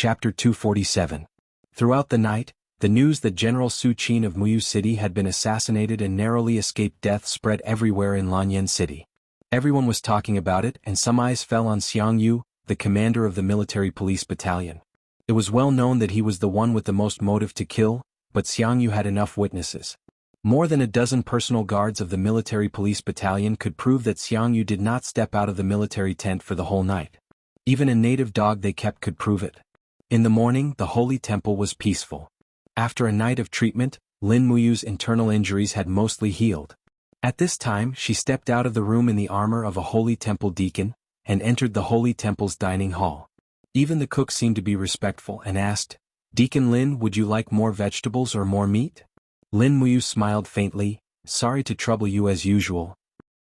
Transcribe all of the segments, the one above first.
Chapter 247. Throughout the night, the news that General Su Qin of Muyu City had been assassinated and narrowly escaped death spread everywhere in Lanyan City. Everyone was talking about it, and some eyes fell on Xiang Yu, the commander of the military police battalion. It was well known that he was the one with the most motive to kill, but Xiang Yu had enough witnesses. More than a dozen personal guards of the military police battalion could prove that Xiang Yu did not step out of the military tent for the whole night. Even a native dog they kept could prove it. In the morning, the holy temple was peaceful. After a night of treatment, Lin Muyu's internal injuries had mostly healed. At this time, she stepped out of the room in the armor of a holy temple deacon, and entered the holy temple's dining hall. Even the cook seemed to be respectful and asked, "Deacon Lin, would you like more vegetables or more meat?" Lin Muyu smiled faintly, "Sorry to trouble you as usual."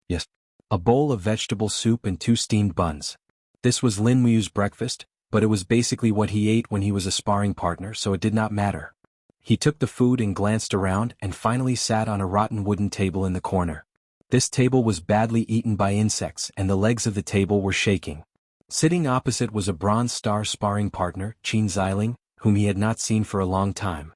"Yes." A bowl of vegetable soup and 2 steamed buns. This was Lin Muyu's breakfast, but it was basically what he ate when he was a sparring partner, so it did not matter. He took the food and glanced around and finally sat on a rotten wooden table in the corner. This table was badly eaten by insects and the legs of the table were shaking. Sitting opposite was a Bronze Star sparring partner, Qin Xiling, whom he had not seen for a long time.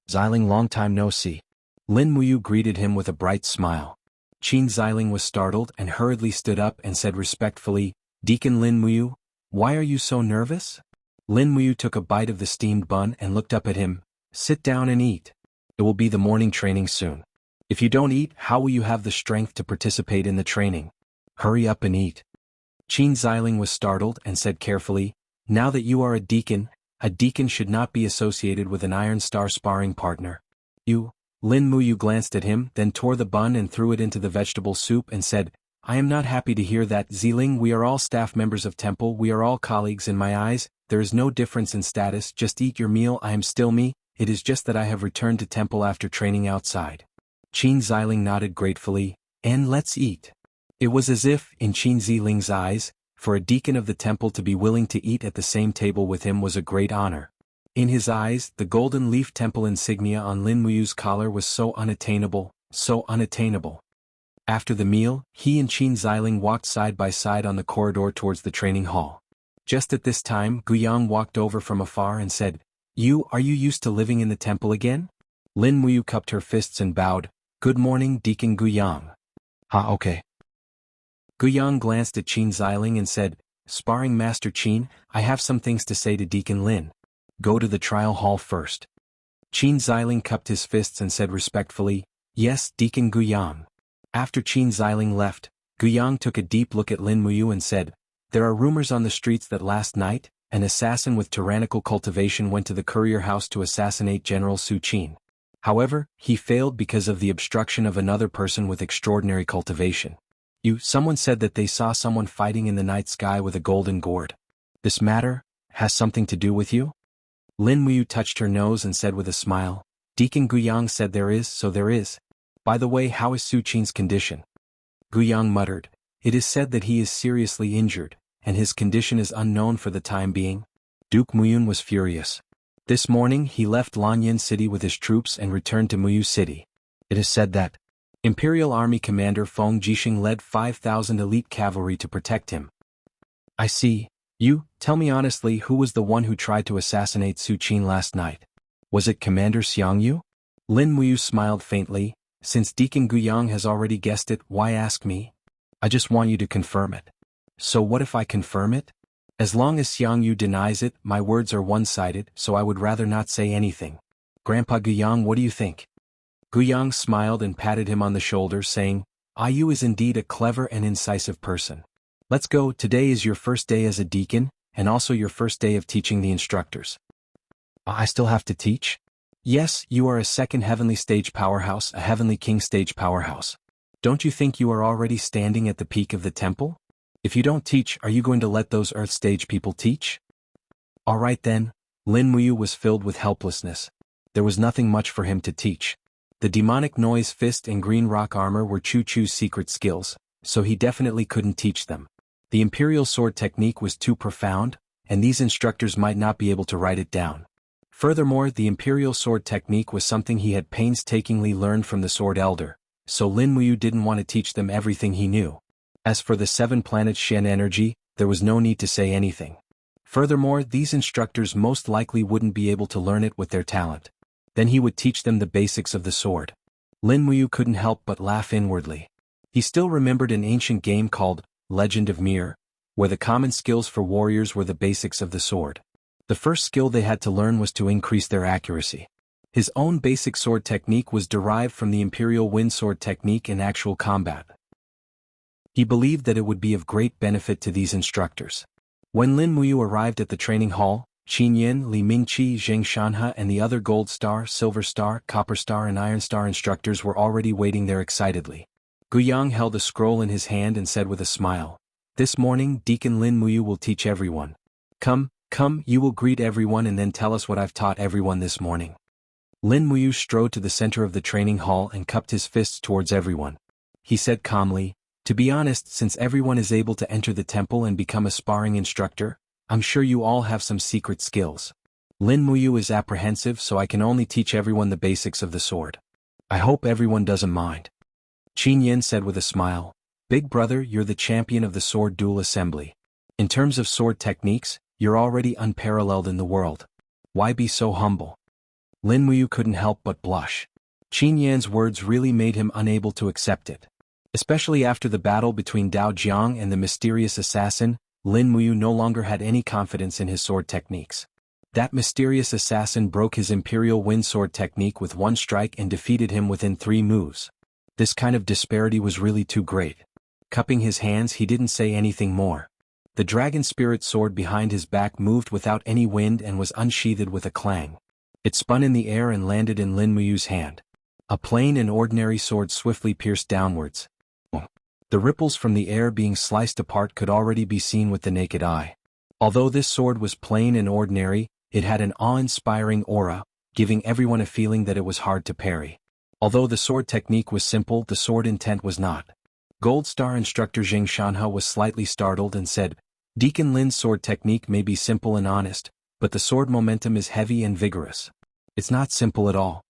"Xiling, long time no see." Lin Muyu greeted him with a bright smile. Qin Xiling was startled and hurriedly stood up and said respectfully, "Deacon Lin Muyu, why are you so nervous?" Lin Muyu took a bite of the steamed bun and looked up at him. "Sit down and eat. It will be the morning training soon. If you don't eat, how will you have the strength to participate in the training? Hurry up and eat." Qin Xiling was startled and said carefully, "Now that you are a deacon should not be associated with an Iron Star sparring partner." "You?" Lin Muyu glanced at him, then tore the bun and threw it into the vegetable soup and said, "I am not happy to hear that, Xiling. We are all staff members of Temple, we are all colleagues in my eyes, there is no difference in status, just eat your meal. I am still me, it is just that I have returned to Temple after training outside." Qin Xiling nodded gratefully, "And let's eat." It was as if, in Qin Xiling's eyes, for a deacon of the temple to be willing to eat at the same table with him was a great honor. In his eyes, the golden leaf temple insignia on Lin Muyu's collar was so unattainable, so unattainable. After the meal, he and Qin Xiling walked side by side on the corridor towards the training hall. Just at this time, Guyang walked over from afar and said, Are you used to living in the temple again?" Lin Muyu cupped her fists and bowed, "Good morning, Deacon Guyang." Okay." Guyang glanced at Qin Xiling and said, "Sparring Master Qin, I have some things to say to Deacon Lin. Go to the trial hall first." Qin Xiling cupped his fists and said respectfully, "Yes, Deacon Guyang." After Qin Xiling left, Guyang took a deep look at Lin Muyu and said, "There are rumors on the streets that last night, an assassin with tyrannical cultivation went to the courier house to assassinate General Su Qin. However, he failed because of the obstruction of another person with extraordinary cultivation. Someone said that they saw someone fighting in the night sky with a golden gourd. This matter has something to do with you?" Lin Muyu touched her nose and said with a smile, "Deacon Guyang said there is, so there is. By the way, how is Su Qin's condition?" Guyang muttered, "It is said that he is seriously injured, and his condition is unknown for the time being." Duke Muyun was furious. This morning he left Lanyan City with his troops and returned to Muyu City. It is said that Imperial Army Commander Feng Jixing led 5,000 elite cavalry to protect him. "I see. Tell me honestly, who was the one who tried to assassinate Su Qin last night? Was it Commander Xiang Yu?" Lin Muyu smiled faintly, "Since Deacon Guyang has already guessed it, why ask me? I just want you to confirm it." "So what if I confirm it? As long as Xiang Yu denies it, my words are one-sided, so I would rather not say anything. Grandpa Guyang, what do you think?" Guyang smiled and patted him on the shoulder, saying, "Yu is indeed a clever and incisive person. Let's go, today is your first day as a deacon, and also your first day of teaching the instructors." "I still have to teach?" "Yes, you are a second heavenly stage powerhouse, a heavenly king stage powerhouse. Don't you think you are already standing at the peak of the temple? If you don't teach, are you going to let those earth stage people teach?" "All right then." Lin Muyu was filled with helplessness. There was nothing much for him to teach. The demonic noise fist and green rock armor were Chu Chu's secret skills, so he definitely couldn't teach them. The imperial sword technique was too profound, and these instructors might not be able to write it down. Furthermore, the imperial sword technique was something he had painstakingly learned from the Sword Elder, so Lin Muyu didn't want to teach them everything he knew. As for the 7 planets Shen energy, there was no need to say anything. Furthermore, these instructors most likely wouldn't be able to learn it with their talent. Then he would teach them the basics of the sword. Lin Muyu couldn't help but laugh inwardly. He still remembered an ancient game called Legend of Mir, where the common skills for warriors were the basics of the sword. The first skill they had to learn was to increase their accuracy. His own basic sword technique was derived from the Imperial Wind Sword technique in actual combat. He believed that it would be of great benefit to these instructors. When Lin Muyu arrived at the training hall, Qin Yin, Li Mingqi, Zheng Shanhe and the other Gold Star, Silver Star, Copper Star and Iron Star instructors were already waiting there excitedly. Guiyang held a scroll in his hand and said with a smile, "This morning, Deacon Lin Muyu will teach everyone. Come, you will greet everyone and then tell us what I've taught everyone this morning." Lin Muyu strode to the center of the training hall and cupped his fists towards everyone. He said calmly, "To be honest, since everyone is able to enter the temple and become a sparring instructor, I'm sure you all have some secret skills. Lin Muyu is apprehensive, so I can only teach everyone the basics of the sword. I hope everyone doesn't mind." Qin Yin said with a smile, "Big brother, you're the champion of the sword duel assembly. In terms of sword techniques, you're already unparalleled in the world. Why be so humble?" Lin Muyu couldn't help but blush. Qin Yan's words really made him unable to accept it. Especially after the battle between Dao Jiang and the mysterious assassin, Lin Muyu no longer had any confidence in his sword techniques. That mysterious assassin broke his Imperial Wind Sword technique with one strike and defeated him within 3 moves. This kind of disparity was really too great. Cupping his hands, he didn't say anything more. The dragon spirit sword behind his back moved without any wind and was unsheathed with a clang. It spun in the air and landed in Lin Muyu's hand. A plain and ordinary sword swiftly pierced downwards. The ripples from the air being sliced apart could already be seen with the naked eye. Although this sword was plain and ordinary, it had an awe-inspiring aura, giving everyone a feeling that it was hard to parry. Although the sword technique was simple, the sword intent was not. Gold Star instructor Zheng Shanhe was slightly startled and said, "Deacon Lin's sword technique may be simple and honest, but the sword momentum is heavy and vigorous." "It's not simple at all."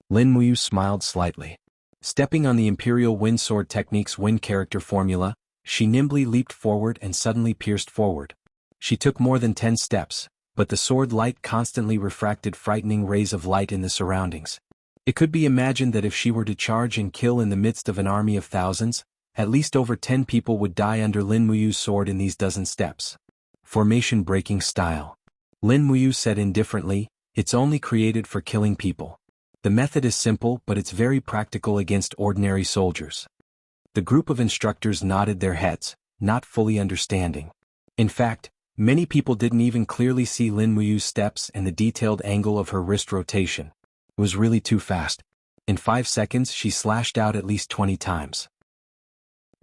Lin Muyu smiled slightly. Stepping on the Imperial Wind Sword technique's wind character formula, she nimbly leaped forward and suddenly pierced forward. She took more than 10 steps, but the sword light constantly refracted frightening rays of light in the surroundings. It could be imagined that if she were to charge and kill in the midst of an army of thousands, at least over 10 people would die under Lin Muyu's sword in these dozen steps. Formation-breaking style. Lin Muyu said indifferently, "It's only created for killing people. The method is simple, but it's very practical against ordinary soldiers." The group of instructors nodded their heads, not fully understanding. In fact, many people didn't even clearly see Lin Muyu's steps and the detailed angle of her wrist rotation. It was really too fast. In 5 seconds she slashed out at least 20 times.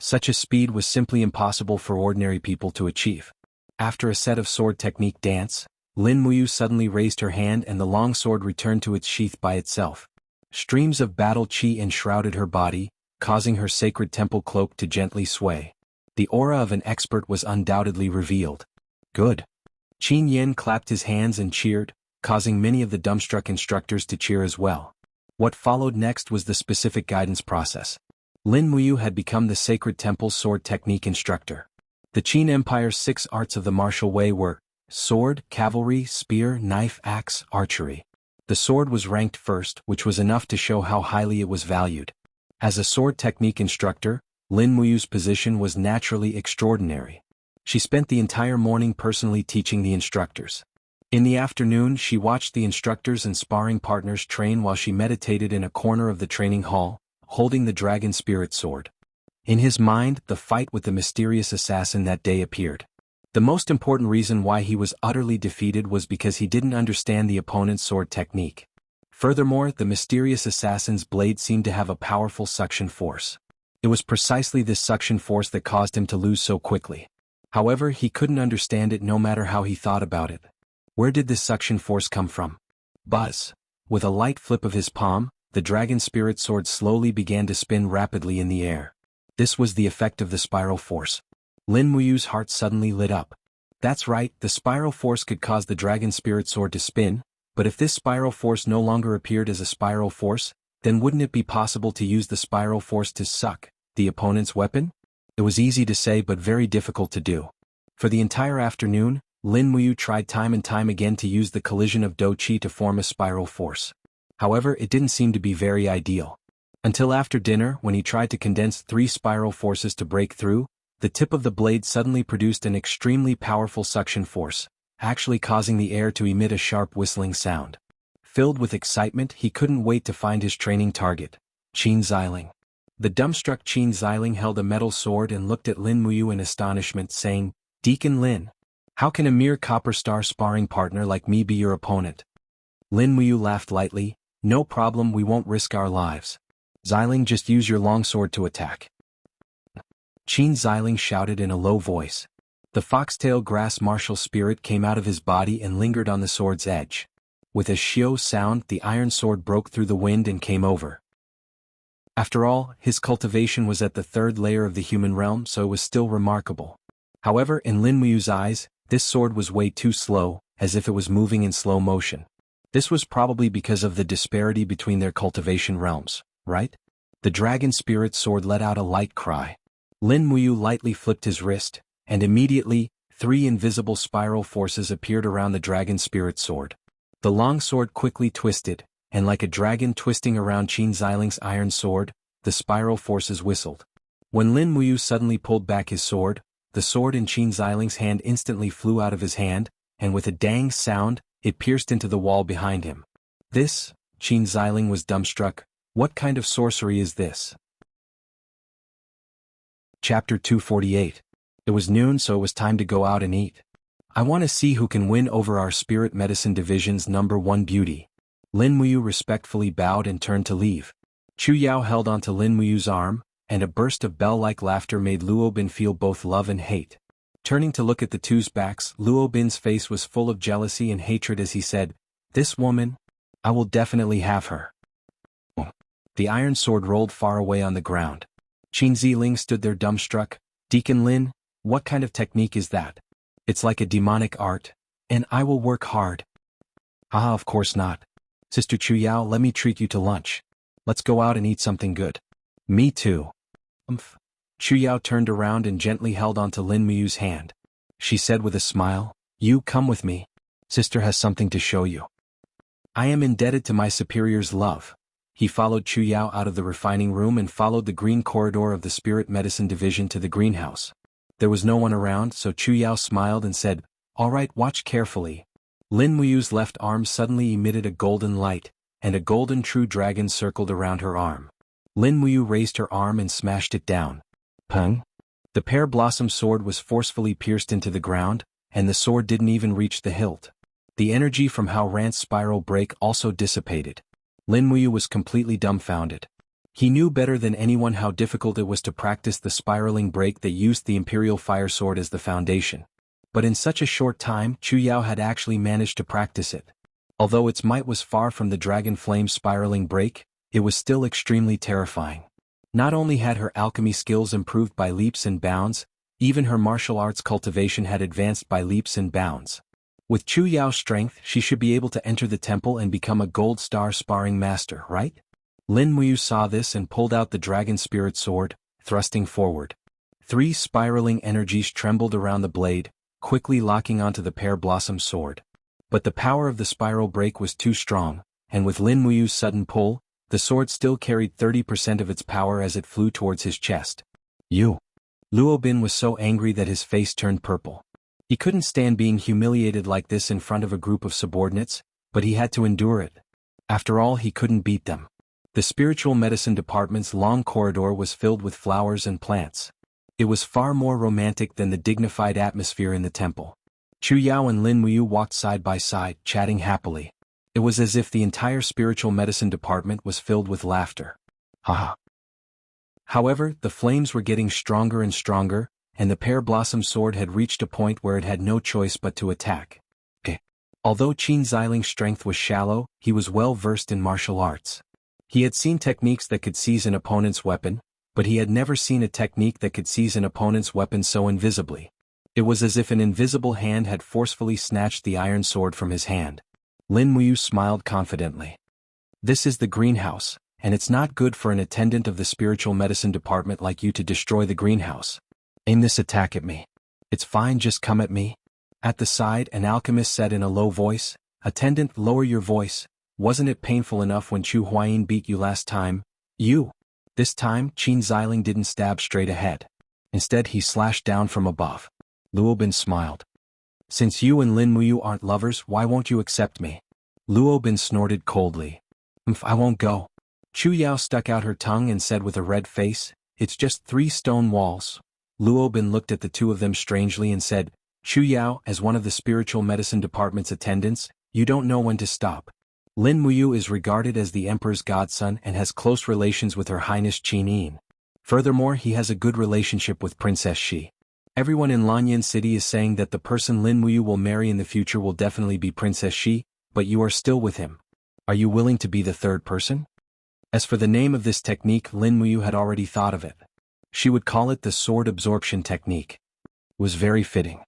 Such a speed was simply impossible for ordinary people to achieve. After a set of sword technique dance, Lin Muyu suddenly raised her hand and the long sword returned to its sheath by itself. Streams of battle chi enshrouded her body, causing her sacred temple cloak to gently sway. The aura of an expert was undoubtedly revealed. "Good." Qin Yin clapped his hands and cheered, causing many of the dumbstruck instructors to cheer as well. What followed next was the specific guidance process. Lin Muyu had become the Sacred Temple's sword technique instructor. The Qin Empire's 6 arts of the martial way were sword, cavalry, spear, knife, axe, archery. The sword was ranked first, which was enough to show how highly it was valued. As a sword technique instructor, Lin Muyu's position was naturally extraordinary. She spent the entire morning personally teaching the instructors. In the afternoon, she watched the instructors and sparring partners train while she meditated in a corner of the training hall, holding the dragon spirit sword. In his mind, the fight with the mysterious assassin that day appeared. The most important reason why he was utterly defeated was because he didn't understand the opponent's sword technique. Furthermore, the mysterious assassin's blade seemed to have a powerful suction force. It was precisely this suction force that caused him to lose so quickly. However, he couldn't understand it no matter how he thought about it. Where did this suction force come from? Buzz. With a light flip of his palm, the dragon spirit sword slowly began to spin rapidly in the air. This was the effect of the spiral force. Lin Muyu's heart suddenly lit up. That's right, the spiral force could cause the dragon spirit sword to spin, but if this spiral force no longer appeared as a spiral force, then wouldn't it be possible to use the spiral force to suck the opponent's weapon? It was easy to say but very difficult to do. For the entire afternoon, Lin Muyu tried time and time again to use the collision of Do Chi to form a spiral force. However, it didn't seem to be very ideal. Until after dinner, when he tried to condense 3 spiral forces to break through, the tip of the blade suddenly produced an extremely powerful suction force, actually causing the air to emit a sharp whistling sound. Filled with excitement, he couldn't wait to find his training target, Qin Xiling. The dumbstruck Qin Xiling held a metal sword and looked at Lin Muyu in astonishment, saying, "Deacon Lin, how can a mere copper star sparring partner like me be your opponent?" Lin Muyu laughed lightly, "No problem, we won't risk our lives. Xiling, just use your longsword to attack." Qin Xiling shouted in a low voice. The foxtail grass martial spirit came out of his body and lingered on the sword's edge. With a shio sound, the iron sword broke through the wind and came over. After all, his cultivation was at the 3rd layer of the human realm, so it was still remarkable. However, in Lin Muyu's eyes, this sword was way too slow, as if it was moving in slow motion. This was probably because of the disparity between their cultivation realms, right? The dragon spirit sword let out a light cry. Lin Muyu lightly flipped his wrist, and immediately, 3 invisible spiral forces appeared around the dragon spirit sword. The long sword quickly twisted, and like a dragon twisting around Qin Xiling's iron sword, the spiral forces whistled. When Lin Muyu suddenly pulled back his sword, the sword in Qin Xiling's hand instantly flew out of his hand, and with a dang sound, it pierced into the wall behind him. This, Qin Xiling was dumbstruck. What kind of sorcery is this? Chapter 248. It was noon, so it was time to go out and eat. I want to see who can win over our Spirit Medicine Division's #1 beauty. Lin Muyu respectfully bowed and turned to leave. Chu Yao held onto Lin Muyu's arm, and a burst of bell-like laughter made Luo Bin feel both love and hate. Turning to look at the two's backs, Luo Bin's face was full of jealousy and hatred as he said, "This woman? I will definitely have her." The iron sword rolled far away on the ground. Qin Xiling stood there dumbstruck. "Deacon Lin, what kind of technique is that? It's like a demonic art, and I will work hard." "Haha, of course not. Sister Chu Yao, let me treat you to lunch. Let's go out and eat something good." "Me too." Chu Yao turned around and gently held onto Lin Muyu's hand. She said with a smile, "You come with me. Sister has something to show you." "I am indebted to my superior's love." He followed Chu Yao out of the refining room and followed the green corridor of the Spirit Medicine Division to the greenhouse. There was no one around, so Chu Yao smiled and said, "All right, watch carefully." Lin Muyu's left arm suddenly emitted a golden light, and a golden true dragon circled around her arm. Lin Muyu raised her arm and smashed it down. Pung! The pear blossom sword was forcefully pierced into the ground, and the sword didn't even reach the hilt. The energy from Hao Rant's spiral break also dissipated. Lin Muyu was completely dumbfounded. He knew better than anyone how difficult it was to practice the spiraling break that used the Imperial Fire Sword as the foundation. But in such a short time, Chu Yao had actually managed to practice it. Although its might was far from the Dragon Flame spiraling break, it was still extremely terrifying. Not only had her alchemy skills improved by leaps and bounds, even her martial arts cultivation had advanced by leaps and bounds. With Chu Yao's strength, she should be able to enter the temple and become a gold star sparring master, right? Lin Muyu saw this and pulled out the dragon spirit sword, thrusting forward. 3 spiraling energies trembled around the blade, quickly locking onto the pear blossom sword. But the power of the spiral break was too strong, and with Lin Muyu's sudden pull, the sword still carried 30% of its power as it flew towards his chest. "You!" Luo Bin was so angry that his face turned purple. He couldn't stand being humiliated like this in front of a group of subordinates, but he had to endure it. After all, he couldn't beat them. The spiritual medicine department's long corridor was filled with flowers and plants. It was far more romantic than the dignified atmosphere in the temple. Chu Yao and Lin Muyu walked side by side, chatting happily. It was as if the entire spiritual medicine department was filled with laughter. Haha. However, the flames were getting stronger and stronger, and the pear blossom sword had reached a point where it had no choice but to attack. Although Qin Xiling's strength was shallow, he was well versed in martial arts. He had seen techniques that could seize an opponent's weapon, but he had never seen a technique that could seize an opponent's weapon so invisibly. It was as if an invisible hand had forcefully snatched the iron sword from his hand. Lin Muyu smiled confidently. "This is the greenhouse, and it's not good for an attendant of the spiritual medicine department like you to destroy the greenhouse. Aim this attack at me. It's fine, just come at me." At the side, an alchemist said in a low voice, "Attendant, lower your voice. Wasn't it painful enough when Chu Huayin beat you last time? You." This time, Qin Xiling didn't stab straight ahead. Instead, he slashed down from above. Luo Bin smiled. "Since you and Lin Muyu aren't lovers, why won't you accept me?" Luo Bin snorted coldly. I won't go." Chu Yao stuck out her tongue and said with a red face, "It's just 3 stone walls." Luo Bin looked at the two of them strangely and said, "Chu Yao, as one of the spiritual medicine department's attendants, you don't know when to stop. Lin Muyu is regarded as the emperor's godson and has close relations with Her Highness Qin Yin. Furthermore, he has a good relationship with Princess Shi. Everyone in Lanyan City is saying that the person Lin Muyu will marry in the future will definitely be Princess Shi, but you are still with him. Are you willing to be the third person?" As for the name of this technique, Lin Muyu had already thought of it. She would call it the sword absorption technique. It was very fitting.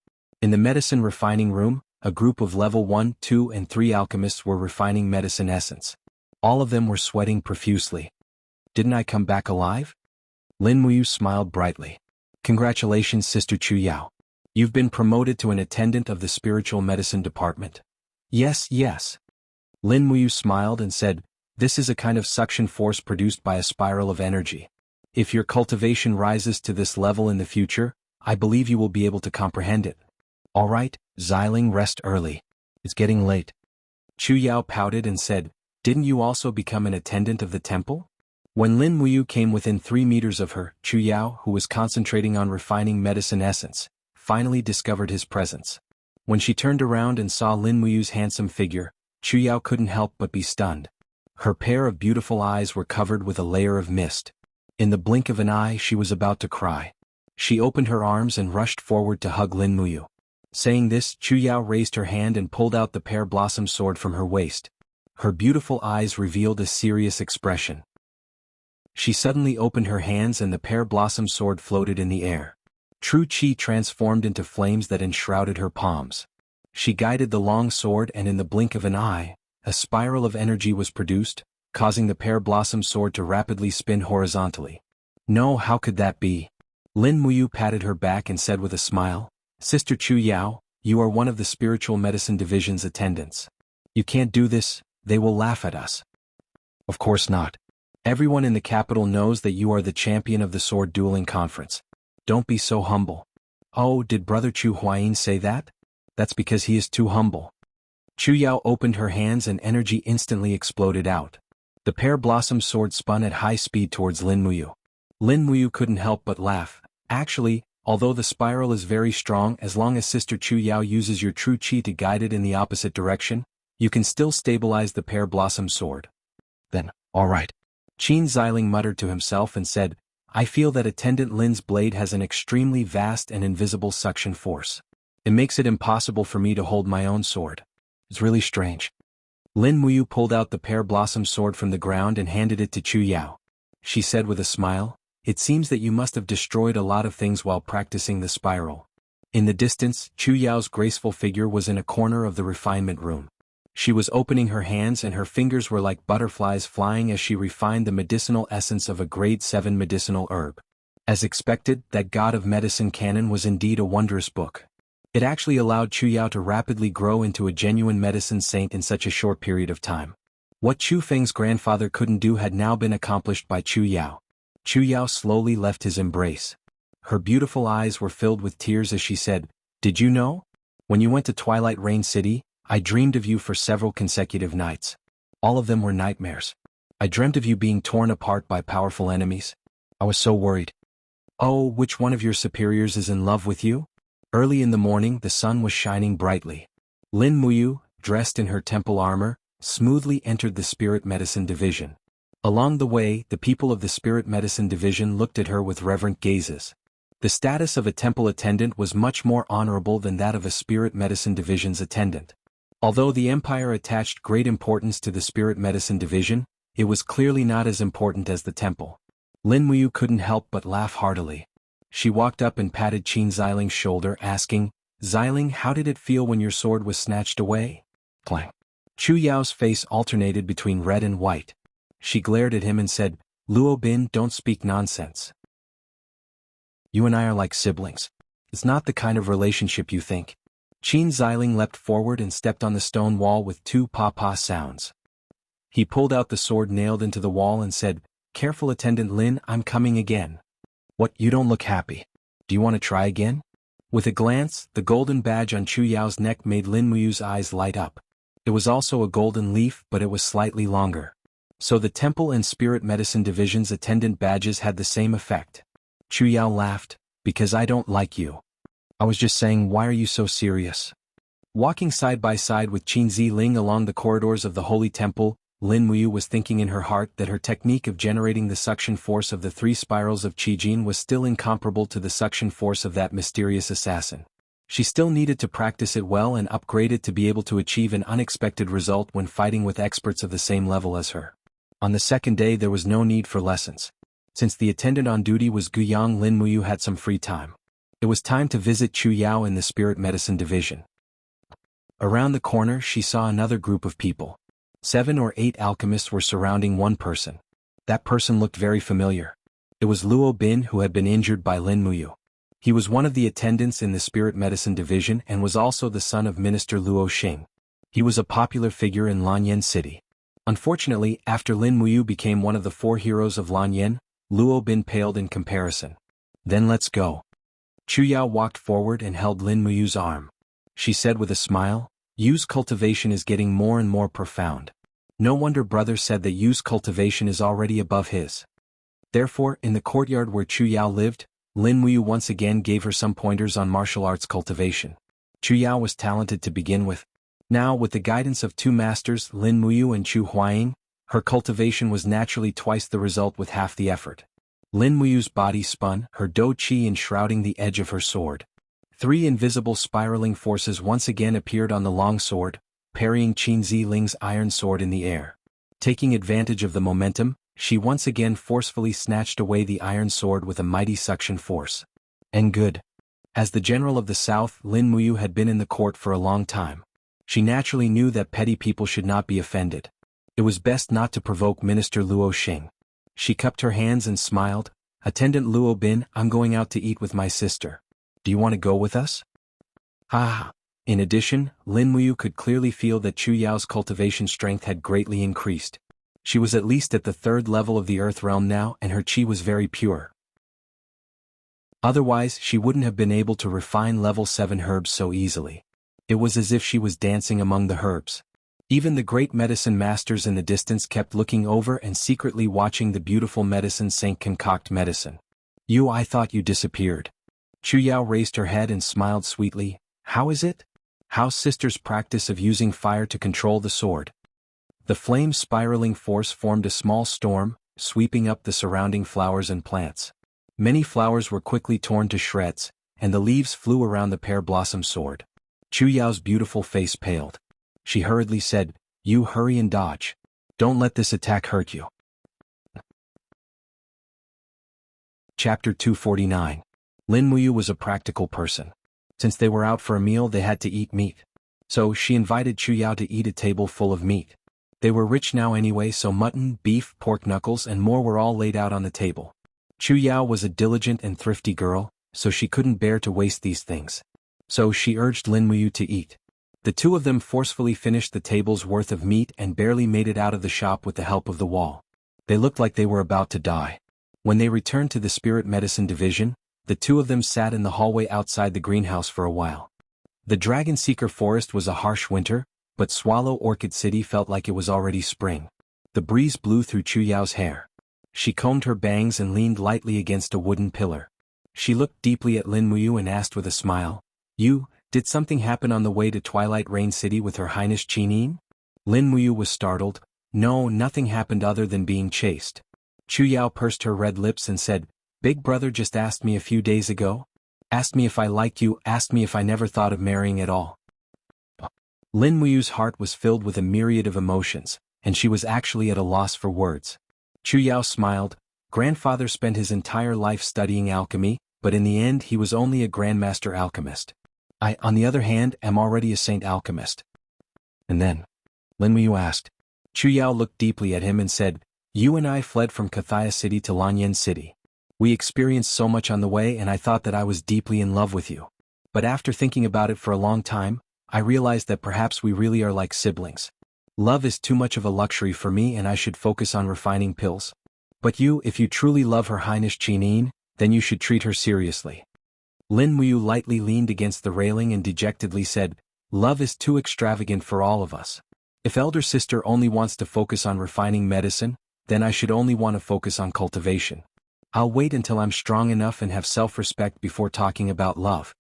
In the medicine refining room, a group of level 1, 2, and 3 alchemists were refining medicine essence. All of them were sweating profusely. "Didn't I come back alive?" Lin Muyu smiled brightly. "Congratulations, Sister Chu Yao. You've been promoted to an attendant of the spiritual medicine department." "Yes, yes." Lin Muyu smiled and said, "This is a kind of suction force produced by a spiral of energy. If your cultivation rises to this level in the future, I believe you will be able to comprehend it." "All right, Xiling, rest early. It's getting late." Chu Yao pouted and said, "Didn't you also become an attendant of the temple?" When Lin Muyu came within 3 meters of her, Chu Yao, who was concentrating on refining medicine essence, finally discovered his presence. When she turned around and saw Lin Muyu's handsome figure, Chu Yao couldn't help but be stunned. Her pair of beautiful eyes were covered with a layer of mist. In the blink of an eye, she was about to cry. She opened her arms and rushed forward to hug Lin Muyu. Saying this, Chu Yao raised her hand and pulled out the pear blossom sword from her waist. Her beautiful eyes revealed a serious expression. She suddenly opened her hands and the pear blossom sword floated in the air. True Qi transformed into flames that enshrouded her palms. She guided the long sword and in the blink of an eye, a spiral of energy was produced, causing the pear blossom sword to rapidly spin horizontally. "No, how could that be?" Lin Muyu patted her back and said with a smile, "Sister Chu Yao, you are one of the spiritual medicine division's attendants. You can't do this, they will laugh at us." "Of course not. Everyone in the capital knows that you are the champion of the sword dueling conference. Don't be so humble." "Oh, did Brother Chu Huayin say that?" "That's because he is too humble." Chu Yao opened her hands and energy instantly exploded out. The pear blossom sword spun at high speed towards Lin Muyu. Lin Muyu couldn't help but laugh. "Actually, although the spiral is very strong, as long as Sister Chu Yao uses your true Qi to guide it in the opposite direction, you can still stabilize the pear blossom sword." "Then, all right." Qin Xiling muttered to himself and said, "I feel that Attendant Lin's blade has an extremely vast and invisible suction force. It makes it impossible for me to hold my own sword. It's really strange." Lin Muyu pulled out the pear blossom sword from the ground and handed it to Chu Yao. She said with a smile, "It seems that you must have destroyed a lot of things while practicing the spiral." In the distance, Chu Yao's graceful figure was in a corner of the refinement room. She was opening her hands and her fingers were like butterflies flying as she refined the medicinal essence of a grade 7 medicinal herb. As expected, that God of Medicine canon was indeed a wondrous book. It actually allowed Chu Yao to rapidly grow into a genuine medicine saint in such a short period of time. What Chu Feng's grandfather couldn't do had now been accomplished by Chu Yao. Chu Yao slowly left his embrace. Her beautiful eyes were filled with tears as she said, "Did you know? When you went to Twilight Rain City, I dreamed of you for several consecutive nights. All of them were nightmares. I dreamt of you being torn apart by powerful enemies. I was so worried." "Oh, which one of your superiors is in love with you?" Early in the morning, the sun was shining brightly. Lin Muyu, dressed in her temple armor, smoothly entered the Spirit Medicine Division. Along the way, the people of the Spirit Medicine Division looked at her with reverent gazes. The status of a temple attendant was much more honorable than that of a Spirit Medicine Division's attendant. Although the Empire attached great importance to the Spirit Medicine Division, it was clearly not as important as the temple. Lin Muyu couldn't help but laugh heartily. She walked up and patted Qin Xiling's shoulder, asking, "Xiling, how did it feel when your sword was snatched away?" Clang. Chu Yao's face alternated between red and white. She glared at him and said, "Luo Bin, don't speak nonsense. You and I are like siblings. It's not the kind of relationship you think." Qin Xiling leapt forward and stepped on the stone wall with two pa-pa sounds. He pulled out the sword nailed into the wall and said, "Careful, Attendant Lin, I'm coming again." "What, you don't look happy. Do you want to try again?" With a glance, the golden badge on Chu Yao's neck made Lin Muyu's eyes light up. It was also a golden leaf, but it was slightly longer. So the Temple and Spirit Medicine Division's attendant badges had the same effect. Chu Yao laughed, "Because I don't like you. I was just saying, why are you so serious?" Walking side by side with Qin Ziling along the corridors of the Holy Temple, Lin Muyu was thinking in her heart that her technique of generating the suction force of the three spirals of Qijin was still incomparable to the suction force of that mysterious assassin. She still needed to practice it well and upgrade it to be able to achieve an unexpected result when fighting with experts of the same level as her. On the second day there was no need for lessons. Since the attendant on duty was Guyang, Lin Muyu had some free time. It was time to visit Chu Yao in the Spirit Medicine Division. Around the corner she saw another group of people. 7 or 8 alchemists were surrounding one person. That person looked very familiar. It was Luo Bin, who had been injured by Lin Muyu. He was one of the attendants in the Spirit Medicine Division and was also the son of Minister Luo Xing. He was a popular figure in Lanyan City. Unfortunately, after Lin Muyu became one of the 4 heroes of Lanyan, Luo Bin paled in comparison. "Then let's go." Chu Yao walked forward and held Lin Muyu's arm. She said with a smile, "Yu's cultivation is getting more and more profound. No wonder brother said that Yu's cultivation is already above his." Therefore, in the courtyard where Chu Yao lived, Lin Muyu once again gave her some pointers on martial arts cultivation. Chu Yao was talented to begin with. Now, with the guidance of 2 masters, Lin Muyu and Chu Huaying, her cultivation was naturally twice the result with half the effort. Lin Muyu's body spun, her do qi enshrouding the edge of her sword. 3 invisible spiraling forces once again appeared on the long sword, parrying Qin Ziling's iron sword in the air. Taking advantage of the momentum, she once again forcefully snatched away the iron sword with a mighty suction force. And good. As the general of the south, Lin Muyu had been in the court for a long time. She naturally knew that petty people should not be offended. It was best not to provoke Minister Luo Xing. She cupped her hands and smiled, "Attendant Luo Bin, I'm going out to eat with my sister. Do you want to go with us?" Ah! In addition, Lin Muyu could clearly feel that Chu Yao's cultivation strength had greatly increased. She was at least at the 3rd level of the Earth realm now, and her qi was very pure. Otherwise, she wouldn't have been able to refine level 7 herbs so easily. It was as if she was dancing among the herbs. Even the great medicine masters in the distance kept looking over and secretly watching the beautiful medicine saint concoct medicine. "You, I thought you disappeared." Chu Yao raised her head and smiled sweetly. "How is it? How's sister's practice of using fire to control the sword?" The flame spiraling force formed a small storm, sweeping up the surrounding flowers and plants. Many flowers were quickly torn to shreds, and the leaves flew around the pear blossom sword. Chu Yao's beautiful face paled. She hurriedly said, "You hurry and dodge. Don't let this attack hurt you." Chapter 249. Lin Muyu was a practical person. Since they were out for a meal they had to eat meat. So she invited Chu Yao to eat a table full of meat. They were rich now anyway, so mutton, beef, pork knuckles and more were all laid out on the table. Chu Yao was a diligent and thrifty girl, so she couldn't bear to waste these things. So she urged Lin Muyu to eat. The 2 of them forcefully finished the table's worth of meat and barely made it out of the shop with the help of the wall. They looked like they were about to die. When they returned to the Spirit Medicine Division, the 2 of them sat in the hallway outside the greenhouse for a while. The Dragon Seeker Forest was a harsh winter, but Swallow Orchid City felt like it was already spring. The breeze blew through Chu Yao's hair. She combed her bangs and leaned lightly against a wooden pillar. She looked deeply at Lin Muyu and asked with a smile, Did something happen on the way to Twilight Rain City with Her Highness Qinin?" Lin Muyu was startled. "No, nothing happened other than being chased." Chu Yao pursed her red lips and said, "Big brother just asked me a few days ago. Asked me if I liked you, asked me if I never thought of marrying at all." Lin Muyu's heart was filled with a myriad of emotions, and she was actually at a loss for words. Chu Yao smiled. Grandfather spent his entire life studying alchemy, but in the end he was only a grandmaster alchemist. I, on the other hand, am already a saint alchemist. And then? Lin Muyu asked. Chu Yao looked deeply at him and said, "You and I fled from Kathaya City to Lanyan City. We experienced so much on the way and I thought that I was deeply in love with you. But after thinking about it for a long time, I realized that perhaps we really are like siblings. Love is too much of a luxury for me and I should focus on refining pills. But you, if you truly love Her Highness Chineen, then you should treat her seriously. Lin Muyu lightly leaned against the railing and dejectedly said, love is too extravagant for all of us. If elder sister only wants to focus on refining medicine, then I should only want to focus on cultivation. I'll wait until I'm strong enough and have self-respect before talking about love.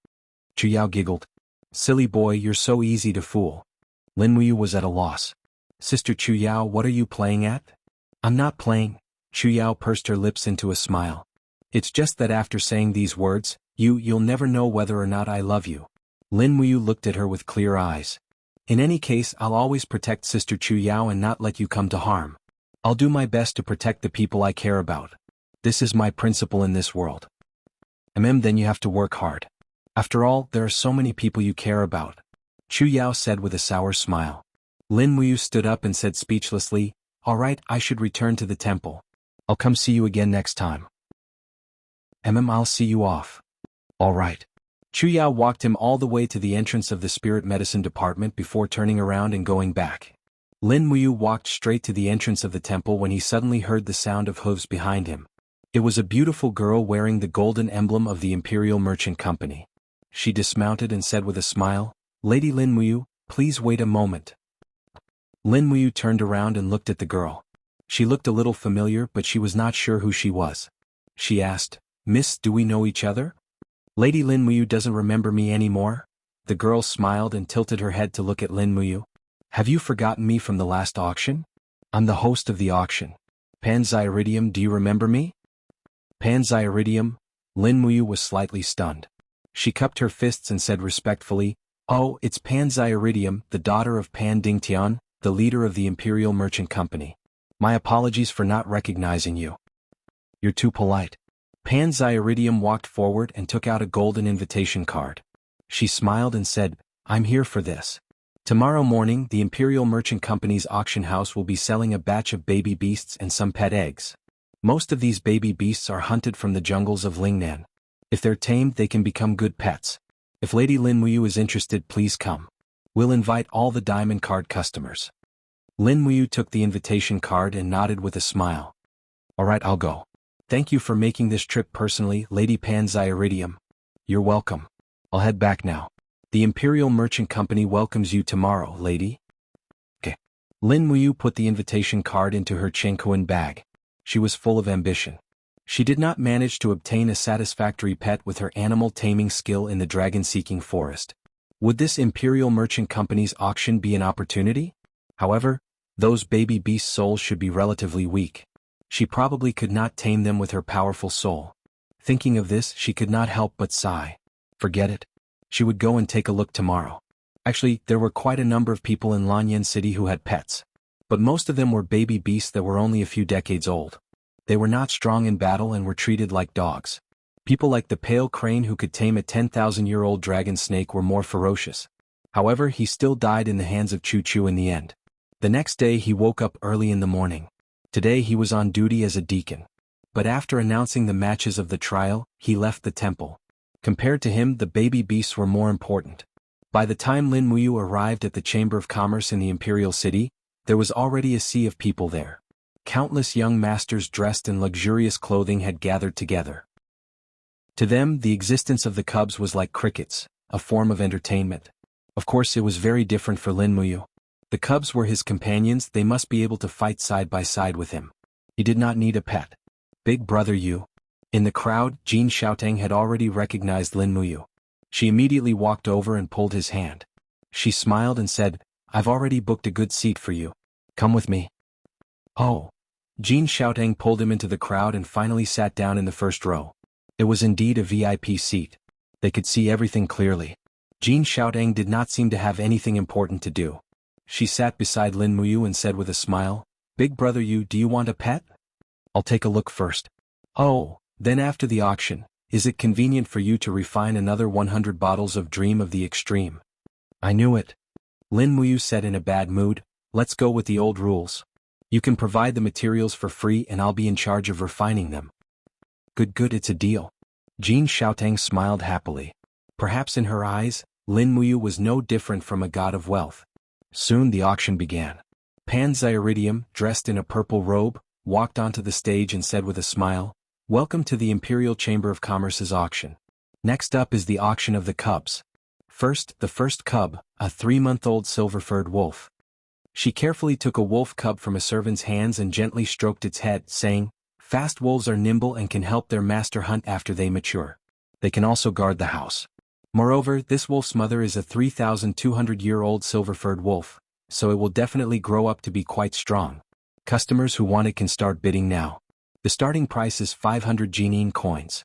Chu Yao giggled. Silly boy, you're so easy to fool. Lin Muyu was at a loss. Sister Chu Yao, what are you playing at? I'm not playing. Chu Yao pursed her lips into a smile. It's just that after saying these words, you'll never know whether or not I love you. Lin Muyu looked at her with clear eyes. In any case, I'll always protect Sister Chu Yao and not let you come to harm. I'll do my best to protect the people I care about. This is my principle in this world. Then you have to work hard. After all, there are so many people you care about. Chu Yao said with a sour smile. Lin Muyu stood up and said speechlessly, all right, I should return to the temple. I'll come see you again next time. I'll see you off. All right. Chu Yao walked him all the way to the entrance of the spirit medicine department before turning around and going back. Lin Muyu walked straight to the entrance of the temple when he suddenly heard the sound of hooves behind him. It was a beautiful girl wearing the golden emblem of the Imperial Merchant Company. She dismounted and said with a smile, Lady Lin Muyu, please wait a moment. Lin Muyu turned around and looked at the girl. She looked a little familiar but she was not sure who she was. She asked, Miss, do we know each other? Lady Lin Muyu doesn't remember me anymore? The girl smiled and tilted her head to look at Lin Muyu. Have you forgotten me from the last auction? I'm the host of the auction. Panzyridium, do you remember me? Panzyridium? Lin Muyu was slightly stunned. She cupped her fists and said respectfully, oh, it's Panzyridium, the daughter of Pan Dingtian, the leader of the Imperial Merchant Company. My apologies for not recognizing you. You're too polite. Panzyridium walked forward and took out a golden invitation card. She smiled and said, I'm here for this. Tomorrow morning, the Imperial Merchant Company's auction house will be selling a batch of baby beasts and some pet eggs. Most of these baby beasts are hunted from the jungles of Lingnan. If they're tamed, they can become good pets. If Lady Lin Muyu is interested, please come. We'll invite all the diamond card customers. Lin Muyu took the invitation card and nodded with a smile. All right, I'll go. Thank you for making this trip personally, Lady Panzyridium. You're welcome. I'll head back now. The Imperial Merchant Company welcomes you tomorrow, lady. Okay. Lin Muyu put the invitation card into her Chenkuan bag. She was full of ambition. She did not manage to obtain a satisfactory pet with her animal taming skill in the dragon-seeking forest. Would this Imperial Merchant Company's auction be an opportunity? However, those baby beast souls should be relatively weak. She probably could not tame them with her powerful soul. Thinking of this, she could not help but sigh. Forget it. She would go and take a look tomorrow. Actually, there were quite a number of people in Lanyan City who had pets. But most of them were baby beasts that were only a few decades old. They were not strong in battle and were treated like dogs. People like the pale crane who could tame a 10,000-year-old dragon snake were more ferocious. However, he still died in the hands of Chu Chu in the end. The next day he woke up early in the morning. Today he was on duty as a deacon. But after announcing the matches of the trial, he left the temple. Compared to him, the baby beasts were more important. By the time Lin Muyu arrived at the Chamber of Commerce in the Imperial City, there was already a sea of people there. Countless young masters dressed in luxurious clothing had gathered together. To them, the existence of the cubs was like crickets, a form of entertainment. Of course, it was very different for Lin Muyu. The cubs were his companions, they must be able to fight side by side with him. He did not need a pet. Big brother you. In the crowd, Jin Xiaotang had already recognized Lin Muyu. She immediately walked over and pulled his hand. She smiled and said, I've already booked a good seat for you. Come with me. Oh. Jin Xiaotang pulled him into the crowd and finally sat down in the first row. It was indeed a VIP seat. They could see everything clearly. Jin Xiaotang did not seem to have anything important to do. She sat beside Lin Muyu and said with a smile, Big brother you, do you want a pet? I'll take a look first. Oh, then after the auction, is it convenient for you to refine another 100 bottles of Dream of the Extreme? I knew it. Lin Muyu said in a bad mood, let's go with the old rules. You can provide the materials for free and I'll be in charge of refining them. Good, it's a deal. Jin Xiaotang smiled happily. Perhaps in her eyes, Lin Muyu was no different from a god of wealth. Soon the auction began. Panzyridium, dressed in a purple robe, walked onto the stage and said with a smile, "Welcome to the Imperial Chamber of Commerce's auction. Next up is the auction of the cubs. First, the first cub, a 3-month-old silver-furred wolf." She carefully took a wolf cub from a servant's hands and gently stroked its head, saying, "Fast wolves are nimble and can help their master hunt after they mature. They can also guard the house. Moreover, this wolf's mother is a 3,200-year-old silver-furred wolf, so it will definitely grow up to be quite strong. Customers who want it can start bidding now. The starting price is 500 Jinyin coins."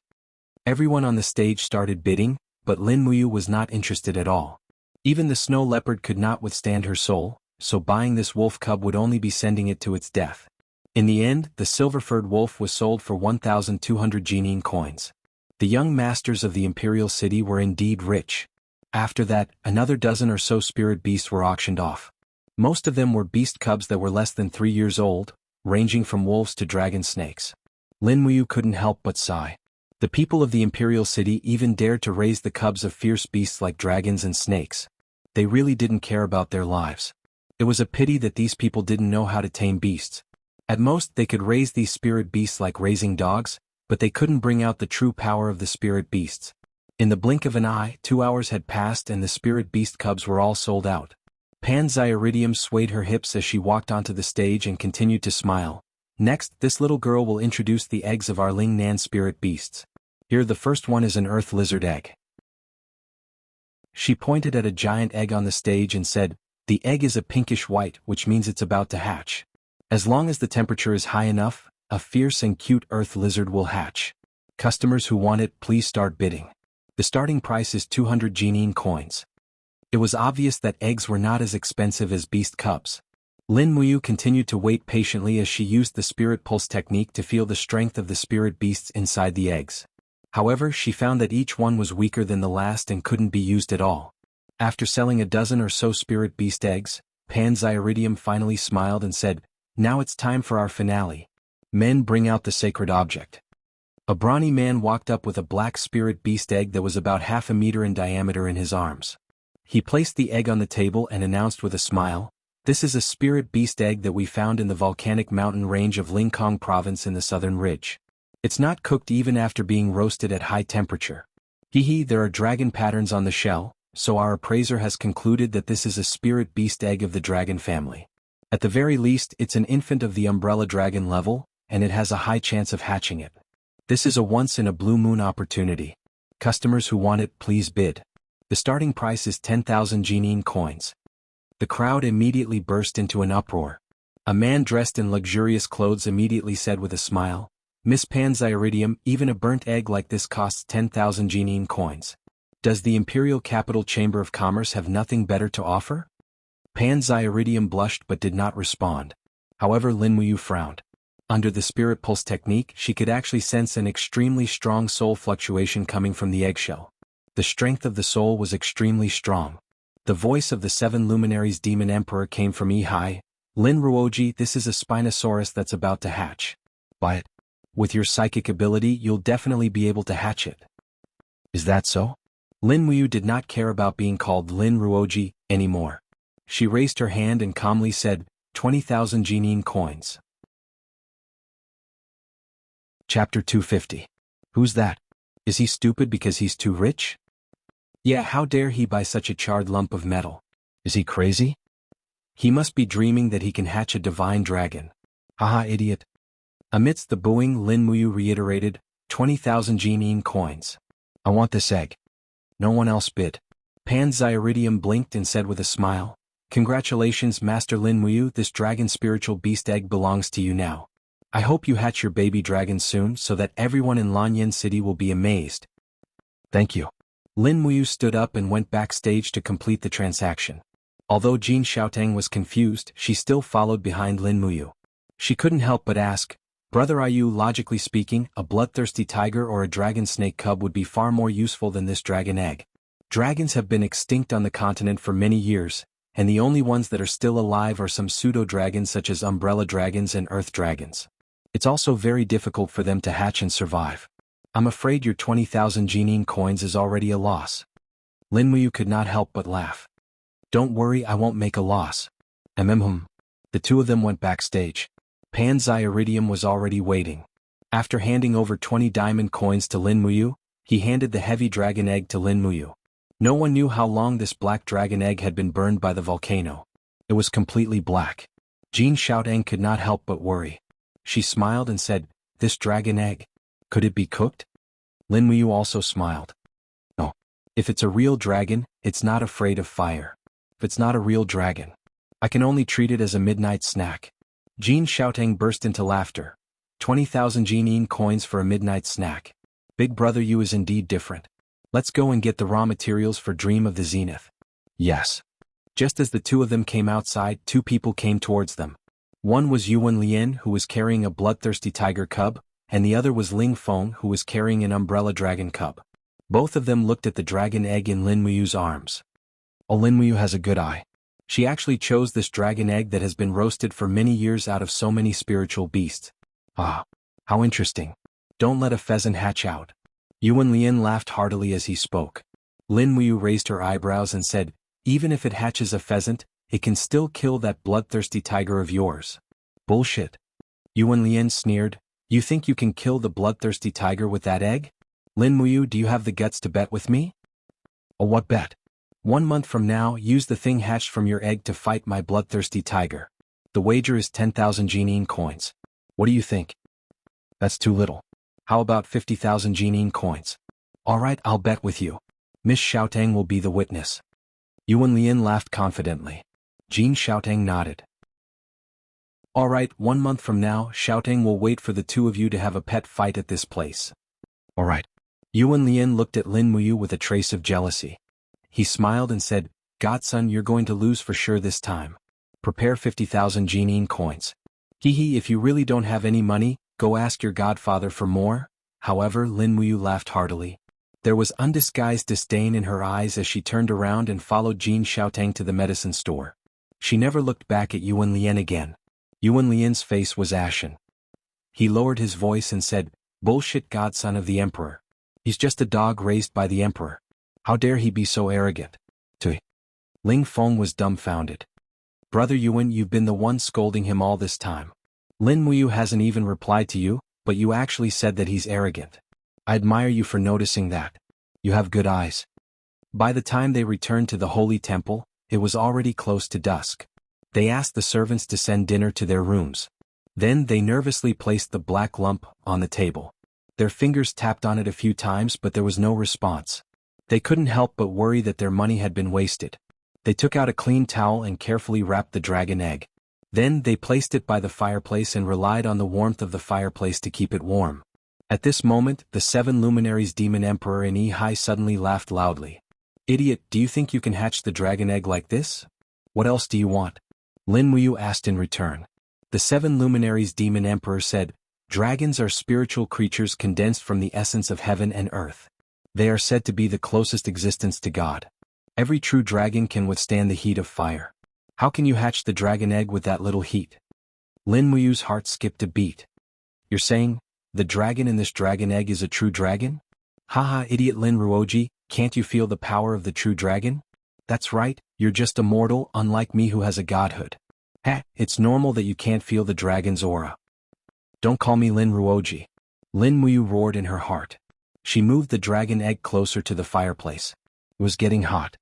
Everyone on the stage started bidding, but Lin Muyu was not interested at all. Even the snow leopard could not withstand her soul, so buying this wolf cub would only be sending it to its death. In the end, the silver-furred wolf was sold for 1,200 Jinyin coins. The young masters of the imperial city were indeed rich. After that, another dozen or so spirit beasts were auctioned off. Most of them were beast cubs that were less than 3 years old, ranging from wolves to dragon snakes. Lin Muyu couldn't help but sigh. The people of the imperial city even dared to raise the cubs of fierce beasts like dragons and snakes. They really didn't care about their lives. It was a pity that these people didn't know how to tame beasts. At most they could raise these spirit beasts like raising dogs, but they couldn't bring out the true power of the spirit beasts. In the blink of an eye, 2 hours had passed and the spirit beast cubs were all sold out. Panzyridium swayed her hips as she walked onto the stage and continued to smile. "Next, this little girl will introduce the eggs of our Ling Nan spirit beasts. Here, the first one is an earth lizard egg." She pointed at a giant egg on the stage and said, "The egg is a pinkish white, which means it's about to hatch. As long as the temperature is high enough, a fierce and cute earth lizard will hatch. Customers who want it, please start bidding. The starting price is 200 Jinyin coins." It was obvious that eggs were not as expensive as beast cubs. Lin Muyu continued to wait patiently as she used the spirit pulse technique to feel the strength of the spirit beasts inside the eggs. However, she found that each one was weaker than the last and couldn't be used at all. After selling a dozen or so spirit beast eggs, Panzyridium finally smiled and said, "Now it's time for our finale. Men, bring out the sacred object." A brawny man walked up with a black spirit beast egg that was about 1/2 meter in diameter in his arms. He placed the egg on the table and announced with a smile, "This is a spirit beast egg that we found in the volcanic mountain range of Lingkong province in the southern ridge. It's not cooked even after being roasted at high temperature. There are dragon patterns on the shell, so our appraiser has concluded that this is a spirit beast egg of the dragon family. At the very least, it's an infant of the umbrella dragon level, and it has a high chance of hatching it. This is a once-in-a-blue-moon opportunity. Customers who want it, please bid. The starting price is 10,000 Jinyin coins." The crowd immediately burst into an uproar. A man dressed in luxurious clothes immediately said with a smile, "Miss Panzyridium, even a burnt egg like this costs 10,000 Jinyin coins. Does the Imperial Capital Chamber of Commerce have nothing better to offer?" Panzyridium blushed but did not respond. However, Lin Muyu frowned. Under the spirit pulse technique, she could actually sense an extremely strong soul fluctuation coming from the eggshell. The strength of the soul was extremely strong. The voice of the 7 luminaries demon emperor came from Ehai, "Lin Ruoji, this is a Spinosaurus that's about to hatch. Buy it. With your psychic ability, you'll definitely be able to hatch it." "Is that so?" Lin Muyu did not care about being called Lin Ruoji anymore. She raised her hand and calmly said, 20,000 Jinyin coins. Chapter 250. Who's that? Is he stupid because he's too rich? Yeah, how dare he buy such a charred lump of metal? Is he crazy? He must be dreaming that he can hatch a divine dragon. Haha, idiot. Amidst the booing, Lin Muyu reiterated, 20,000 Jinyin coins. I want this egg. No one else bid. Panzyridium blinked and said with a smile, Congratulations, Master Lin Muyu, this dragon spiritual beast egg belongs to you now. I hope you hatch your baby dragon soon so that everyone in Lanyan City will be amazed. Thank you. Lin Muyu stood up and went backstage to complete the transaction. Although Jin Xiaotang was confused, she still followed behind Lin Muyu. She couldn't help but ask, Brother Ayu, logically speaking, a bloodthirsty tiger or a dragon snake cub would be far more useful than this dragon egg. Dragons have been extinct on the continent for many years, and the only ones that are still alive are some pseudo-dragons such as umbrella dragons and earth dragons. It's also very difficult for them to hatch and survive. I'm afraid your 20,000 Jinyin coins is already a loss. Lin Muyu could not help but laugh. Don't worry, I won't make a loss. The two of them went backstage. Pan Iridium was already waiting. After handing over 20 diamond coins to Lin Muyu, he handed the heavy dragon egg to Lin Muyu. No one knew how long this black dragon egg had been burned by the volcano. It was completely black. Jin Xiaotang could not help but worry. She smiled and said, "This dragon egg? Could it be cooked?" Lin Muyu also smiled. "No. If it's a real dragon, it's not afraid of fire. If it's not a real dragon, I can only treat it as a midnight snack." Jin Xiaotang burst into laughter. 20,000 Jinin coins for a midnight snack. Big brother Yu is indeed different. Let's go and get the raw materials for Dream of the Zenith. Yes. Just as the two of them came outside, two people came towards them. One was Yuan Lian, who was carrying a bloodthirsty tiger cub, and the other was Ling Feng, who was carrying an umbrella dragon cub. Both of them looked at the dragon egg in Lin Muyu's arms. Oh, Lin Muyu has a good eye. She actually chose this dragon egg that has been roasted for many years out of so many spiritual beasts. Ah, how interesting. Don't let a pheasant hatch out. Yuan Lian laughed heartily as he spoke. Lin Muyu raised her eyebrows and said, "Even if it hatches a pheasant, it can still kill that bloodthirsty tiger of yours." Bullshit. Yuan Lian sneered, "You think you can kill the bloodthirsty tiger with that egg? Lin Muyu, do you have the guts to bet with me?" "Oh, what bet?" 1 month from now, use the thing hatched from your egg to fight my bloodthirsty tiger. The wager is 10,000 Jinin coins. What do you think? That's too little. How about 50,000 Jinin coins? Alright, I'll bet with you. Miss Xiaotang will be the witness. Yuan Lian laughed confidently. Jin Xiaotang nodded. Alright, 1 month from now, Xiaotang will wait for the two of you to have a pet fight at this place. Alright. Yuan Lian looked at Lin Muyu with a trace of jealousy. He smiled and said, "Godson, you're going to lose for sure this time. Prepare 50,000 Jinin coins. Hehe, if you really don't have any money, go ask your godfather for more." However, Lin Muyu laughed heartily. There was undisguised disdain in her eyes as she turned around and followed Jin Xiaotang to the medicine store. She never looked back at Yuan Lian again. Yuan Lian's face was ashen. He lowered his voice and said, "Bullshit, godson of the emperor. He's just a dog raised by the emperor. How dare he be so arrogant?" Tui. Ling Feng was dumbfounded. "Brother Yuan, you've been the one scolding him all this time. Lin Muyu hasn't even replied to you, but you actually said that he's arrogant. I admire you for noticing that. You have good eyes." By the time they returned to the holy temple, it was already close to dusk. They asked the servants to send dinner to their rooms. Then they nervously placed the black lump on the table. Their fingers tapped on it a few times, but there was no response. They couldn't help but worry that their money had been wasted. They took out a clean towel and carefully wrapped the dragon egg. Then they placed it by the fireplace and relied on the warmth of the fireplace to keep it warm. At this moment, the 7 luminaries Demon Emperor and Yi suddenly laughed loudly. "Idiot, do you think you can hatch the dragon egg like this? What else do you want?" Lin Muyu asked in return. The 7 luminaries Demon Emperor said, "Dragons are spiritual creatures condensed from the essence of heaven and earth. They are said to be the closest existence to God. Every true dragon can withstand the heat of fire. How can you hatch the dragon egg with that little heat?" Lin Muyu's heart skipped a beat. "You're saying, the dragon in this dragon egg is a true dragon? Haha, idiot Lin Ruoji, can't you feel the power of the true dragon? That's right, you're just a mortal, unlike me who has a godhood. Heh, it's normal that you can't feel the dragon's aura. Don't call me Lin Ruoji." Lin Muyu roared in her heart. She moved the dragon egg closer to the fireplace. It was getting hot.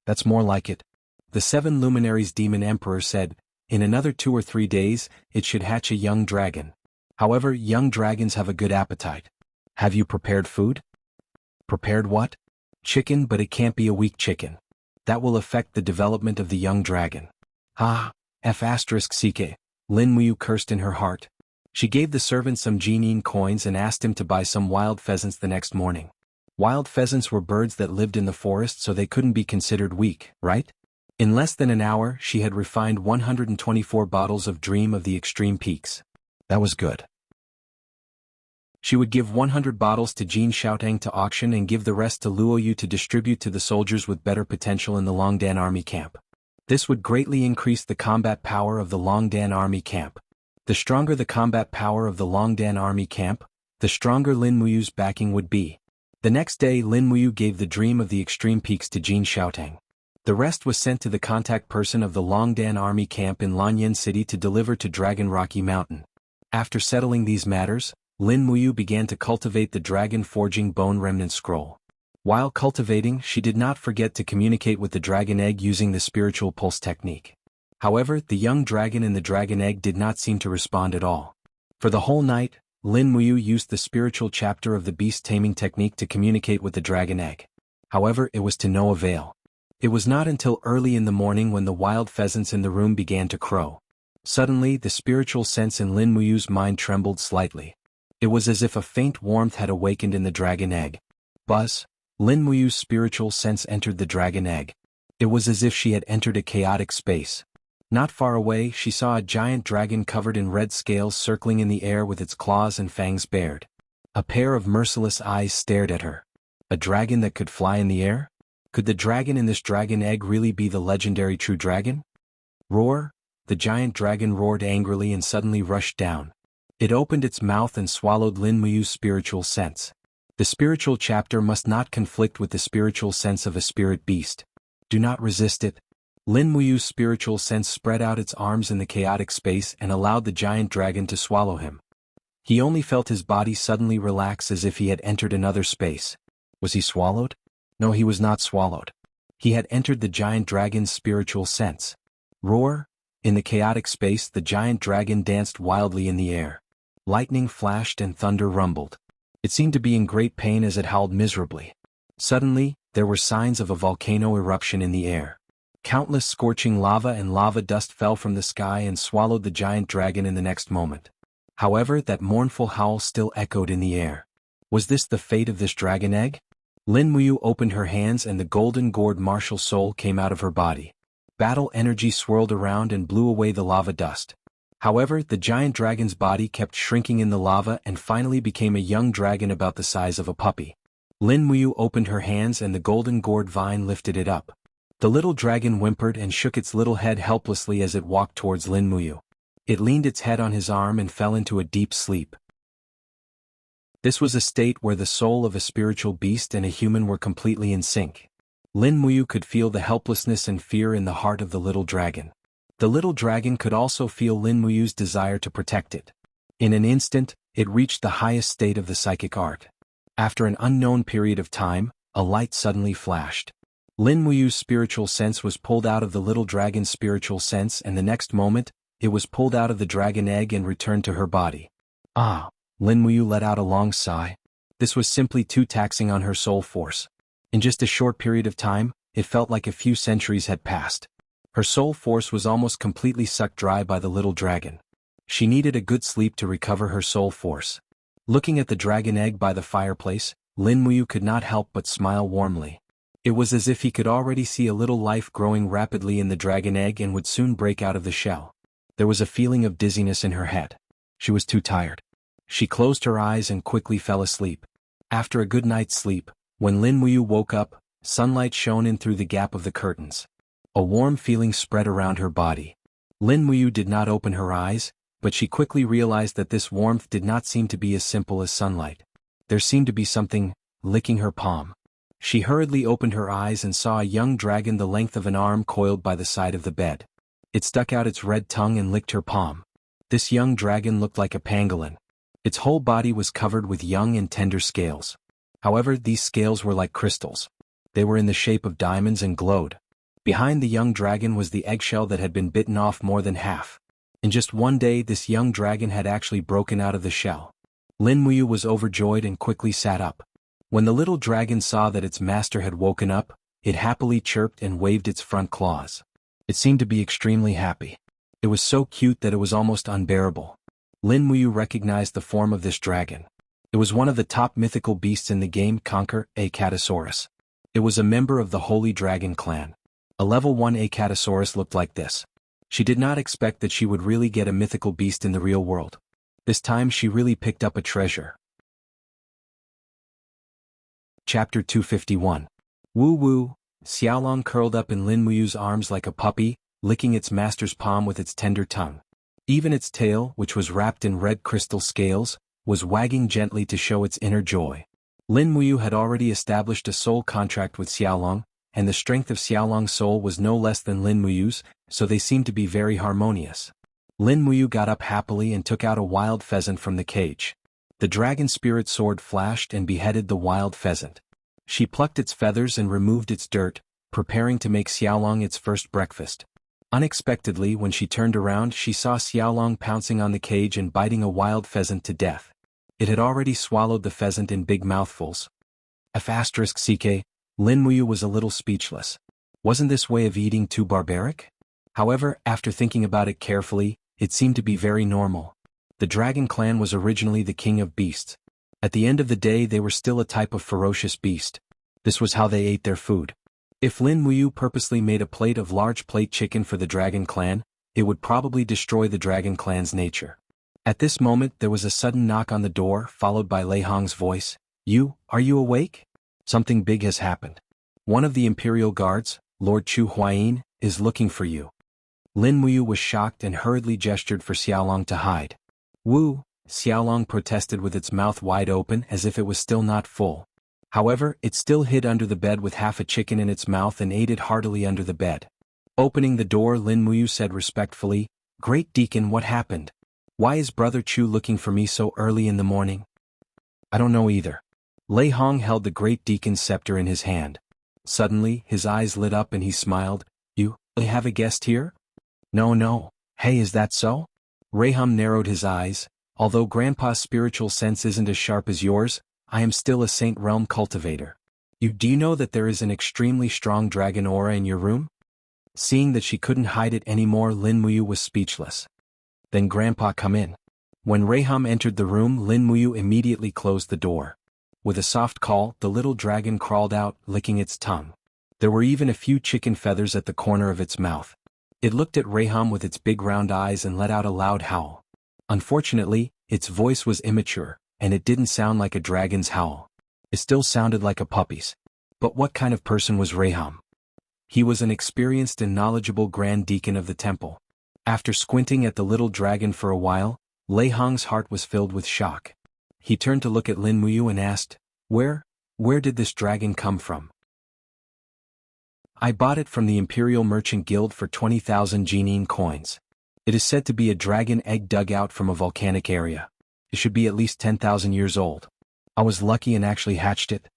"That's more like it." The 7 luminaries Demon Emperor said, "In another 2 or 3 days, it should hatch a young dragon. However, young dragons have a good appetite. Have you prepared food?" "Prepared what?" "Chicken, but it can't be a weak chicken. That will affect the development of the young dragon." "Ah, F***ck. Lin Muyu cursed in her heart. She gave the servant some Jinin coins and asked him to buy some wild pheasants the next morning. Wild pheasants were birds that lived in the forest, so they couldn't be considered weak, right? In less than an hour, she had refined 124 bottles of Dream of the Extreme Peaks. That was good. She would give 100 bottles to Jin Xiaotang to auction and give the rest to Luo Yu to distribute to the soldiers with better potential in the Longdan army camp. This would greatly increase the combat power of the Longdan army camp. The stronger the combat power of the Longdan army camp, the stronger Lin Muyu's backing would be. The next day Lin Muyu gave the dream of the extreme peaks to Jin Xiaotang. The rest was sent to the contact person of the Longdan army camp in Lanyan City to deliver to Dragon Rocky Mountain. After settling these matters, Lin Muyu began to cultivate the dragon forging bone remnant scroll. While cultivating, she did not forget to communicate with the dragon egg using the spiritual pulse technique. However, the young dragon in the dragon egg did not seem to respond at all. For the whole night, Lin Muyu used the spiritual chapter of the beast taming technique to communicate with the dragon egg. However, it was to no avail. It was not until early in the morning when the wild pheasants in the room began to crow. Suddenly, the spiritual sense in Lin Muyu's mind trembled slightly. It was as if a faint warmth had awakened in the dragon egg. Buzz! Lin Muyu's spiritual sense entered the dragon egg. It was as if she had entered a chaotic space. Not far away, she saw a giant dragon covered in red scales circling in the air with its claws and fangs bared. A pair of merciless eyes stared at her. A dragon that could fly in the air? Could the dragon in this dragon egg really be the legendary true dragon? Roar! The giant dragon roared angrily and suddenly rushed down. It opened its mouth and swallowed Lin Muyu's spiritual sense. The spiritual chapter must not conflict with the spiritual sense of a spirit beast. Do not resist it. Lin Muyu's spiritual sense spread out its arms in the chaotic space and allowed the giant dragon to swallow him. He only felt his body suddenly relax as if he had entered another space. Was he swallowed? No, he was not swallowed. He had entered the giant dragon's spiritual sense. Roar! In the chaotic space, the giant dragon danced wildly in the air. Lightning flashed and thunder rumbled. It seemed to be in great pain as it howled miserably. Suddenly, there were signs of a volcano eruption in the air. Countless scorching lava and lava dust fell from the sky and swallowed the giant dragon in the next moment. However, that mournful howl still echoed in the air. Was this the fate of this dragon egg? Lin Muyu opened her hands and the golden gourd martial soul came out of her body. Battle energy swirled around and blew away the lava dust. However, the giant dragon's body kept shrinking in the lava and finally became a young dragon about the size of a puppy. Lin Muyu opened her hands and the golden gourd vine lifted it up. The little dragon whimpered and shook its little head helplessly as it walked towards Lin Muyu. It leaned its head on his arm and fell into a deep sleep. This was a state where the soul of a spiritual beast and a human were completely in sync. Lin Muyu could feel the helplessness and fear in the heart of the little dragon. The little dragon could also feel Lin Muyu's desire to protect it. In an instant, it reached the highest state of the psychic art. After an unknown period of time, a light suddenly flashed. Lin Muyu's spiritual sense was pulled out of the little dragon's spiritual sense and the next moment, it was pulled out of the dragon egg and returned to her body. Ah! Lin Muyu let out a long sigh. This was simply too taxing on her soul force. In just a short period of time, it felt like a few centuries had passed. Her soul force was almost completely sucked dry by the little dragon. She needed a good sleep to recover her soul force. Looking at the dragon egg by the fireplace, Lin Muyu could not help but smile warmly. It was as if he could already see a little life growing rapidly in the dragon egg and would soon break out of the shell. There was a feeling of dizziness in her head. She was too tired. She closed her eyes and quickly fell asleep. After a good night's sleep, when Lin Muyu woke up, sunlight shone in through the gap of the curtains. A warm feeling spread around her body. Lin Muyu did not open her eyes, but she quickly realized that this warmth did not seem to be as simple as sunlight. There seemed to be something licking her palm. She hurriedly opened her eyes and saw a young dragon the length of an arm coiled by the side of the bed. It stuck out its red tongue and licked her palm. This young dragon looked like a pangolin. Its whole body was covered with young and tender scales. However, these scales were like crystals. They were in the shape of diamonds and glowed. Behind the young dragon was the eggshell that had been bitten off more than half. In just one day, this young dragon had actually broken out of the shell. Lin Muyu was overjoyed and quickly sat up. When the little dragon saw that its master had woken up, it happily chirped and waved its front claws. It seemed to be extremely happy. It was so cute that it was almost unbearable. Lin Muyu recognized the form of this dragon. It was one of the top mythical beasts in the game, Conquer Acatosaurus. It was a member of the Holy Dragon clan. A level 1 Acatosaurus looked like this. She did not expect that she would really get a mythical beast in the real world. This time she really picked up a treasure. Chapter 251. Woo woo, Xiaolong curled up in Lin Muyu's arms like a puppy, licking its master's palm with its tender tongue. Even its tail, which was wrapped in red crystal scales, was wagging gently to show its inner joy. Lin Muyu had already established a soul contract with Xiaolong, and the strength of Xiaolong's soul was no less than Lin Muyu's, so they seemed to be very harmonious. Lin Muyu got up happily and took out a wild pheasant from the cage. The dragon spirit sword flashed and beheaded the wild pheasant. She plucked its feathers and removed its dirt, preparing to make Xiaolong its first breakfast. Unexpectedly, when she turned around, she saw Xiaolong pouncing on the cage and biting a wild pheasant to death. It had already swallowed the pheasant in big mouthfuls. *CK, Lin Muyu was a little speechless. Wasn't this way of eating too barbaric? However, after thinking about it carefully, it seemed to be very normal. The dragon clan was originally the king of beasts. At the end of the day, they were still a type of ferocious beast. This was how they ate their food. If Lin Muyu purposely made a plate of large plate chicken for the dragon clan, it would probably destroy the dragon clan's nature. At this moment there was a sudden knock on the door, followed by Lei Hong's voice. Are you awake? Something big has happened. One of the imperial guards, Lord Chu Huayin, is looking for you. Lin Muyu was shocked and hurriedly gestured for Xiaolong to hide. Wu, Xiaolong protested with its mouth wide open as if it was still not full. However, it still hid under the bed with half a chicken in its mouth and ate it heartily under the bed. Opening the door, Lin Muyu said respectfully, Great Deacon, what happened? Why is Brother Chu looking for me so early in the morning? I don't know either. Lei Hong held the Great Deacon's scepter in his hand. Suddenly, his eyes lit up and he smiled. You have a guest here? No. Hey, is that so? Raham narrowed his eyes. Although Grandpa's spiritual sense isn't as sharp as yours, I am still a Saint Realm cultivator. Do you know that there is an extremely strong dragon aura in your room? Seeing that she couldn't hide it anymore, Lin Muyu was speechless. Then Grandpa, come in. When Raham entered the room, Lin Muyu immediately closed the door. With a soft call, the little dragon crawled out, licking its tongue. There were even a few chicken feathers at the corner of its mouth. It looked at Raham with its big round eyes and let out a loud howl. Unfortunately, its voice was immature, and it didn't sound like a dragon's howl. It still sounded like a puppy's. But what kind of person was Raham? He was an experienced and knowledgeable Grand Deacon of the temple. After squinting at the little dragon for a while, Lei Hong's heart was filled with shock. He turned to look at Lin Muyu and asked, Where did this dragon come from? I bought it from the Imperial Merchant Guild for 20,000 Jinine coins. It is said to be a dragon egg dug out from a volcanic area. It should be at least 10,000 years old. I was lucky and actually hatched it.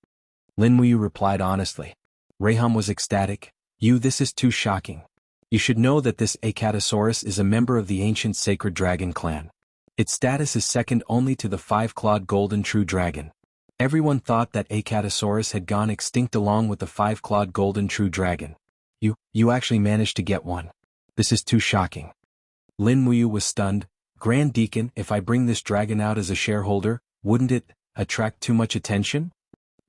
Lin Muyu replied honestly. Raham was ecstatic. This is too shocking. You should know that this Acatosaurus is a member of the ancient sacred dragon clan. Its status is second only to the five-clawed golden true dragon. Everyone thought that Acatosaurus had gone extinct along with the five-clawed golden true dragon. You actually managed to get one. This is too shocking. Lin Muyu was stunned. Grand Deacon, if I bring this dragon out as a shareholder, wouldn't it attract too much attention?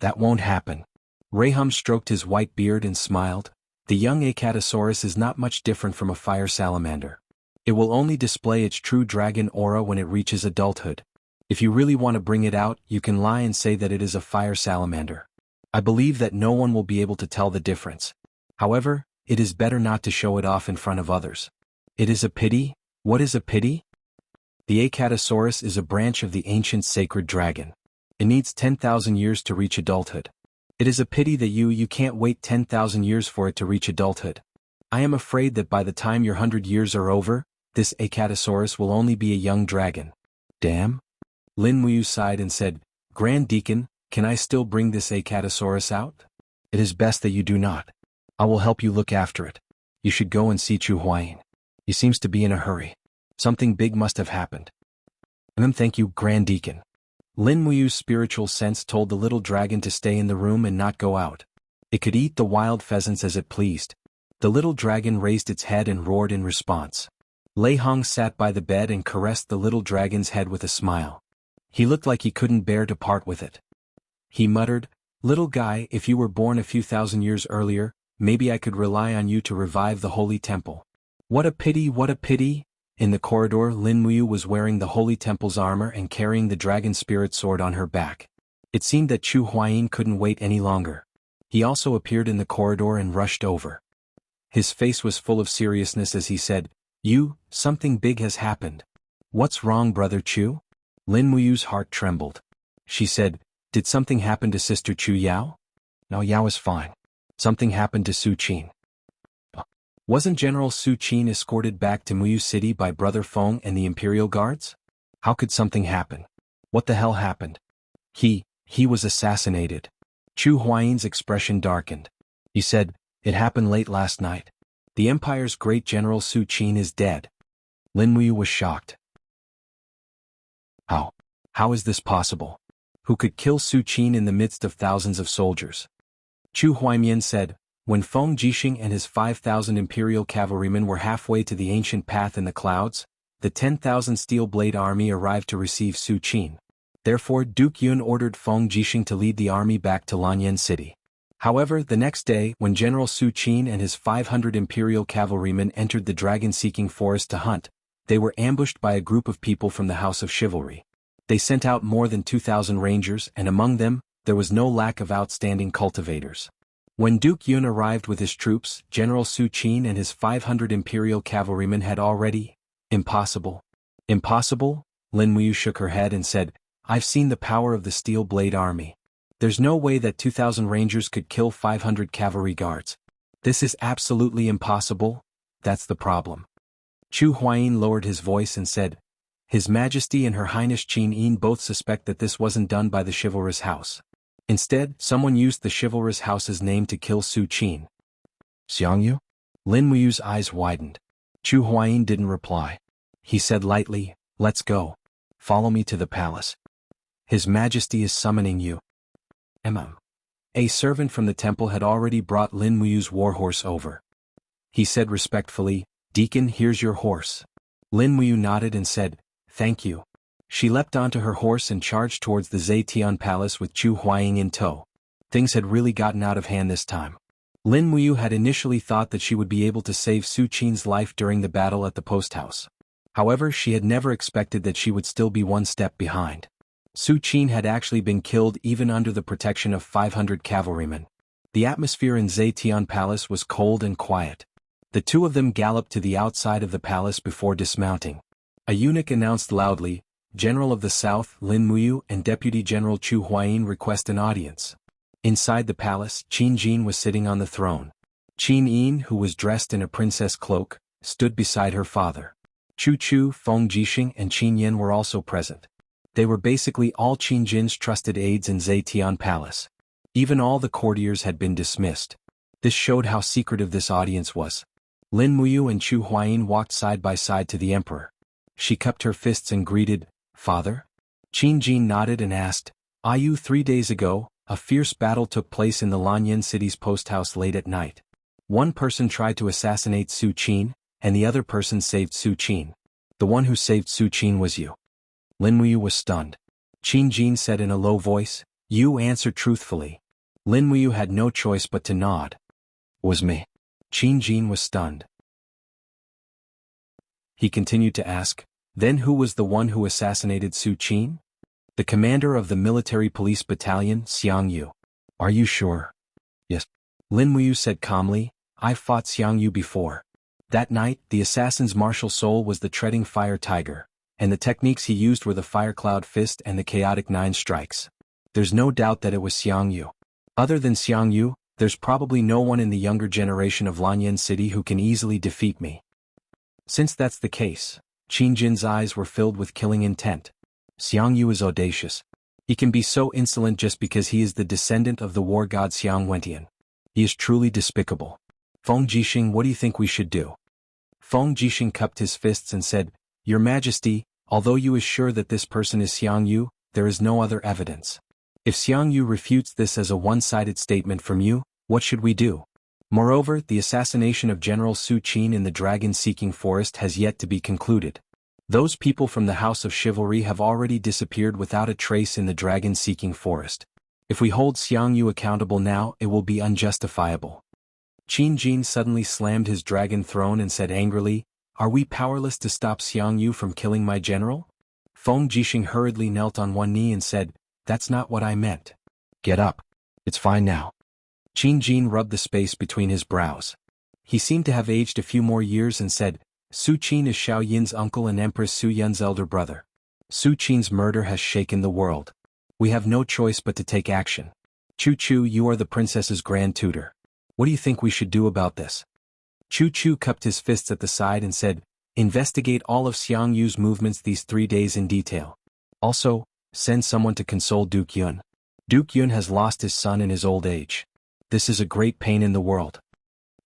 That won't happen. Raham stroked his white beard and smiled. The young Acatosaurus is not much different from a fire salamander. It will only display its true dragon aura when it reaches adulthood. If you really want to bring it out, you can lie and say that it is a fire salamander. I believe that no one will be able to tell the difference. However, it is better not to show it off in front of others. It is a pity. What is a pity? The Acatosaurus is a branch of the ancient sacred dragon. It needs 10,000 years to reach adulthood. It is a pity that you can't wait 10,000 years for it to reach adulthood. I am afraid that by the time your 100 years are over, this Acatosaurus will only be a young dragon. Damn. Lin Muyu sighed and said, Grand Deacon, can I still bring this Acatosaurus out? It is best that you do not. I will help you look after it. You should go and see Chu Huayin. He seems to be in a hurry. Something big must have happened. Thank you, Grand Deacon. Lin Muyu's spiritual sense told the little dragon to stay in the room and not go out. It could eat the wild pheasants as it pleased. The little dragon raised its head and roared in response. Lei Hong sat by the bed and caressed the little dragon's head with a smile. He looked like he couldn't bear to part with it. He muttered, Little guy, if you were born a few thousand years earlier, maybe I could rely on you to revive the holy temple. What a pity, what a pity! In the corridor, Lin Muyu was wearing the holy temple's armor and carrying the dragon spirit sword on her back. It seemed that Chu Huayin couldn't wait any longer. He also appeared in the corridor and rushed over. His face was full of seriousness as he said, Something big has happened. What's wrong, Brother Chu? Lin Muyu's heart trembled. She said, Did something happen to Sister Chu Yao? No, Yao is fine. Something happened to Su Qin. Wasn't General Su Qin escorted back to Muyu City by Brother Feng and the Imperial Guards? How could something happen? What the hell happened? He was assassinated. Chu Huayan's expression darkened. He said, it happened late last night. The Empire's great General Su Qin is dead. Lin Muyu was shocked. How? How is this possible? Who could kill Su Qin in the midst of thousands of soldiers? Chu Huaimian said, when Feng Jixing and his 5,000 Imperial cavalrymen were halfway to the ancient path in the clouds, the 10,000 Steel Blade army arrived to receive Su Qin. Therefore Duke Yun ordered Feng Jixing to lead the army back to Lanyan City. However, the next day, when General Su Qin and his 500 Imperial cavalrymen entered the dragon-seeking forest to hunt, they were ambushed by a group of people from the House of Chivalry. They sent out more than 2,000 rangers, and among them, there was no lack of outstanding cultivators. When Duke Yun arrived with his troops, General Su Qin and his 500 Imperial cavalrymen had already... Impossible. Impossible? Lin Muyu shook her head and said, I've seen the power of the Steel Blade army. There's no way that 2,000 rangers could kill 500 cavalry guards. This is absolutely impossible. That's the problem. Chu Huayin lowered his voice and said, His Majesty and Her Highness Qin Yin both suspect that this wasn't done by the chivalrous house. Instead, someone used the chivalrous house's name to kill Su Qin. Xiangyu? Lin Muyu's eyes widened. Chu Huayin didn't reply. He said lightly, Let's go. Follow me to the palace. His Majesty is summoning you. A servant from the temple had already brought Lin Muyu's warhorse over. He said respectfully, Deacon, here's your horse. Lin Muyu nodded and said, Thank you. She leapt onto her horse and charged towards the Zetian Palace with Chu Huayin in tow. Things had really gotten out of hand this time. Lin Muyu had initially thought that she would be able to save Su Qin's life during the battle at the post house. However, she had never expected that she would still be one step behind. Su Qin had actually been killed even under the protection of 500 cavalrymen. The atmosphere in Zetian Palace was cold and quiet. The two of them galloped to the outside of the palace before dismounting. A eunuch announced loudly, General of the South, Lin Muyu, and Deputy General Chu Huayin request an audience. Inside the palace, Qin Jin was sitting on the throne. Qin Yin, who was dressed in a princess cloak, stood beside her father. Chu Chu, Feng Jixing, and Qin Yan were also present. They were basically all Qin Jin's trusted aides in Zetian Palace. Even all the courtiers had been dismissed. This showed how secretive this audience was. Lin Muyu and Chu Huayin walked side by side to the emperor. She cupped her fists and greeted, Father? Qin Jin nodded and asked, Ayu, 3 days ago, a fierce battle took place in the Lanyan city's post house late at night. One person tried to assassinate Su Qin, and the other person saved Su Qin. The one who saved Su Qin was you. Lin Muyu was stunned. Qin Jin said in a low voice, You answered truthfully. Lin Muyu had no choice but to nod. Was me. Qin Jin was stunned. He continued to ask, Then who was the one who assassinated Su Qin? The commander of the military police battalion, Xiang Yu. Are you sure? Yes. Lin Muyu said calmly, I've fought Xiang Yu before. That night, the assassin's martial soul was the treading fire tiger, and the techniques he used were the fire cloud fist and the chaotic 9 strikes. There's no doubt that it was Xiang Yu. Other than Xiang Yu, there's probably no one in the younger generation of Lanyan City who can easily defeat me. Since that's the case, Qin Jin's eyes were filled with killing intent. Xiang Yu is audacious. He can be so insolent just because he is the descendant of the war god Xiang Wentian. He is truly despicable. Feng Jixing, what do you think we should do? Feng Jixing cupped his fists and said, Your Majesty, although you is sure that this person is Xiang Yu, there is no other evidence. If Xiang Yu refutes this as a one-sided statement from you, what should we do? Moreover, the assassination of General Su Qin in the dragon-seeking forest has yet to be concluded. Those people from the House of Chivalry have already disappeared without a trace in the dragon-seeking forest. If we hold Xiang Yu accountable now, it will be unjustifiable. Qin Jin suddenly slammed his dragon throne and said angrily, Are we powerless to stop Xiang Yu from killing my general? Feng Jixing hurriedly knelt on one knee and said, That's not what I meant. Get up. It's fine now. Qin Jin rubbed the space between his brows. He seemed to have aged a few more years and said, Su Qin is Xiao Yin's uncle and Empress Su Yun's elder brother. Su Qin's murder has shaken the world. We have no choice but to take action. Chu Chu, you are the princess's grand tutor. What do you think we should do about this? Chu Chu cupped his fists at the side and said, investigate all of Xiang Yu's movements these 3 days in detail. Also, send someone to console Duke Yun. Duke Yun has lost his son in his old age. This is a great pain in the world.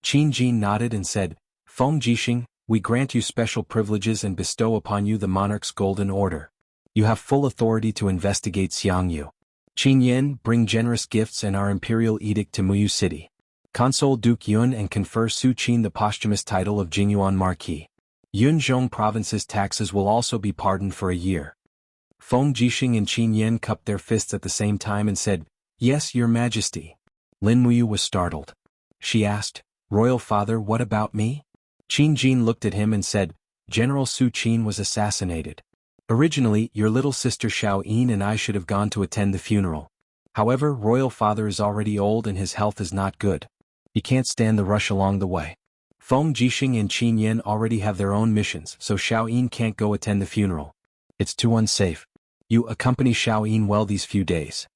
Qin Jin nodded and said, Feng Jixing, we grant you special privileges and bestow upon you the monarch's golden order. You have full authority to investigate Xiang Yu. Qin Yin, bring generous gifts and our imperial edict to Muyu City. Console Duke Yun and confer Su Qin the posthumous title of Jingyuan Marquis. Yunzhong province's taxes will also be pardoned for a year. Feng Jixing and Qin Yin cupped their fists at the same time and said, Yes, your majesty. Lin Muyu was startled. She asked, Royal father, what about me? Qin Jin looked at him and said, General Su Qin was assassinated. Originally, your little sister Xiao Yin and I should have gone to attend the funeral. However, Royal father is already old and his health is not good. He can't stand the rush along the way. Feng Jixing and Qin Yin already have their own missions, so Xiao Yin can't go attend the funeral. It's too unsafe. You accompany Xiao Yin well these few days.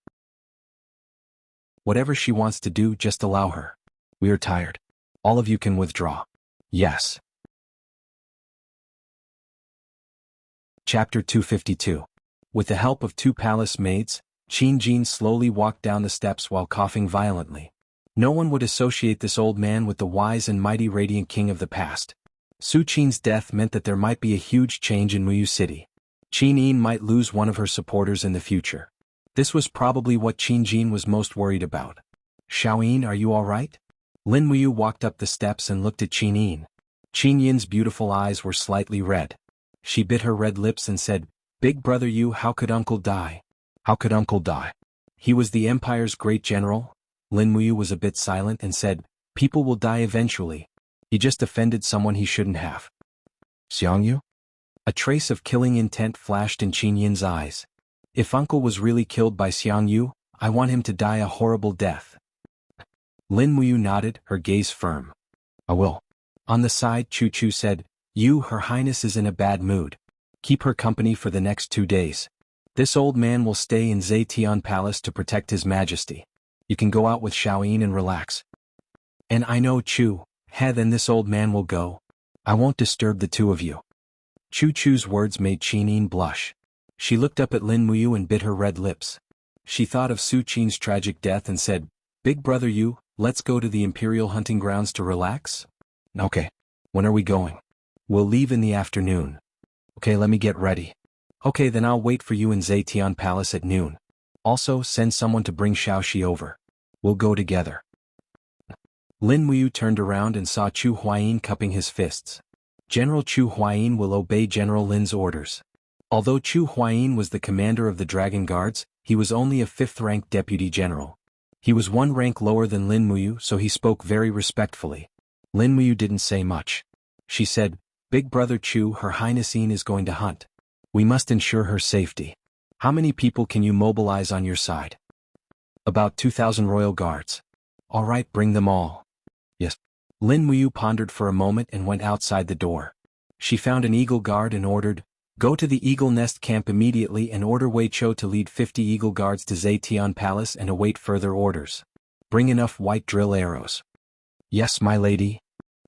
Whatever she wants to do, just allow her. We are tired. All of you can withdraw. Yes. Chapter 252. With the help of 2 palace maids, Qin Jin slowly walked down the steps while coughing violently. No one would associate this old man with the wise and mighty radiant king of the past. Su Qin's death meant that there might be a huge change in Muyu City. Qin Yin might lose one of her supporters in the future. This was probably what Qin Jin was most worried about. Xiao Yin, are you all right? Lin Muyu walked up the steps and looked at Qin Yin. Qin Yin's beautiful eyes were slightly red. She bit her red lips and said, Big brother Yu, how could uncle die? How could uncle die? He was the empire's great general. Lin Muyu was a bit silent and said, People will die eventually. He just offended someone he shouldn't have. Xiang Yu? A trace of killing intent flashed in Qin Yin's eyes. If uncle was really killed by Xiang Yu, I want him to die a horrible death. Lin Muyu nodded, her gaze firm. I will. On the side, Chu Chu said, You, Her Highness is in a bad mood. Keep her company for the next 2 days. This old man will stay in Zetian Palace to protect his majesty. You can go out with Xiao Yin and relax. And I know Chu, then this old man will go. I won't disturb the 2 of you. Chu Chu's words made Qin Yin blush. She looked up at Lin Muyu and bit her red lips. She thought of Su Qin's tragic death and said, Big brother Yu, let's go to the imperial hunting grounds to relax? Okay. When are we going? We'll leave in the afternoon. Okay, let me get ready. Okay, then I'll wait for you in Zetian Palace at noon. Also, send someone to bring Xiaoxi over. We'll go together. Lin Muyu turned around and saw Chu Huayin cupping his fists. General Chu Huayin will obey General Lin's orders. Although Chu Huayin was the commander of the Dragon Guards, he was only a 5th-ranked deputy general. He was 1 rank lower than Lin Muyu, so he spoke very respectfully. Lin Muyu didn't say much. She said, Big brother Chu, Her Highness Yin is going to hunt. We must ensure her safety. How many people can you mobilize on your side? About 2,000 royal guards. All right, bring them all. Yes. Lin Muyu pondered for a moment and went outside the door. She found an eagle guard and ordered, Go to the eagle nest camp immediately and order Wei Chou to lead 50 eagle guards to Zetian Palace and await further orders. Bring enough white drill arrows. Yes, my lady.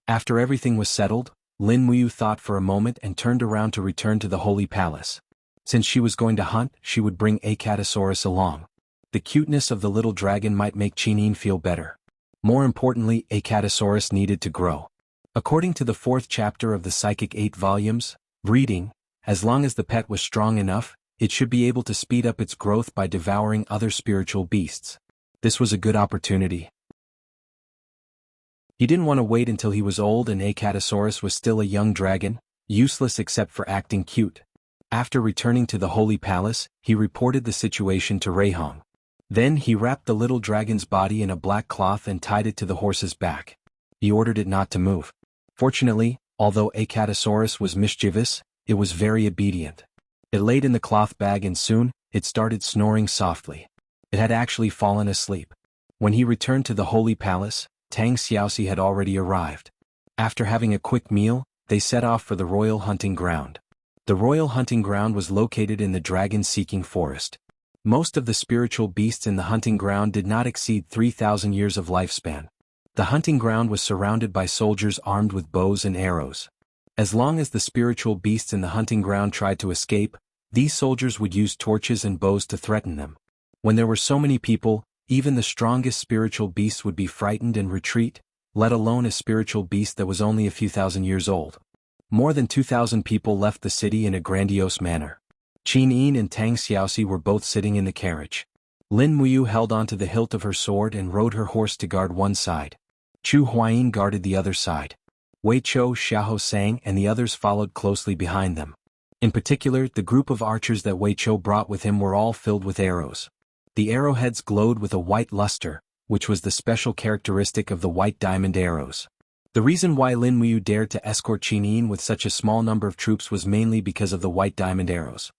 After everything was settled, Lin Muyu thought for a moment and turned around to return to the Holy Palace. Since she was going to hunt, she would bring Acatosaurus along. The cuteness of the little dragon might make Qin Yin feel better. More importantly, Acatosaurus needed to grow. According to the 4th chapter of the Psychic 8 volumes, breeding, as long as the pet was strong enough, it should be able to speed up its growth by devouring other spiritual beasts. This was a good opportunity. He didn't want to wait until he was old and Acatosaurus was still a young dragon, useless except for acting cute. After returning to the Holy Palace, he reported the situation to Reihong. Then he wrapped the little dragon's body in a black cloth and tied it to the horse's back. He ordered it not to move. Fortunately, although Acatosaurus was mischievous, it was very obedient. It laid in the cloth bag and soon, it started snoring softly. It had actually fallen asleep. When he returned to the Holy Palace, Tang Xiaoxi had already arrived. After having a quick meal, they set off for the royal hunting ground. The royal hunting ground was located in the dragon-seeking forest. Most of the spiritual beasts in the hunting ground did not exceed 3,000 years of lifespan. The hunting ground was surrounded by soldiers armed with bows and arrows. As long as the spiritual beasts in the hunting ground tried to escape, these soldiers would use torches and bows to threaten them. When there were so many people, even the strongest spiritual beasts would be frightened and retreat, let alone a spiritual beast that was only a few thousand years old. More than 2,000 people left the city in a grandiose manner. Qin Yin and Tang Xiaoxi were both sitting in the carriage. Lin Muyu held onto the hilt of her sword and rode her horse to guard one side. Chu Huayin guarded the other side. Wei Chou, Xiahou Sang and the others followed closely behind them. In particular, the group of archers that Wei Chou brought with him were all filled with arrows. The arrowheads glowed with a white luster, which was the special characteristic of the white diamond arrows. The reason why Lin Muyu dared to escort Qin Yin with such a small number of troops was mainly because of the white diamond arrows.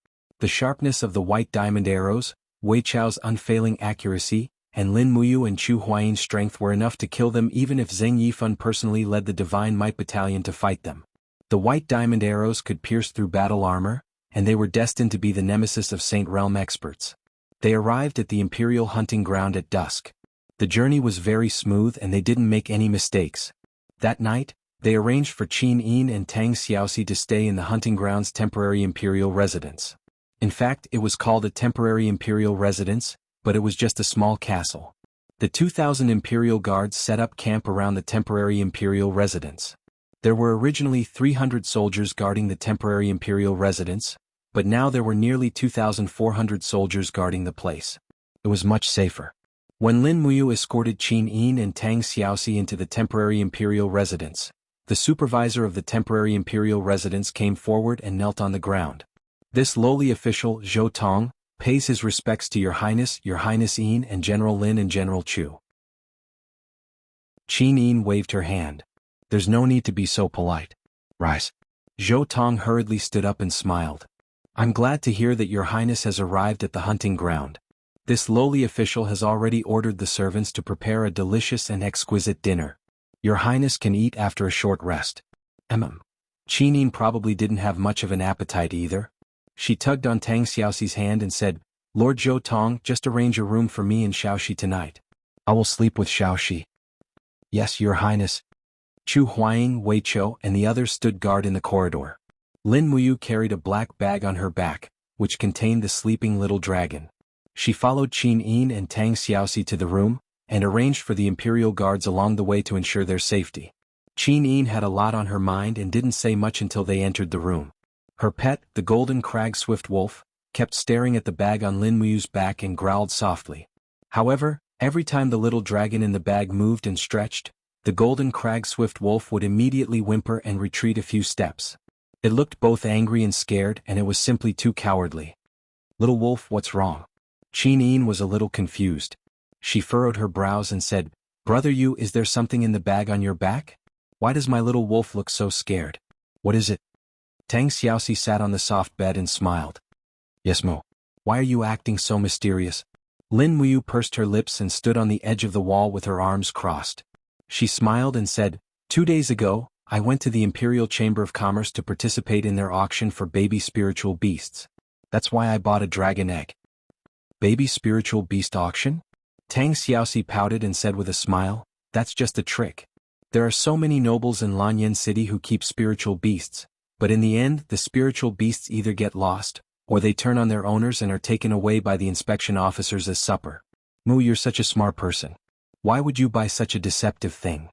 The sharpness of the white diamond arrows, Wei Chou's unfailing accuracy, and Lin Muyu and Chu Huayin's strength were enough to kill them even if Zheng Yifan personally led the Divine Might Battalion to fight them. The white diamond arrows could pierce through battle armor, and they were destined to be the nemesis of Saint Realm experts. They arrived at the Imperial hunting ground at dusk. The journey was very smooth and they didn't make any mistakes. That night, they arranged for Qin Yin and Tang Xiaoxi to stay in the hunting ground's temporary imperial residence. In fact, it was called a temporary imperial residence, but it was just a small castle. The 2,000 imperial guards set up camp around the temporary imperial residence. There were originally 300 soldiers guarding the temporary imperial residence, but now there were nearly 2,400 soldiers guarding the place. It was much safer. When Lin Muyu escorted Qin Yin and Tang Xiaoxi into the temporary imperial residence, the supervisor of the temporary imperial residence came forward and knelt on the ground. This lowly official, Zhou Tong, pays his respects to Your Highness Yin and General Lin and General Chu. Qin Yin waved her hand. There's no need to be so polite. Rise. Zhou Tong hurriedly stood up and smiled. I'm glad to hear that Your Highness has arrived at the hunting ground. This lowly official has already ordered the servants to prepare a delicious and exquisite dinner. Your Highness can eat after a short rest. Qin Yin probably didn't have much of an appetite either. She tugged on Tang Xiaoxi's hand and said, Lord Zhou Tong, just arrange a room for me and Xiaoxi tonight. I will sleep with Xiaoxi. Yes, Your Highness. Chu Huayin, Wei Chou, and the others stood guard in the corridor. Lin Muyu carried a black bag on her back, which contained the sleeping little dragon. She followed Qin Yin and Tang Xiaoxi to the room, and arranged for the imperial guards along the way to ensure their safety. Qin Yin had a lot on her mind and didn't say much until they entered the room. Her pet, the golden crag swift wolf, kept staring at the bag on Lin Muyu's back and growled softly. However, every time the little dragon in the bag moved and stretched, the golden crag swift wolf would immediately whimper and retreat a few steps. It looked both angry and scared, and it was simply too cowardly. Little wolf, what's wrong? Qin Yin was a little confused. She furrowed her brows and said, Brother Yu, is there something in the bag on your back? Why does my little wolf look so scared? What is it? Tang Xiaoxi sat on the soft bed and smiled. Yes, Mo. Why are you acting so mysterious? Lin Muyu pursed her lips and stood on the edge of the wall with her arms crossed. She smiled and said, 2 days ago, I went to the Imperial Chamber of Commerce to participate in their auction for baby spiritual beasts. That's why I bought a dragon egg. Baby spiritual beast auction? Tang Xiaoxi pouted and said with a smile, that's just a trick. There are so many nobles in Lanyan City who keep spiritual beasts, but in the end the spiritual beasts either get lost, or they turn on their owners and are taken away by the inspection officers as supper. Mu, you're such a smart person. Why would you buy such a deceptive thing?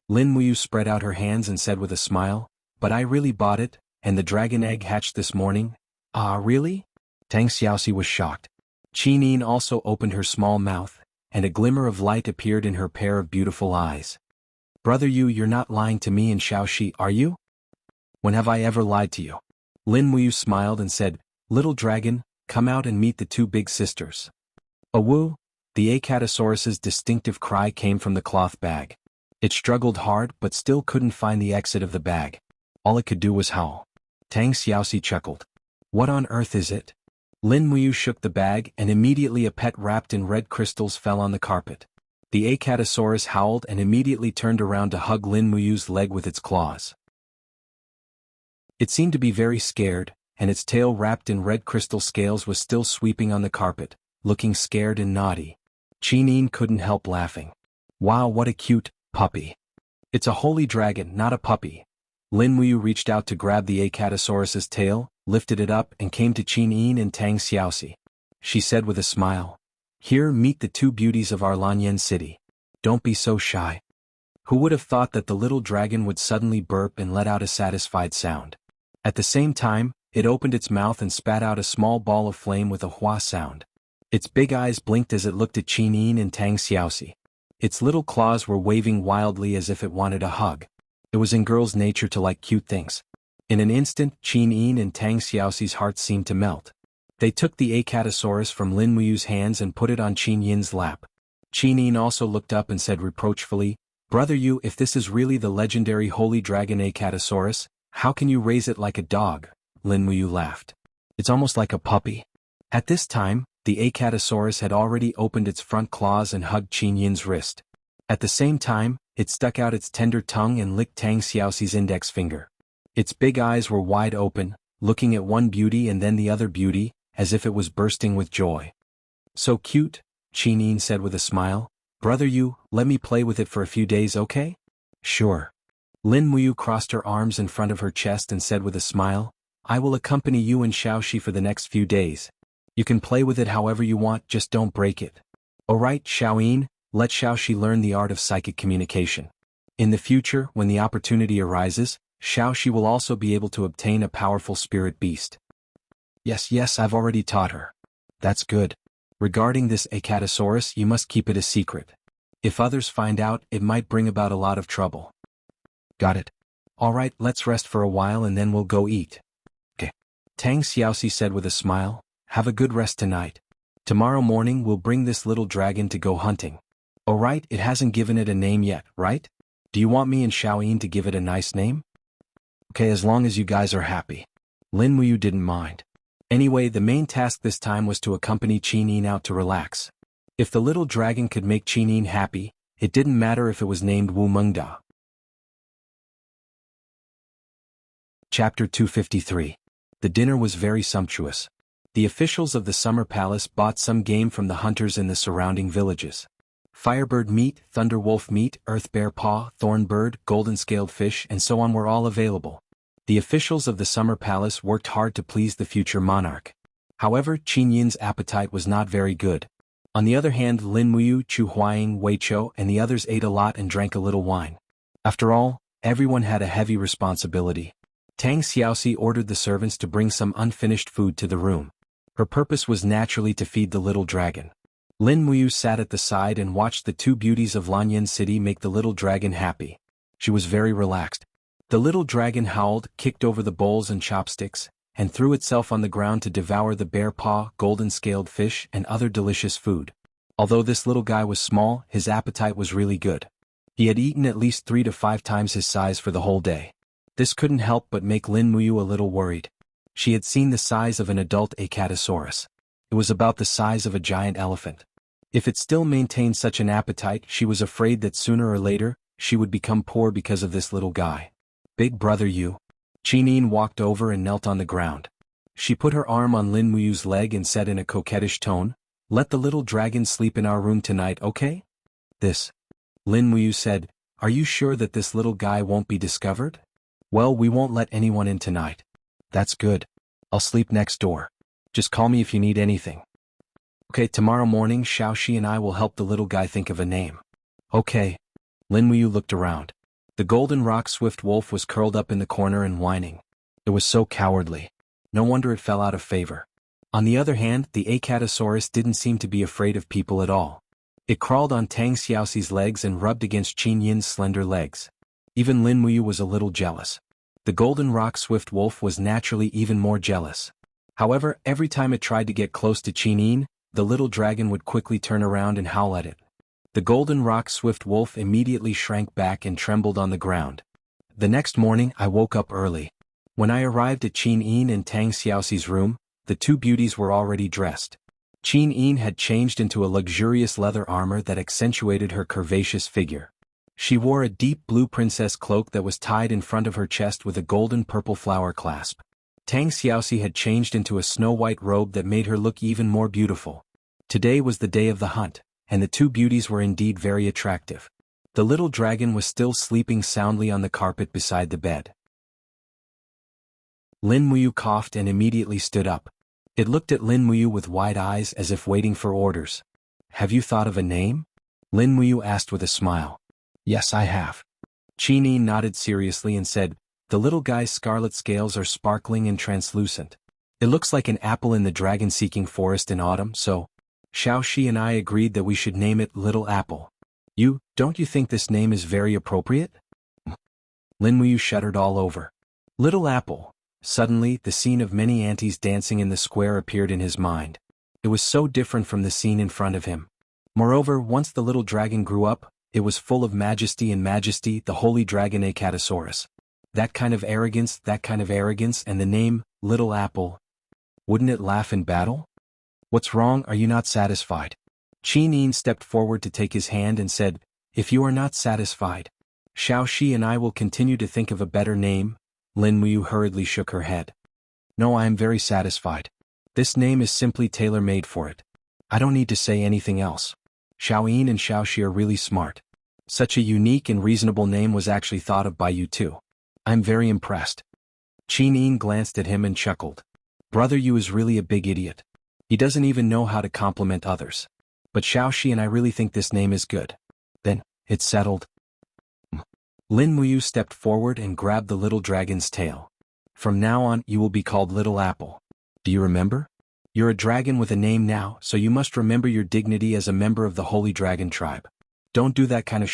Lin Muyu spread out her hands and said with a smile, but I really bought it, and the dragon egg hatched this morning. Ah, really? Tang Xiaoxi was shocked. Qin Yin also opened her small mouth, and a glimmer of light appeared in her pair of beautiful eyes. Brother Yu, you're not lying to me and Xiaoxi, are you? When have I ever lied to you? Lin Muyu smiled and said, Little dragon, come out and meet the two big sisters. Awoo! The Acatosaurus's distinctive cry came from the cloth bag. It struggled hard but still couldn't find the exit of the bag. All it could do was howl. Tang Xiaoxi chuckled. What on earth is it? Lin Muyu shook the bag and immediately a pet wrapped in red crystals fell on the carpet. The Acatosaurus howled and immediately turned around to hug Lin Muyu's leg with its claws. It seemed to be very scared, and its tail wrapped in red crystal scales was still sweeping on the carpet, looking scared and naughty. Qinyin couldn't help laughing. Wow, what a cute puppy. It's a holy dragon, not a puppy. Lin Muyu reached out to grab the Acatosaurus's tail, lifted it up and came to Qinyin and Tang Xiaoxi. She said with a smile, "Here, meet the two beauties of our Lanyan city. Don't be so shy." Who would have thought that the little dragon would suddenly burp and let out a satisfied sound? At the same time, it opened its mouth and spat out a small ball of flame with a hua sound. Its big eyes blinked as it looked at Qinyin and Tang Xiaoxi. Its little claws were waving wildly as if it wanted a hug. It was in girls' nature to like cute things. In an instant, Qinyin and Tang Xiaoxi's hearts seemed to melt. They took the Acatosaurus from Lin Muyu's hands and put it on Qinyin's lap. Qinyin also looked up and said reproachfully, "Brother Yu, if this is really the legendary holy dragon Acatosaurus, how can you raise it like a dog?" Lin Muyu laughed. "It's almost like a puppy." At this time, the Acatosaurus had already opened its front claws and hugged Qinyin's wrist. At the same time, it stuck out its tender tongue and licked Tang Xiaoxi's index finger. Its big eyes were wide open, looking at one beauty and then the other beauty, as if it was bursting with joy. "So cute," Qinyin said with a smile. "Brother Yu, let me play with it for a few days, okay?" "Sure." Lin Muyu crossed her arms in front of her chest and said with a smile, "I will accompany you and Xiaoxi for the next few days. You can play with it however you want, just don't break it. Alright, Xiaoyin, let Xiaoxi learn the art of psychic communication. In the future, when the opportunity arises, Xiaoxi will also be able to obtain a powerful spirit beast." Yes, I've already taught her." "That's good. Regarding this Acatosaurus, you must keep it a secret. If others find out, it might bring about a lot of trouble." "Got it. Alright, let's rest for a while and then we'll go eat." "Okay." Tang Xiaoxi said with a smile, "Have a good rest tonight. Tomorrow morning we'll bring this little dragon to go hunting." "Alright, it hasn't given it a name yet, right? Do you want me and Xiaoyin to give it a nice name?" "Okay, as long as you guys are happy." Lin Muyu didn't mind. Anyway, the main task this time was to accompany Qinyin out to relax. If the little dragon could make Qinyin happy, it didn't matter if it was named Wu Mengda. Chapter 253. The dinner was very sumptuous. The officials of the Summer Palace bought some game from the hunters in the surrounding villages. Firebird meat, thunderwolf meat, earth bear paw, thornbird, golden-scaled fish and so on were all available. The officials of the Summer Palace worked hard to please the future monarch. However, Qinyin's appetite was not very good. On the other hand, Lin Muyu, Chu Huaying, Wei Chou and the others ate a lot and drank a little wine. After all, everyone had a heavy responsibility. Tang Xiaoxi ordered the servants to bring some unfinished food to the room. Her purpose was naturally to feed the little dragon. Lin Muyu sat at the side and watched the two beauties of Lanyan City make the little dragon happy. She was very relaxed. The little dragon howled, kicked over the bowls and chopsticks, and threw itself on the ground to devour the bear paw, golden-scaled fish and other delicious food. Although this little guy was small, his appetite was really good. He had eaten at least 3 to 5 times his size for the whole day. This couldn't help but make Lin Muyu a little worried. She had seen the size of an adult Acatosaurus. It was about the size of a giant elephant. If it still maintained such an appetite, she was afraid that sooner or later, she would become poor because of this little guy. "Big brother Yu." Qinyin walked over and knelt on the ground. She put her arm on Lin Muyu's leg and said in a coquettish tone, "Let the little dragon sleep in our room tonight, okay?" "This." Lin Muyu said, "Are you sure that this little guy won't be discovered?" "Well, we won't let anyone in tonight." "That's good. I'll sleep next door. Just call me if you need anything." "Okay, tomorrow morning Xiaoxi and I will help the little guy think of a name." "Okay." Lin Muyu looked around. The golden rock swift wolf was curled up in the corner and whining. It was so cowardly. No wonder it fell out of favor. On the other hand, the Acatosaurus didn't seem to be afraid of people at all. It crawled on Tang Xiaoxi's legs and rubbed against Qinyin's slender legs. Even Lin Muyu was a little jealous. The golden rock swift wolf was naturally even more jealous. However, every time it tried to get close to Qinyin, the little dragon would quickly turn around and howl at it. The golden rock swift wolf immediately shrank back and trembled on the ground. The next morning I woke up early. When I arrived at Qinyin and Tang Xiaoxi's room, the two beauties were already dressed. Qinyin had changed into a luxurious leather armor that accentuated her curvaceous figure. She wore a deep blue princess cloak that was tied in front of her chest with a golden purple flower clasp. Tang Xiaoxi had changed into a snow-white robe that made her look even more beautiful. Today was the day of the hunt, and the two beauties were indeed very attractive. The little dragon was still sleeping soundly on the carpet beside the bed. Lin Muyu coughed and immediately stood up. It looked at Lin Muyu with wide eyes as if waiting for orders. "Have you thought of a name?" Lin Muyu asked with a smile. "Yes, I have." Qin Yi nodded seriously and said, "The little guy's scarlet scales are sparkling and translucent. It looks like an apple in the dragon-seeking forest in autumn, so Xiao Shi and I agreed that we should name it Little Apple. Don't you think this name is very appropriate?" Lin Muyu shuddered all over. Little Apple. Suddenly, the scene of many aunties dancing in the square appeared in his mind. It was so different from the scene in front of him. Moreover, once the little dragon grew up, it was full of majesty, the holy dragon Acatosaurus. That kind of arrogance, and the name, Little Apple. Wouldn't it laugh in battle? "What's wrong, are you not satisfied?" Qin Yi stepped forward to take his hand and said, "If you are not satisfied, Xiao Shi and I will continue to think of a better name." Lin Muyu hurriedly shook her head. "No, I am very satisfied. This name is simply tailor-made for it. I don't need to say anything else. Xiao Yin and Xiao Shi are really smart. Such a unique and reasonable name was actually thought of by you too. I'm very impressed." Qin Yin glanced at him and chuckled. "Brother Yu is really a big idiot. He doesn't even know how to compliment others. But Xiao Shi and I really think this name is good." "Then, it's settled." Lin Muyu stepped forward and grabbed the little dragon's tail. "From now on, you will be called Little Apple. Do you remember? You're a dragon with a name now, so you must remember your dignity as a member of the Holy Dragon tribe. Don't do that kind of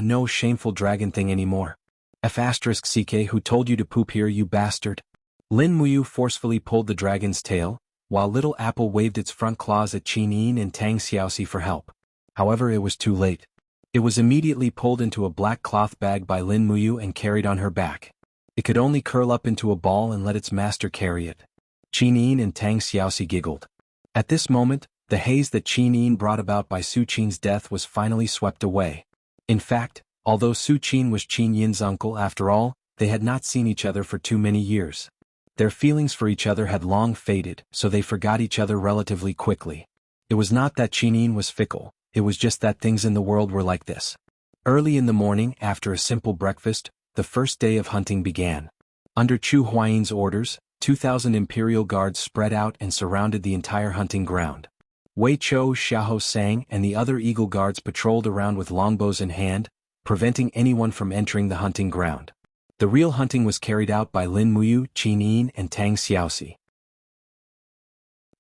no shameful dragon thing anymore. F***CK, who told you to poop here, you bastard?" Lin Muyu forcefully pulled the dragon's tail, while Little Apple waved its front claws at Qin Yin and Tang Xiaoxi for help. However, it was too late. It was immediately pulled into a black cloth bag by Lin Muyu and carried on her back. It could only curl up into a ball and let its master carry it. Qin Yin and Tang Xiaoxi giggled. At this moment, the haze that Qin Yin brought about by Su Qin's death was finally swept away. In fact, although Su Qin was Qin Yin's uncle after all, they had not seen each other for too many years. Their feelings for each other had long faded, so they forgot each other relatively quickly. It was not that Qin Yin was fickle, it was just that things in the world were like this. Early in the morning, after a simple breakfast, the first day of hunting began. Under Chu Huayin's orders, 2,000 imperial guards spread out and surrounded the entire hunting ground. Wei Chou, Xiahou Sang, and the other eagle guards patrolled around with longbows in hand, preventing anyone from entering the hunting ground. The real hunting was carried out by Lin Muyu, Qin Yin, and Tang Xiaoxi.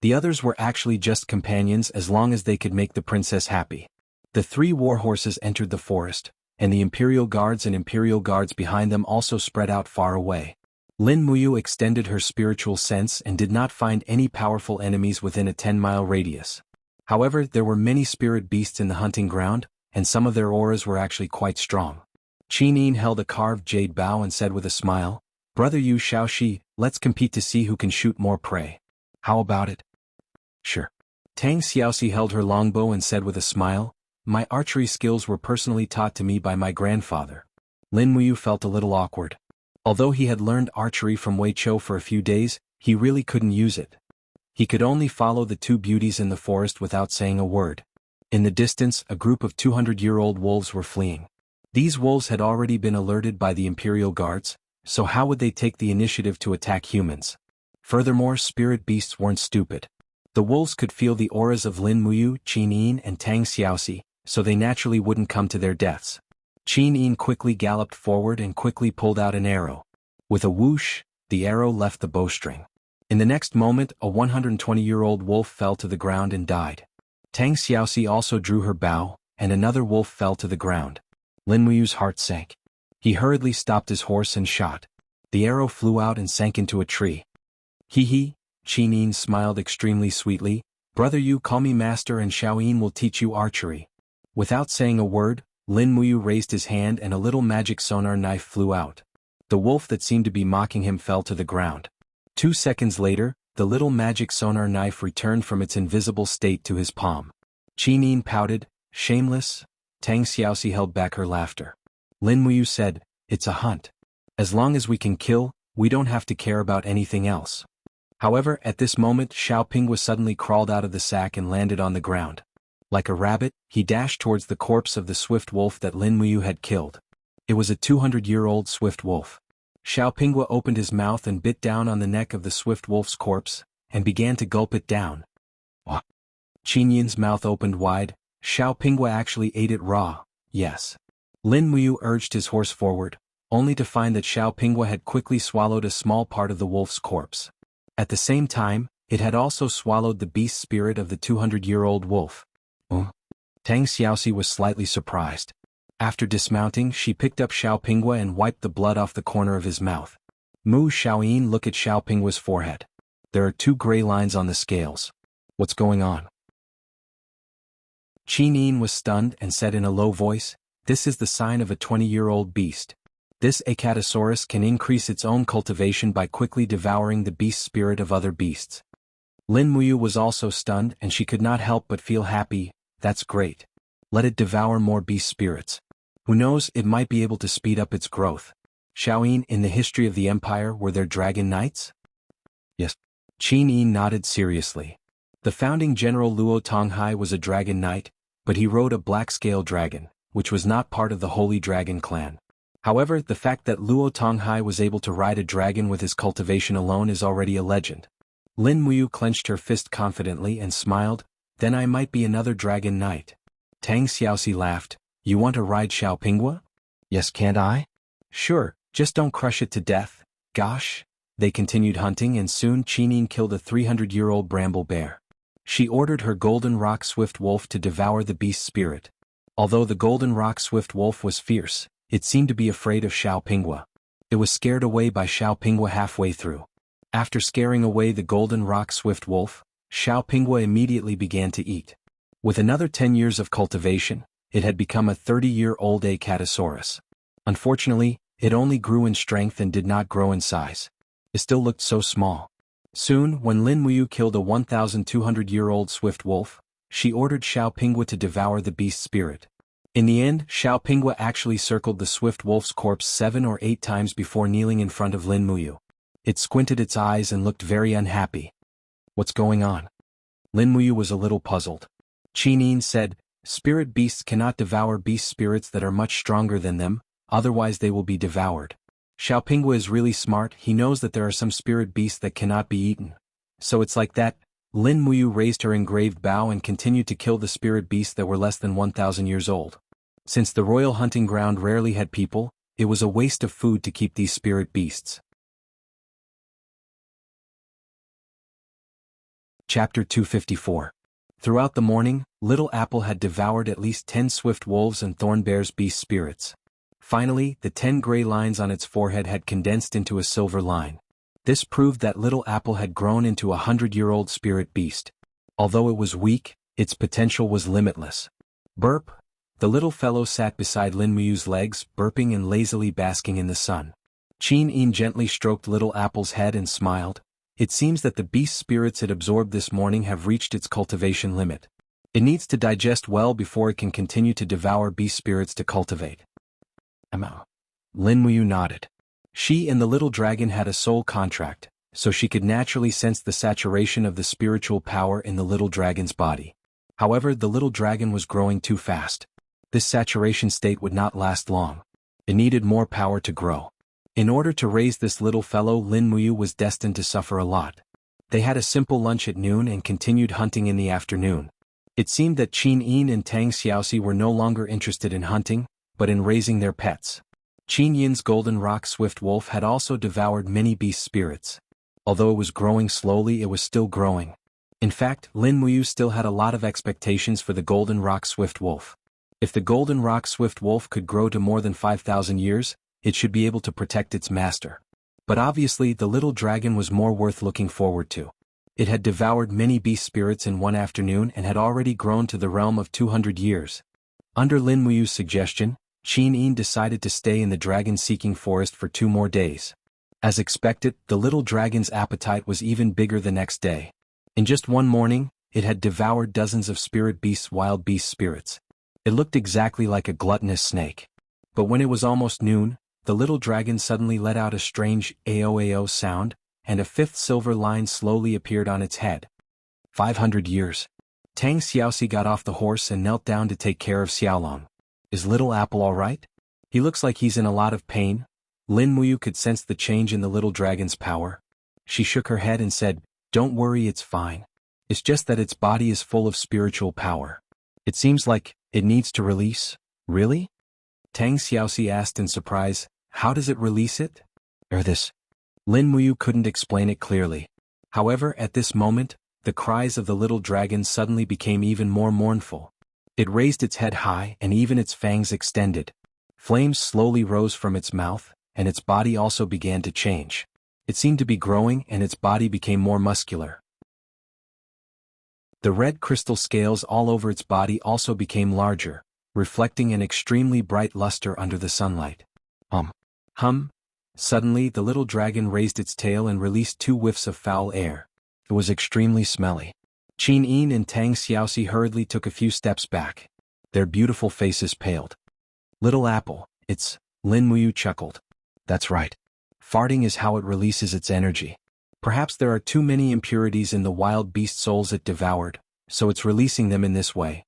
The others were actually just companions as long as they could make the princess happy. The 3 war horses entered the forest, and the imperial guards and imperial guards behind them also spread out far away. Lin Muyu extended her spiritual sense and did not find any powerful enemies within a 10-mile radius. However, there were many spirit beasts in the hunting ground, and some of their auras were actually quite strong. Qin Yin held a carved jade bow and said with a smile, "Brother Yu, Xiao Shi, let's compete to see who can shoot more prey. How about it?" "Sure." Tang Xiaoxi held her longbow and said with a smile, "My archery skills were personally taught to me by my grandfather." Lin Muyu felt a little awkward. Although he had learned archery from Wei Chou for a few days, he really couldn't use it. He could only follow the 2 beauties in the forest without saying a word. In the distance, a group of 200-year-old wolves were fleeing. These wolves had already been alerted by the Imperial Guards, so how would they take the initiative to attack humans? Furthermore, spirit beasts weren't stupid. The wolves could feel the auras of Lin Muyu, Qin Yin, and Tang Xiaoxi, so they naturally wouldn't come to their deaths. Qin Yin quickly galloped forward and quickly pulled out an arrow. With a whoosh, the arrow left the bowstring. In the next moment, a 120-year-old wolf fell to the ground and died. Tang Xiaoxi also drew her bow, and another wolf fell to the ground. Lin Muyu's heart sank. He hurriedly stopped his horse and shot. The arrow flew out and sank into a tree. "Hee," Qin Yin smiled extremely sweetly, "Brother Yu, call me master and Xiao Yin will teach you archery." Without saying a word, Lin Muyu raised his hand and a little magic sonar knife flew out. The wolf that seemed to be mocking him fell to the ground. 2 seconds later, the little magic sonar knife returned from its invisible state to his palm. Qin Yin pouted, "Shameless." Tang Xiaoxi held back her laughter. Lin Muyu said, "It's a hunt. As long as we can kill, we don't have to care about anything else." However, at this moment Xiaopingwa suddenly crawled out of the sack and landed on the ground. Like a rabbit, he dashed towards the corpse of the swift wolf that Lin Muyu had killed. It was a 200-year-old swift wolf. Xiaopingwa opened his mouth and bit down on the neck of the swift wolf's corpse, and began to gulp it down. Qin Yin's mouth opened wide. Xiaopingwa actually ate it raw, yes. Lin Muyu urged his horse forward, only to find that Xiaopingwa had quickly swallowed a small part of the wolf's corpse. At the same time, it had also swallowed the beast spirit of the 200-year-old wolf. Tang Xiaoxi was slightly surprised. After dismounting, she picked up Xiaopingwa and wiped the blood off the corner of his mouth. Mu Xiaoyin looked at Xiaopingwa's forehead. There are 2 gray lines on the scales. What's going on? Qin Yin was stunned and said in a low voice, "This is the sign of a 20-year-old beast. This Acatosaurus can increase its own cultivation by quickly devouring the beast spirit of other beasts." Lin Muyu was also stunned and she could not help but feel happy. That's great. Let it devour more beast spirits. Who knows, it might be able to speed up its growth. Xiaoyin, in the history of the empire were there dragon knights? Yes. Qin Yin nodded seriously. The founding general Luo Tonghai was a dragon knight, but he rode a black-scale dragon, which was not part of the Holy Dragon clan. However, the fact that Luo Tonghai was able to ride a dragon with his cultivation alone is already a legend. Lin Muyu clenched her fist confidently and smiled, "Then I might be another dragon knight." Tang Xiaoxi laughed, "You want to ride Xiaopingwa?" "Yes, can't I?" "Sure, just don't crush it to death." Gosh. They continued hunting and soon Qin Yin killed a 300-year-old bramble bear. She ordered her golden rock swift wolf to devour the beast spirit. Although the golden rock swift wolf was fierce, it seemed to be afraid of Xiaopingwa. It was scared away by Xiaopingwa halfway through. After scaring away the golden rock swift wolf, Xiaopingwa immediately began to eat. With another 10 years of cultivation, it had become a 30-year-old Acatosaurus. Unfortunately, it only grew in strength and did not grow in size. It still looked so small. Soon, when Lin Muyu killed a 1,200-year-old swift wolf, she ordered Xiaopingwa to devour the beast spirit. In the end, Xiaopingwa actually circled the swift wolf's corpse 7 or 8 times before kneeling in front of Lin Muyu. It squinted its eyes and looked very unhappy. "What's going on?" Lin Muyu was a little puzzled. Qin Yin said, "Spirit beasts cannot devour beast spirits that are much stronger than them, otherwise they will be devoured. Xiaopingwa is really smart, he knows that there are some spirit beasts that cannot be eaten. So it's like that." Lin Muyu raised her engraved bow and continued to kill the spirit beasts that were less than 1,000 years old. Since the royal hunting ground rarely had people, it was a waste of food to keep these spirit beasts. Chapter 254. Throughout the morning, Little Apple had devoured at least 10 swift wolves and thorn bears beast spirits. Finally, the 10 gray lines on its forehead had condensed into a silver line. This proved that Little Apple had grown into a 100-year-old spirit beast. Although it was weak, its potential was limitless. Burp. The little fellow sat beside Lin Muyu's legs, burping and lazily basking in the sun. Qin Yin gently stroked Little Apple's head and smiled. It seems that the beast spirits it absorbed this morning have reached its cultivation limit. It needs to digest well before it can continue to devour beast spirits to cultivate. Lin Muyu nodded. She and the little dragon had a soul contract, so she could naturally sense the saturation of the spiritual power in the little dragon's body. However, the little dragon was growing too fast. This saturation state would not last long. It needed more power to grow. In order to raise this little fellow, Lin Muyu was destined to suffer a lot. They had a simple lunch at noon and continued hunting in the afternoon. It seemed that Qin Yin and Tang Xiaoxi were no longer interested in hunting, but in raising their pets. Qin Yin's golden rock swift wolf had also devoured many beast spirits. Although it was growing slowly, it was still growing. In fact, Lin Muyu still had a lot of expectations for the golden rock swift wolf. If the golden rock swift wolf could grow to more than 5,000 years, it should be able to protect its master. But obviously the little dragon was more worth looking forward to. It had devoured many beast spirits in one afternoon and had already grown to the realm of 200 years. Under Lin Muyu's suggestion, Qin Yin decided to stay in the dragon-seeking forest for 2 more days. As expected, the little dragon's appetite was even bigger the next day. In just one morning, it had devoured dozens of spirit beasts, wild beast spirits. It looked exactly like a gluttonous snake. But when it was almost noon, the little dragon suddenly let out a strange "ao-ao" sound, and a fifth silver line slowly appeared on its head. 500 years. Tang Xiaoxi got off the horse and knelt down to take care of Xiaolong. Is little Apple all right? He looks like he's in a lot of pain. Lin Muyu could sense the change in the little dragon's power. She shook her head and said, "Don't worry, it's fine. It's just that its body is full of spiritual power. It seems like it needs to release." "Really?" Tang Xiaoxi asked in surprise. "How does it release it?" This. Lin Muyu couldn't explain it clearly. However, at this moment, the cries of the little dragon suddenly became even more mournful. It raised its head high and even its fangs extended. Flames slowly rose from its mouth, and its body also began to change. It seemed to be growing and its body became more muscular. The red crystal scales all over its body also became larger, reflecting an extremely bright luster under the sunlight. Hum. Suddenly the little dragon raised its tail and released 2 whiffs of foul air. It was extremely smelly. Qin Yin and Tang Xiaoxi hurriedly took a few steps back. Their beautiful faces paled. "Little Apple, it's..." Lin Muyu chuckled. "That's right. Farting is how it releases its energy. Perhaps there are too many impurities in the wild beast souls it devoured, so it's releasing them in this way."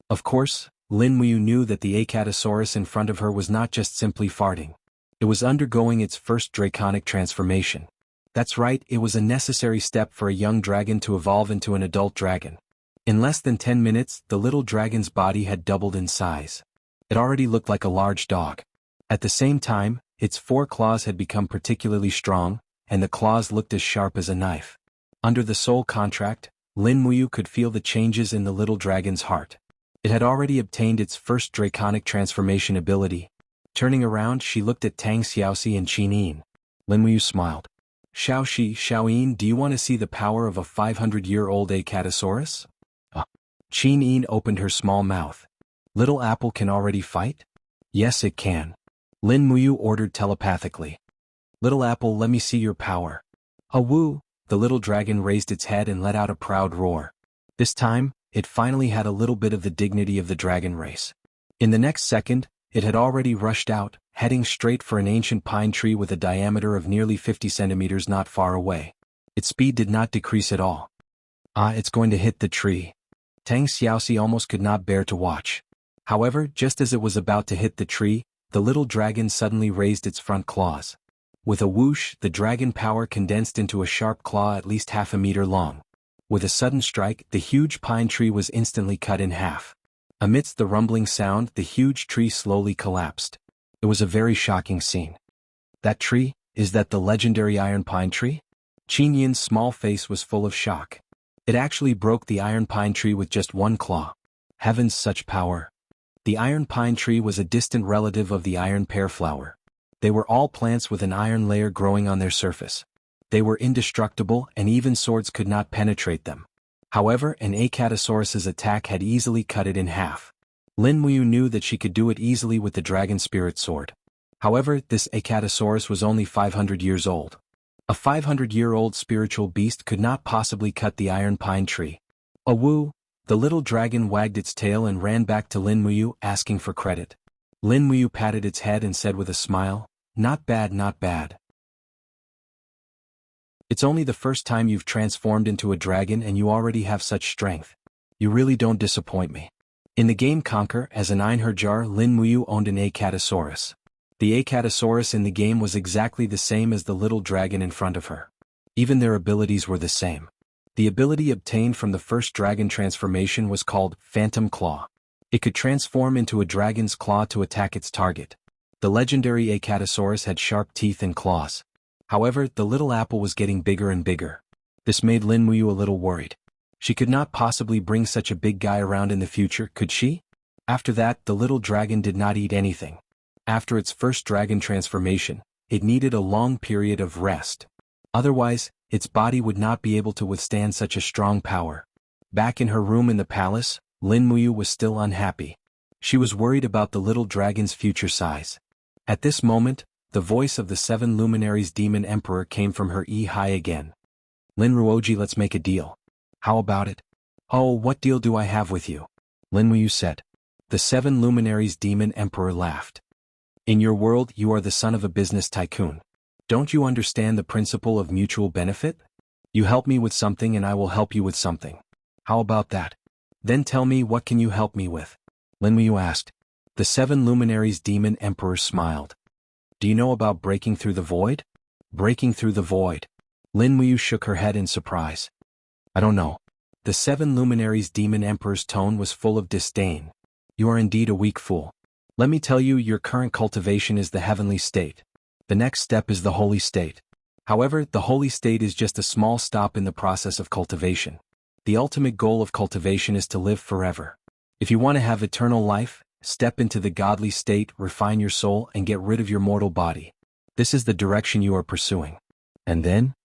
Of course, Lin Muyu knew that the Acatosaurus in front of her was not just simply farting. It was undergoing its first draconic transformation. That's right, it was a necessary step for a young dragon to evolve into an adult dragon. In less than 10 minutes, the little dragon's body had doubled in size. It already looked like a large dog. At the same time, its 4 claws had become particularly strong, and the claws looked as sharp as a knife. Under the soul contract, Lin Muyu could feel the changes in the little dragon's heart. It had already obtained its first draconic transformation ability. Turning around, she looked at Tang Xiaoxi and Qin Yin. Lin Muyu smiled. Xiaoyin, do you want to see the power of a 500-year-old Acatosaurus?" Qin Yin opened her small mouth. "Little Apple can already fight?" "Yes, it can." Lin Muyu ordered telepathically. "Little Apple, let me see your power." "Woo!" The little dragon raised its head and let out a proud roar. This time, it finally had a little bit of the dignity of the dragon race. In the next second, it had already rushed out, heading straight for an ancient pine tree with a diameter of nearly 50 centimeters not far away. Its speed did not decrease at all. It's going to hit the tree. Tang Xiaoxi almost could not bear to watch. However, just as it was about to hit the tree, the little dragon suddenly raised its front claws. With a whoosh, the dragon power condensed into a sharp claw at least half a meter long. With a sudden strike, the huge pine tree was instantly cut in half. Amidst the rumbling sound, the huge tree slowly collapsed. It was a very shocking scene. "That tree, is that the legendary iron pine tree?" Qin Yin's small face was full of shock. It actually broke the iron pine tree with just 1 claw. Heavens, such power. The iron pine tree was a distant relative of the iron pear flower. They were all plants with an iron layer growing on their surface. They were indestructible and even swords could not penetrate them. However, an Acatosaurus's attack had easily cut it in half. Lin Muyu knew that she could do it easily with the dragon spirit sword. However, this Acatosaurus was only 500 years old. A 500-year-old spiritual beast could not possibly cut the iron pine tree. Woo! The little dragon wagged its tail and ran back to Lin Muyu, asking for credit. Lin Muyu patted its head and said with a smile, "Not bad, not bad. It's only the first time you've transformed into a dragon and you already have such strength. You really don't disappoint me." In the game Conquer, as an Einherjar, Lin Muyu owned an Acatosaurus. The Acatosaurus in the game was exactly the same as the little dragon in front of her. Even their abilities were the same. The ability obtained from the first dragon transformation was called Phantom Claw. It could transform into a dragon's claw to attack its target. The legendary Acatosaurus had sharp teeth and claws. However, the little apple was getting bigger and bigger. This made Lin Muyu a little worried. She could not possibly bring such a big guy around in the future, could she? After that, the little dragon did not eat anything. After its first dragon transformation, it needed a long period of rest. Otherwise, its body would not be able to withstand such a strong power. Back in her room in the palace, Lin Muyu was still unhappy. She was worried about the little dragon's future size. At this moment, the voice of the 7 luminaries demon emperor came from her high again. "Lin Ruoji, let's make a deal. How about it?" "Oh, what deal do I have with you?" Lin Muyu said. The 7 luminaries demon emperor laughed. "In your world you are the son of a business tycoon. Don't you understand the principle of mutual benefit? You help me with something and I will help you with something. How about that? Then tell me, what can you help me with? Lin Muyu asked. The 7 luminaries demon emperor smiled. Do you know about breaking through the void? Breaking through the void. Lin Muyu shook her head in surprise. I don't know. The 7 luminaries demon emperor's tone was full of disdain. You are indeed a weak fool. Let me tell you, your current cultivation is the heavenly state. The next step is the holy state. However, the holy state is just a small stop in the process of cultivation. The ultimate goal of cultivation is to live forever. If you want to have eternal life, step into the godly state, refine your soul, and get rid of your mortal body. This is the direction you are pursuing. And then?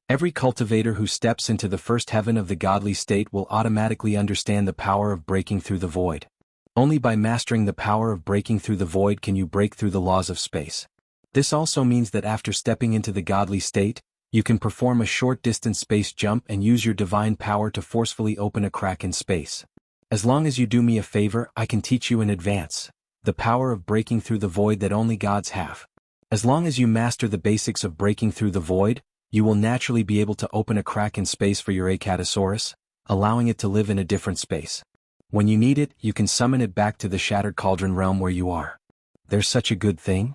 Every cultivator who steps into the first heaven of the godly state will automatically understand the power of breaking through the void. Only by mastering the power of breaking through the void can you break through the laws of space. This also means that after stepping into the godly state, you can perform a short-distance space jump and use your divine power to forcefully open a crack in space. As long as you do me a favor, I can teach you in advance the power of breaking through the void that only gods have. As long as you master the basics of breaking through the void, you will naturally be able to open a crack in space for your Acatosaurus, allowing it to live in a different space. When you need it, you can summon it back to the Shattered Cauldron realm where you are. There's such a good thing?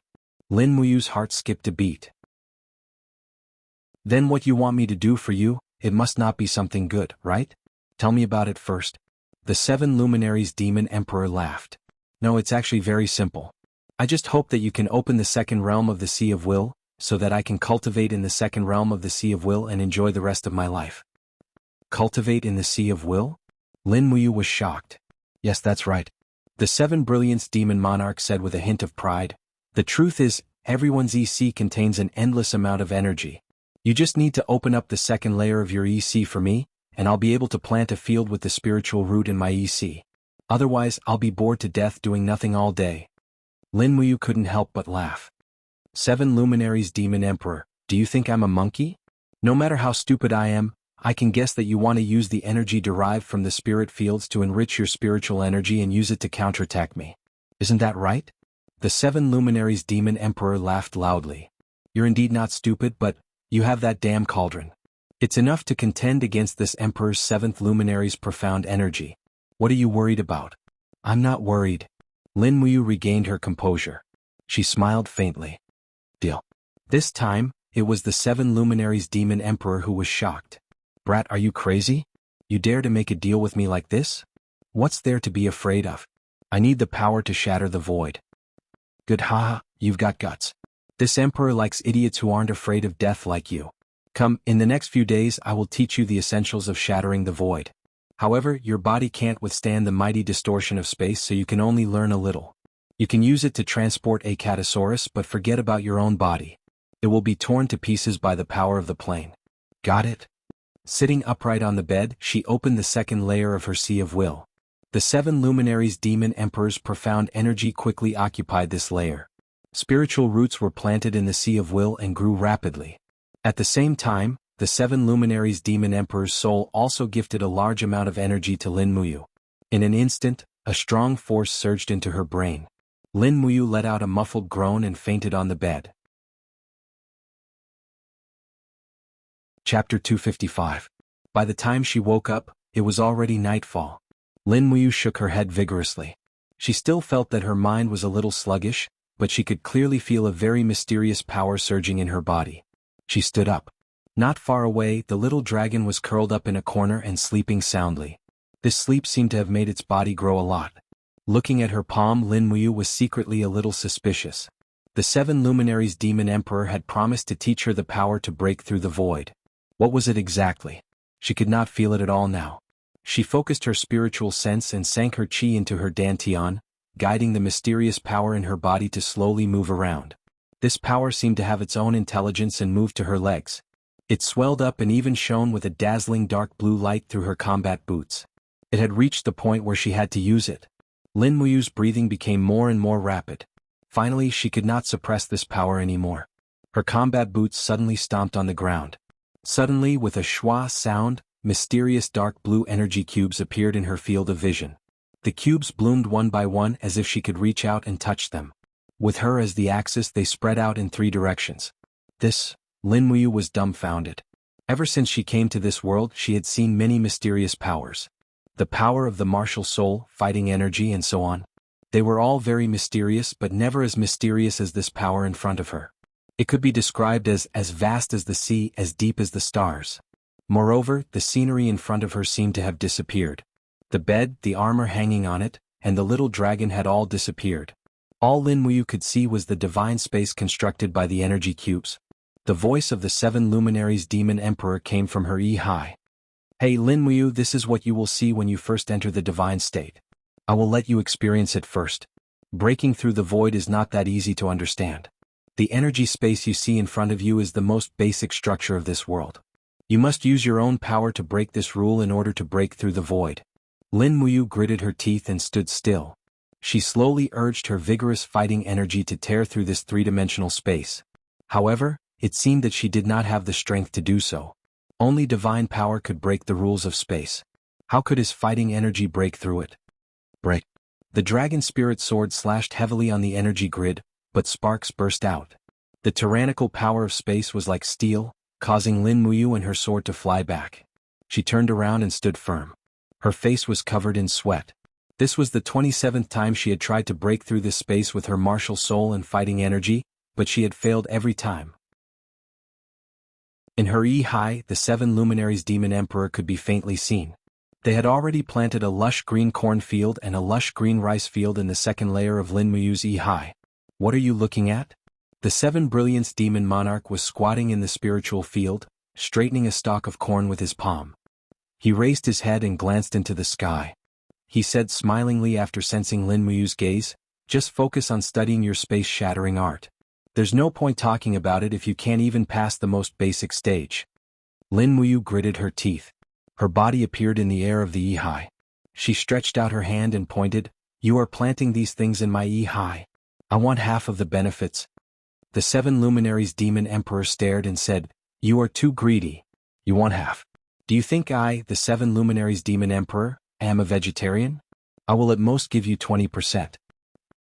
Lin Muyu's heart skipped a beat. Then what you want me to do for you, it must not be something good, right? Tell me about it first. The 7 luminaries demon emperor laughed. No, it's actually very simple. I just hope that you can open the second realm of the Sea of Will, so that I can cultivate in the second realm of the Sea of Will and enjoy the rest of my life. Cultivate in the Sea of Will? Lin Muyu was shocked. Yes, that's right. The 7 brilliance demon monarch said with a hint of pride. The truth is, everyone's EC contains an endless amount of energy. You just need to open up the second layer of your EC for me, and I'll be able to plant a field with the spiritual root in my EC. Otherwise, I'll be bored to death doing nothing all day. Lin Muyu couldn't help but laugh. 7 luminaries demon emperor, do you think I'm a monkey? No matter how stupid I am, I can guess that you want to use the energy derived from the spirit fields to enrich your spiritual energy and use it to counterattack me. Isn't that right? The 7 luminaries demon emperor laughed loudly. You're indeed not stupid, but you have that damn cauldron. It's enough to contend against this emperor's 7th luminary's profound energy. What are you worried about? I'm not worried. Lin Muyu regained her composure. She smiled faintly. Deal. This time, it was the 7 luminaries demon emperor who was shocked. Brat, are you crazy? You dare to make a deal with me like this? What's there to be afraid of? I need the power to shatter the void. Good, haha, you've got guts. This emperor likes idiots who aren't afraid of death like you. Come, in the next few days I will teach you the essentials of shattering the void. However, your body can't withstand the mighty distortion of space, so you can only learn a little. You can use it to transport Acatosaurus, but forget about your own body. It will be torn to pieces by the power of the plane. Got it? Sitting upright on the bed, she opened the second layer of her Sea of Will. The 7 luminaries demon emperor's profound energy quickly occupied this layer. Spiritual roots were planted in the Sea of Will and grew rapidly. At the same time, the 7 luminaries demon emperor's soul also gifted a large amount of energy to Lin Muyu. In an instant, a strong force surged into her brain. Lin Muyu let out a muffled groan and fainted on the bed. Chapter 255. By the time she woke up, it was already nightfall. Lin Muyu shook her head vigorously. She still felt that her mind was a little sluggish, but she could clearly feel a very mysterious power surging in her body. She stood up. Not far away, the little dragon was curled up in a corner and sleeping soundly. This sleep seemed to have made its body grow a lot. Looking at her palm, Lin Muyu was secretly a little suspicious. The 7 luminaries demon emperor had promised to teach her the power to break through the void. What was it exactly? She could not feel it at all now. She focused her spiritual sense and sank her chi into her dantian, guiding the mysterious power in her body to slowly move around. This power seemed to have its own intelligence and moved to her legs. It swelled up and even shone with a dazzling dark blue light through her combat boots. It had reached the point where she had to use it. Lin Muyu's breathing became more and more rapid. Finally, she could not suppress this power anymore. Her combat boots suddenly stomped on the ground. Suddenly, with a schwa sound, mysterious dark blue energy cubes appeared in her field of vision. The cubes bloomed one by one as if she could reach out and touch them. With her as the axis, they spread out in 3 directions. Lin Muyu was dumbfounded. Ever since she came to this world, she had seen many mysterious powers. The power of the martial soul, fighting energy, and so on. They were all very mysterious, but never as mysterious as this power in front of her. It could be described as vast as the sea, as deep as the stars. Moreover, the scenery in front of her seemed to have disappeared. The bed, the armor hanging on it, and the little dragon had all disappeared. All Lin Muyu could see was the divine space constructed by the energy cubes. The voice of the 7 luminaries demon emperor came from her high. Hey Lin Muyu, this is what you will see when you first enter the divine state. I will let you experience it first. Breaking through the void is not that easy to understand. The energy space you see in front of you is the most basic structure of this world. You must use your own power to break this rule in order to break through the void. Lin Muyu gritted her teeth and stood still. She slowly urged her vigorous fighting energy to tear through this three-dimensional space. However, it seemed that she did not have the strength to do so. Only divine power could break the rules of space. How could his fighting energy break through it? Break. The dragon spirit sword slashed heavily on the energy grid, but sparks burst out. The tyrannical power of space was like steel, causing Lin Muyu and her sword to fly back. She turned around and stood firm. Her face was covered in sweat. This was the 27th time she had tried to break through this space with her martial soul and fighting energy, but she had failed every time. In her high, the 7 luminaries demon emperor could be faintly seen. They had already planted a lush green cornfield and a lush green rice field in the second layer of Lin Muyu's high. What are you looking at? The 7 brilliance demon monarch was squatting in the spiritual field, straightening a stalk of corn with his palm. He raised his head and glanced into the sky. He said smilingly after sensing Lin Muyu's gaze, "Just focus on studying your space-shattering art. There's no point talking about it if you can't even pass the most basic stage." Lin Muyu gritted her teeth. Her body appeared in the air of the high. She stretched out her hand and pointed, "You are planting these things in my high. I want half of the benefits." The 7 luminaries demon emperor stared and said, "You are too greedy. You want half. Do you think I, the 7 luminaries demon emperor, am a vegetarian? I will at most give you 20%.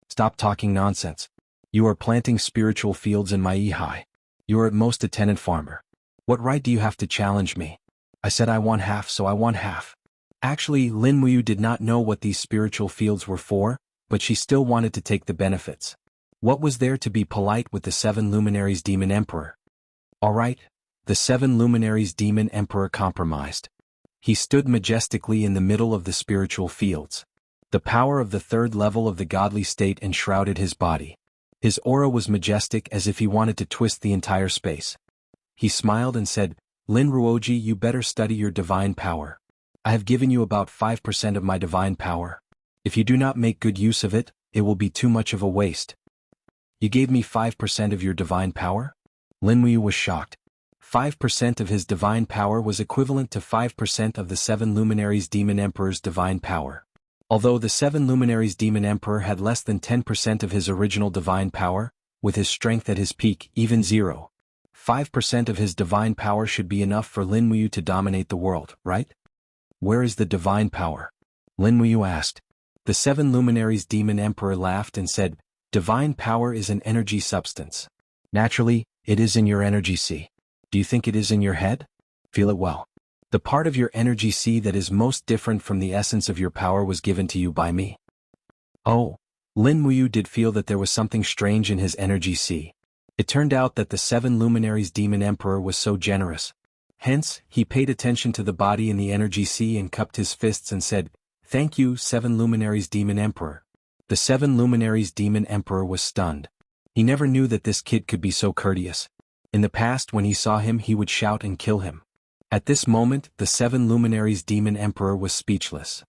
Stop talking nonsense. You are planting spiritual fields in my high. You are at most a tenant farmer. What right do you have to challenge me? I said I want half, so I want half." Actually, Lin Muyu did not know what these spiritual fields were for, but she still wanted to take the benefits. What was there to be polite with the 7 luminaries demon emperor? All right, the 7 luminaries demon emperor compromised. He stood majestically in the middle of the spiritual fields. The power of the 3rd level of the godly state enshrouded his body. His aura was majestic, as if he wanted to twist the entire space. He smiled and said, "Lin Ruoji, you better study your divine power. I have given you about 5% of my divine power. If you do not make good use of it, it will be too much of a waste." "You gave me 5% of your divine power?" Lin Muyu was shocked. 5% of his divine power was equivalent to 5% of the 7 luminaries demon emperor's divine power. Although the 7 luminaries demon emperor had less than 10% of his original divine power, with his strength at his peak, even 0.5% of his divine power should be enough for Lin Muyu to dominate the world, right? "Where is the divine power?" Lin Muyu asked. The 7 luminaries demon emperor laughed and said, "Divine power is an energy substance. Naturally, it is in your energy sea. Do you think it is in your head? Feel it well. The part of your energy sea that is most different from the essence of your power was given to you by me." Oh, Lin Muyu did feel that there was something strange in his energy sea. It turned out that the 7 luminaries demon emperor was so generous. Hence, he paid attention to the body in the energy sea and cupped his fists and said, "Thank you, 7 luminaries demon emperor." The 7 luminaries demon emperor was stunned. He never knew that this kid could be so courteous. In the past, when he saw him, he would shout and kill him. At this moment, the 7 luminaries demon emperor was speechless.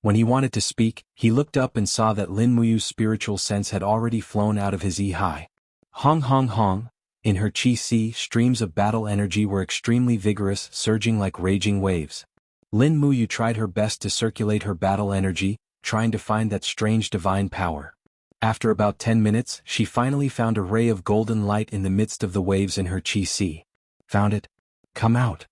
When he wanted to speak, he looked up and saw that Lin Muyu's spiritual sense had already flown out of his high. Hong hong hong. In her chi sea, streams of battle energy were extremely vigorous, surging like raging waves. Lin Muyu tried her best to circulate her battle energy, trying to find that strange divine power. After about 10 minutes, she finally found a ray of golden light in the midst of the waves in her chi sea. "Found it? Come out."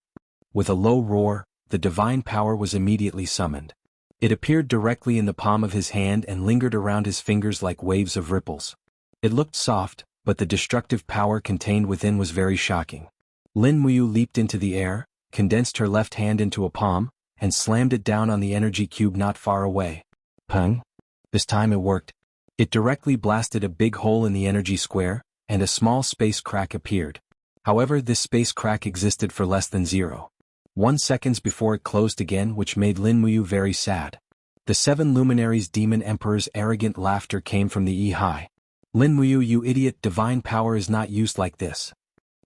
With a low roar, the divine power was immediately summoned. It appeared directly in the palm of his hand and lingered around his fingers like waves of ripples. It looked soft, but the destructive power contained within was very shocking. Lin Muyu leaped into the air, condensed her left hand into a palm, and slammed it down on the energy cube not far away. Pung! This time it worked. It directly blasted a big hole in the energy square, and a small space crack appeared. However, this space crack existed for less than 0.1 seconds before it closed again, which made Lin Muyu very sad. The 7 luminaries' demon emperor's arrogant laughter came from the E-High. Lin Muyu, you idiot, divine power is not used like this.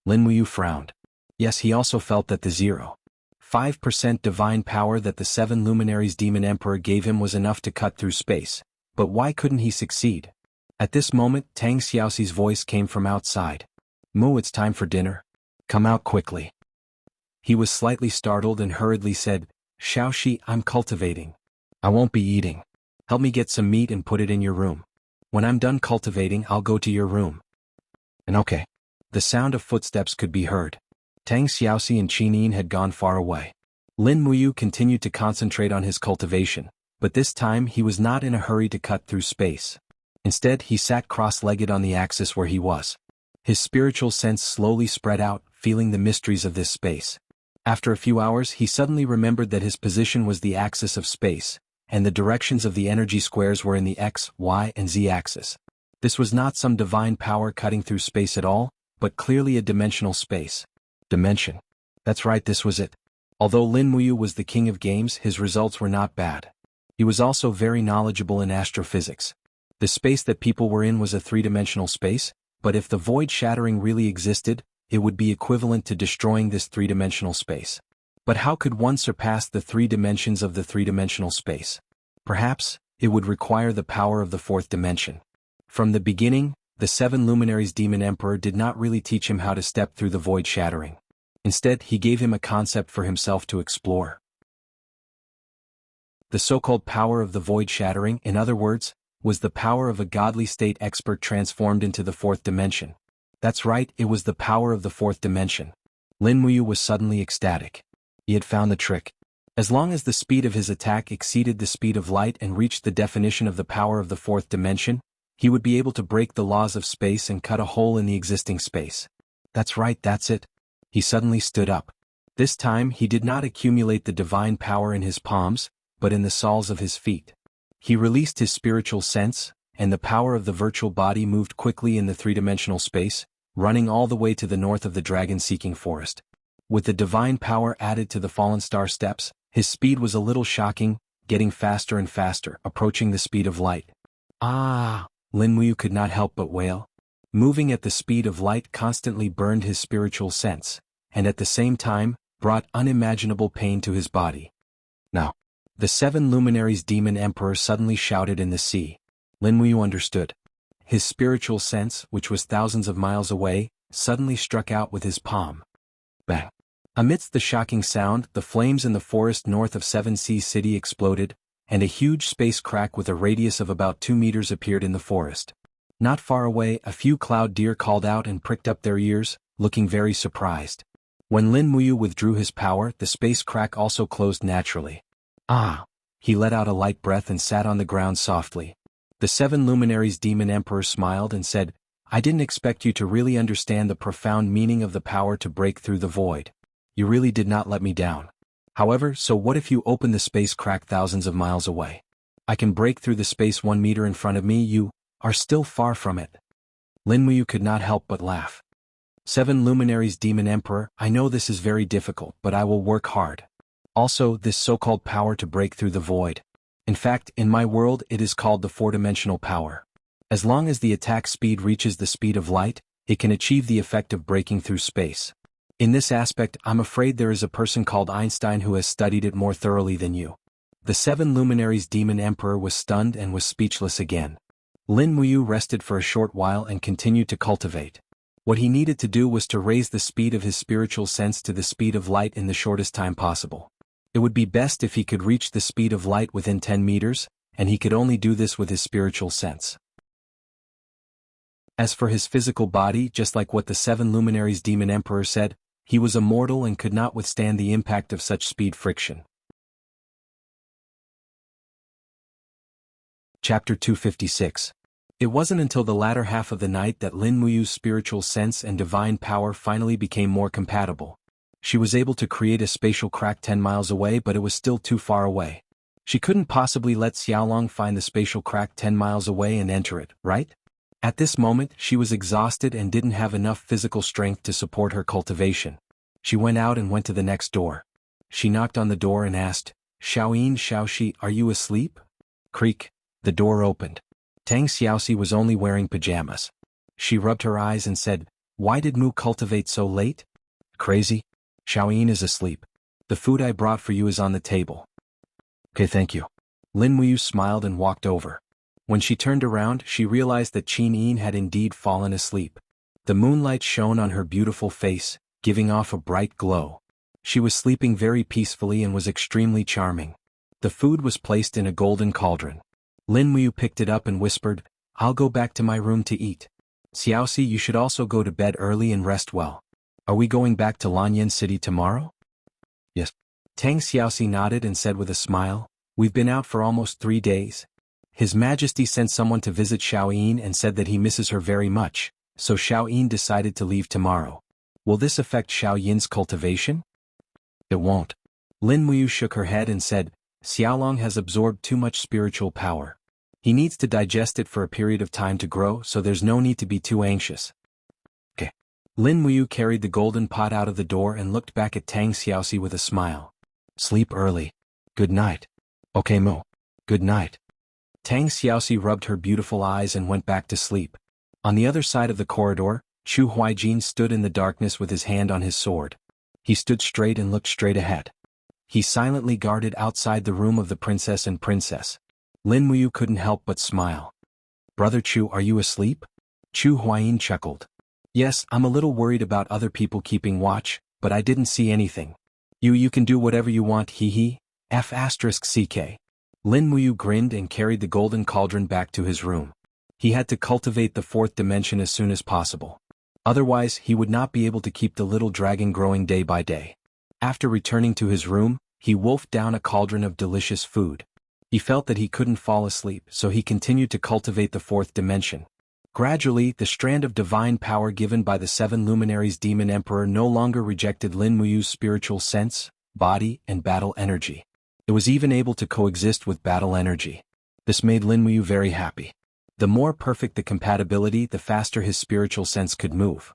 Lin Muyu frowned. Yes, he also felt that the 0.5% divine power that the 7 luminaries' demon emperor gave him was enough to cut through space, but why couldn't he succeed? At this moment, Tang Xiaoxi's voice came from outside. Mu, it's time for dinner. Come out quickly. He was slightly startled and hurriedly said, Xiaoxi, I'm cultivating. I won't be eating. Help me get some meat and put it in your room. When I'm done cultivating, I'll go to your room. And okay. The sound of footsteps could be heard. Tang Xiaoxi and Qinin had gone far away. Lin Muyu continued to concentrate on his cultivation, but this time he was not in a hurry to cut through space. Instead, he sat cross-legged on the axis where he was. His spiritual sense slowly spread out, feeling the mysteries of this space. After a few hours, he suddenly remembered that his position was the axis of space, and the directions of the energy squares were in the X, Y, and Z axis. This was not some divine power cutting through space at all, but clearly a dimensional space. Dimension. That's right, this was it. Although Lin Muyu was the king of games, his results were not bad. He was also very knowledgeable in astrophysics. The space that people were in was a 3-dimensional space, but if the void shattering really existed, it would be equivalent to destroying this 3-dimensional space. But how could one surpass the 3 dimensions of the 3-dimensional space? Perhaps, it would require the power of the 4th dimension. From the beginning, the 7 luminaries' demon emperor did not really teach him how to step through the void shattering. Instead, he gave him a concept for himself to explore. The so-called power of the void shattering, in other words, was the power of a godly state expert transformed into the 4th dimension. That's right, it was the power of the 4th dimension. Lin Muyu was suddenly ecstatic. He had found the trick. As long as the speed of his attack exceeded the speed of light and reached the definition of the power of the 4th dimension, he would be able to break the laws of space and cut a hole in the existing space. That's right, that's it. He suddenly stood up. This time he did not accumulate the divine power in his palms, but in the soles of his feet. He released his spiritual sense, and the power of the virtual body moved quickly in the 3-dimensional space, running all the way to the north of the dragon-seeking forest. With the divine power added to the fallen star steps, his speed was a little shocking, getting faster and faster, approaching the speed of light. Ah! Lin Muyu could not help but wail. Moving at the speed of light constantly burned his spiritual sense, and at the same time, brought unimaginable pain to his body. Now, the 7 luminaries' demon emperor suddenly shouted in the sea. Lin Muyu understood. His spiritual sense, which was thousands of miles away, suddenly struck out with his palm. Bang! Amidst the shocking sound, the flames in the forest north of 7 Seas City exploded, and a huge space crack with a radius of about 2 meters appeared in the forest. Not far away, a few cloud deer called out and pricked up their ears, looking very surprised. When Lin Muyu withdrew his power, the space crack also closed naturally. Ah! He let out a light breath and sat on the ground softly. The 7 luminaries' demon emperor smiled and said, I didn't expect you to really understand the profound meaning of the power to break through the void. You really did not let me down. However, so what if you open the space crack thousands of miles away? I can break through the space 1 meter in front of me. You are still far from it. Lin Muyu could not help but laugh. 7 luminaries' demon emperor, I know this is very difficult, but I will work hard. Also, this so-called power to break through the void. In fact, in my world it is called the 4-dimensional power. As long as the attack speed reaches the speed of light, it can achieve the effect of breaking through space. In this aspect, I'm afraid there is a person called Einstein who has studied it more thoroughly than you. The 7 luminaries' demon emperor was stunned and was speechless again. Lin Muyu rested for a short while and continued to cultivate. What he needed to do was to raise the speed of his spiritual sense to the speed of light in the shortest time possible. It would be best if he could reach the speed of light within 10 meters, and he could only do this with his spiritual sense. As for his physical body, just like what the 7 luminaries' demon emperor said, he was immortal and could not withstand the impact of such speed friction. Chapter 256. It wasn't until the latter half of the night that Lin Muyu's spiritual sense and divine power finally became more compatible. She was able to create a spatial crack 10 miles away, but it was still too far away. She couldn't possibly let Xiaolong find the spatial crack 10 miles away and enter it, right? At this moment, she was exhausted and didn't have enough physical strength to support her cultivation. She went out and went to the next door. She knocked on the door and asked, "Xiaoyin Xiaoxi, are you asleep?" Creak. The door opened. Tang Xiaoxi was only wearing pajamas. She rubbed her eyes and said, "Why did Mu cultivate so late?" "Crazy. Xiaoyin is asleep. The food I brought for you is on the table." "Okay, thank you." Lin Muyu smiled and walked over. When she turned around, she realized that Qin Yin had indeed fallen asleep. The moonlight shone on her beautiful face, giving off a bright glow. She was sleeping very peacefully and was extremely charming. The food was placed in a golden cauldron. Lin Muyu picked it up and whispered, "I'll go back to my room to eat. Xiaoxi, you should also go to bed early and rest well. Are we going back to Lanyan City tomorrow?" "Yes." Tang Xiaoxi nodded and said with a smile, "We've been out for almost 3 days. His Majesty sent someone to visit Xiaoyin and said that he misses her very much, so Xiaoyin decided to leave tomorrow. Will this affect Xiaoyin's cultivation?" "It won't." Lin Muyu shook her head and said, "Xiaolong has absorbed too much spiritual power. He needs to digest it for a period of time to grow, so there's no need to be too anxious." "Okay." Lin Muyu carried the golden pot out of the door and looked back at Tang Xiaoxi with a smile. "Sleep early. Good night." "Okay, Mu. Good night." Tang Xiaoxi rubbed her beautiful eyes and went back to sleep. On the other side of the corridor, Chu Huaijin stood in the darkness with his hand on his sword. He stood straight and looked straight ahead. He silently guarded outside the room of the princess and princess. Lin Muyu couldn't help but smile. "Brother Chu, are you asleep?" Chu Huayin chuckled. "Yes, I'm a little worried about other people keeping watch, but I didn't see anything. You can do whatever you want, hee. F***ck. Lin Muyu grinned and carried the golden cauldron back to his room. He had to cultivate the 4th dimension as soon as possible. Otherwise, he would not be able to keep the little dragon growing day by day. After returning to his room, he wolfed down a cauldron of delicious food. He felt that he couldn't fall asleep, so he continued to cultivate the 4th dimension. Gradually, the strand of divine power given by the 7 luminaries Demon Emperor no longer rejected Lin Muyu's spiritual sense, body, and battle energy. It was even able to coexist with battle energy. This made Lin Muyu very happy. The more perfect the compatibility, the faster his spiritual sense could move.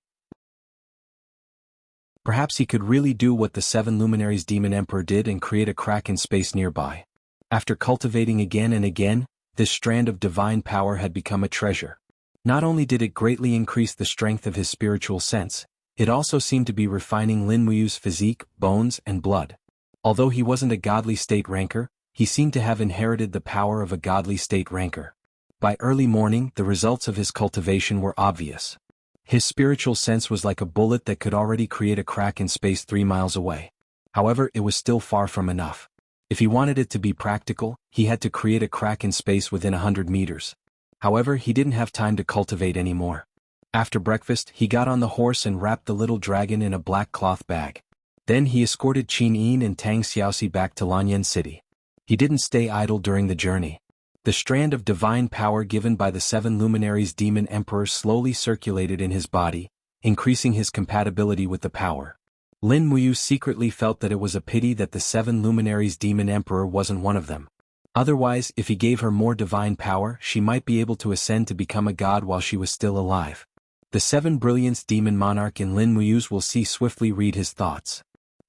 Perhaps he could really do what the 7 luminaries Demon Emperor did and create a crack in space nearby. After cultivating again and again, this strand of divine power had become a treasure. Not only did it greatly increase the strength of his spiritual sense, it also seemed to be refining Lin Muyu's physique, bones, and blood. Although he wasn't a godly state ranker, he seemed to have inherited the power of a godly state ranker. By early morning, the results of his cultivation were obvious. His spiritual sense was like a bullet that could already create a crack in space 3 miles away. However, it was still far from enough. If he wanted it to be practical, he had to create a crack in space within 100 meters. However, he didn't have time to cultivate anymore. After breakfast, he got on the horse and wrapped the little dragon in a black cloth bag. Then he escorted Qin Yin and Tang Xiaoxi back to Lanyan City. He didn't stay idle during the journey. The strand of divine power given by the 7 luminaries Demon Emperor slowly circulated in his body, increasing his compatibility with the power. Lin Muyu secretly felt that it was a pity that the 7 luminaries Demon Emperor wasn't one of them. Otherwise, if he gave her more divine power, she might be able to ascend to become a god while she was still alive. The 7 brilliance demon monarch in Lin Muyu's will see swiftly read his thoughts.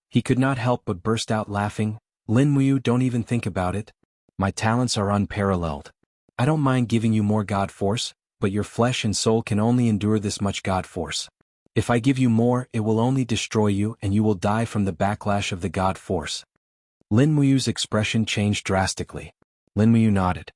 He could not help but burst out laughing. "Lin Muyu, don't even think about it. My talents are unparalleled. I don't mind giving you more god force, but your flesh and soul can only endure this much god force. If I give you more, it will only destroy you and you will die from the backlash of the god force." Lin Muyu's expression changed drastically. Lin Muyu nodded.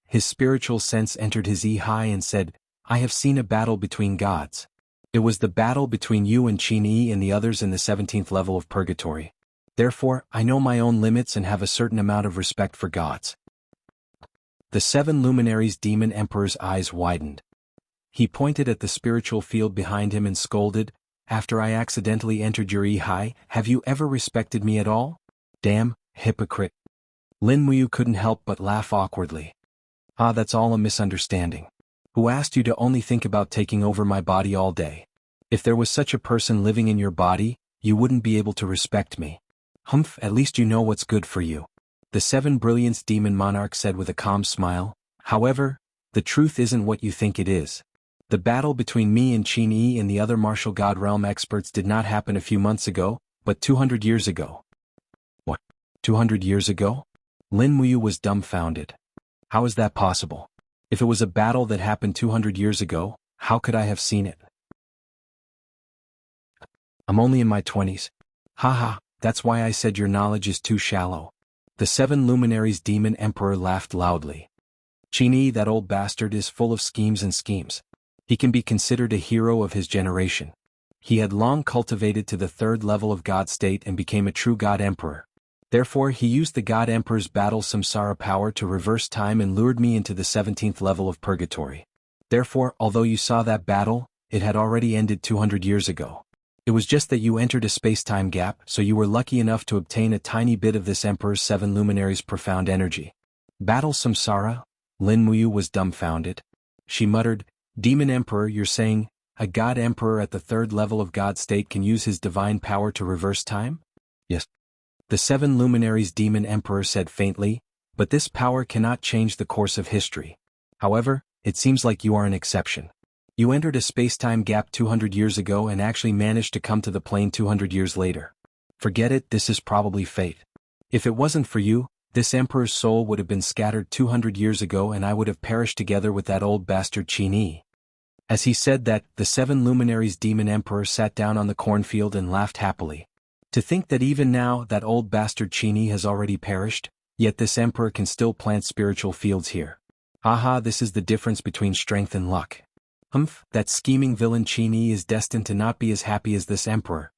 His spiritual sense entered his high and said, "I have seen a battle between gods. It was the battle between you and Qin Yi and the others in the 17th level of purgatory. Therefore, I know my own limits and have a certain amount of respect for gods." The 7 luminaries Demon Emperor's eyes widened. He pointed at the spiritual field behind him and scolded, "After I accidentally entered your high, have you ever respected me at all? Damn, hypocrite." Lin Muyu couldn't help but laugh awkwardly. "Ah, that's all a misunderstanding. Who asked you to only think about taking over my body all day? If there was such a person living in your body, you wouldn't be able to respect me. Humph, at least you know what's good for you. The Seven Brilliance Demon Monarch said with a calm smile. However, the truth isn't what you think it is. The battle between me and Qin Yi and the other martial god realm experts did not happen a few months ago, but 200 years ago. What? 200 years ago? Lin Muyu was dumbfounded. How is that possible? If it was a battle that happened 200 years ago, how could I have seen it? I'm only in my 20s. Haha, that's why I said your knowledge is too shallow. The Seven Luminaries Demon Emperor laughed loudly. Qin Yi, that old bastard, is full of schemes and schemes. He can be considered a hero of his generation. He had long cultivated to the 3rd level of God state and became a true God Emperor. Therefore he used the God Emperor's battle samsara power to reverse time and lured me into the 17th level of purgatory. Therefore, although you saw that battle, it had already ended 200 years ago. It was just that you entered a space-time gap, so you were lucky enough to obtain a tiny bit of this Emperor's 7 luminaries' profound energy. Battle samsara? Lin Muyu was dumbfounded. She muttered, Demon Emperor, you're saying, a God Emperor at the 3rd level of God state can use his divine power to reverse time? Yes. The 7 luminaries Demon Emperor said faintly, but this power cannot change the course of history. However, it seems like you are an exception. You entered a space-time gap 200 years ago and actually managed to come to the plane 200 years later. Forget it, this is probably fate. If it wasn't for you, this Emperor's soul would have been scattered 200 years ago and I would have perished together with that old bastard Qin Yi. As he said that, the 7 luminaries Demon Emperor sat down on the cornfield and laughed happily. To think that even now that old bastard Qin Yi has already perished, yet this Emperor can still plant spiritual fields here. Haha, this is the difference between strength and luck. Humph, that scheming villain Qin Yi is destined to not be as happy as this Emperor.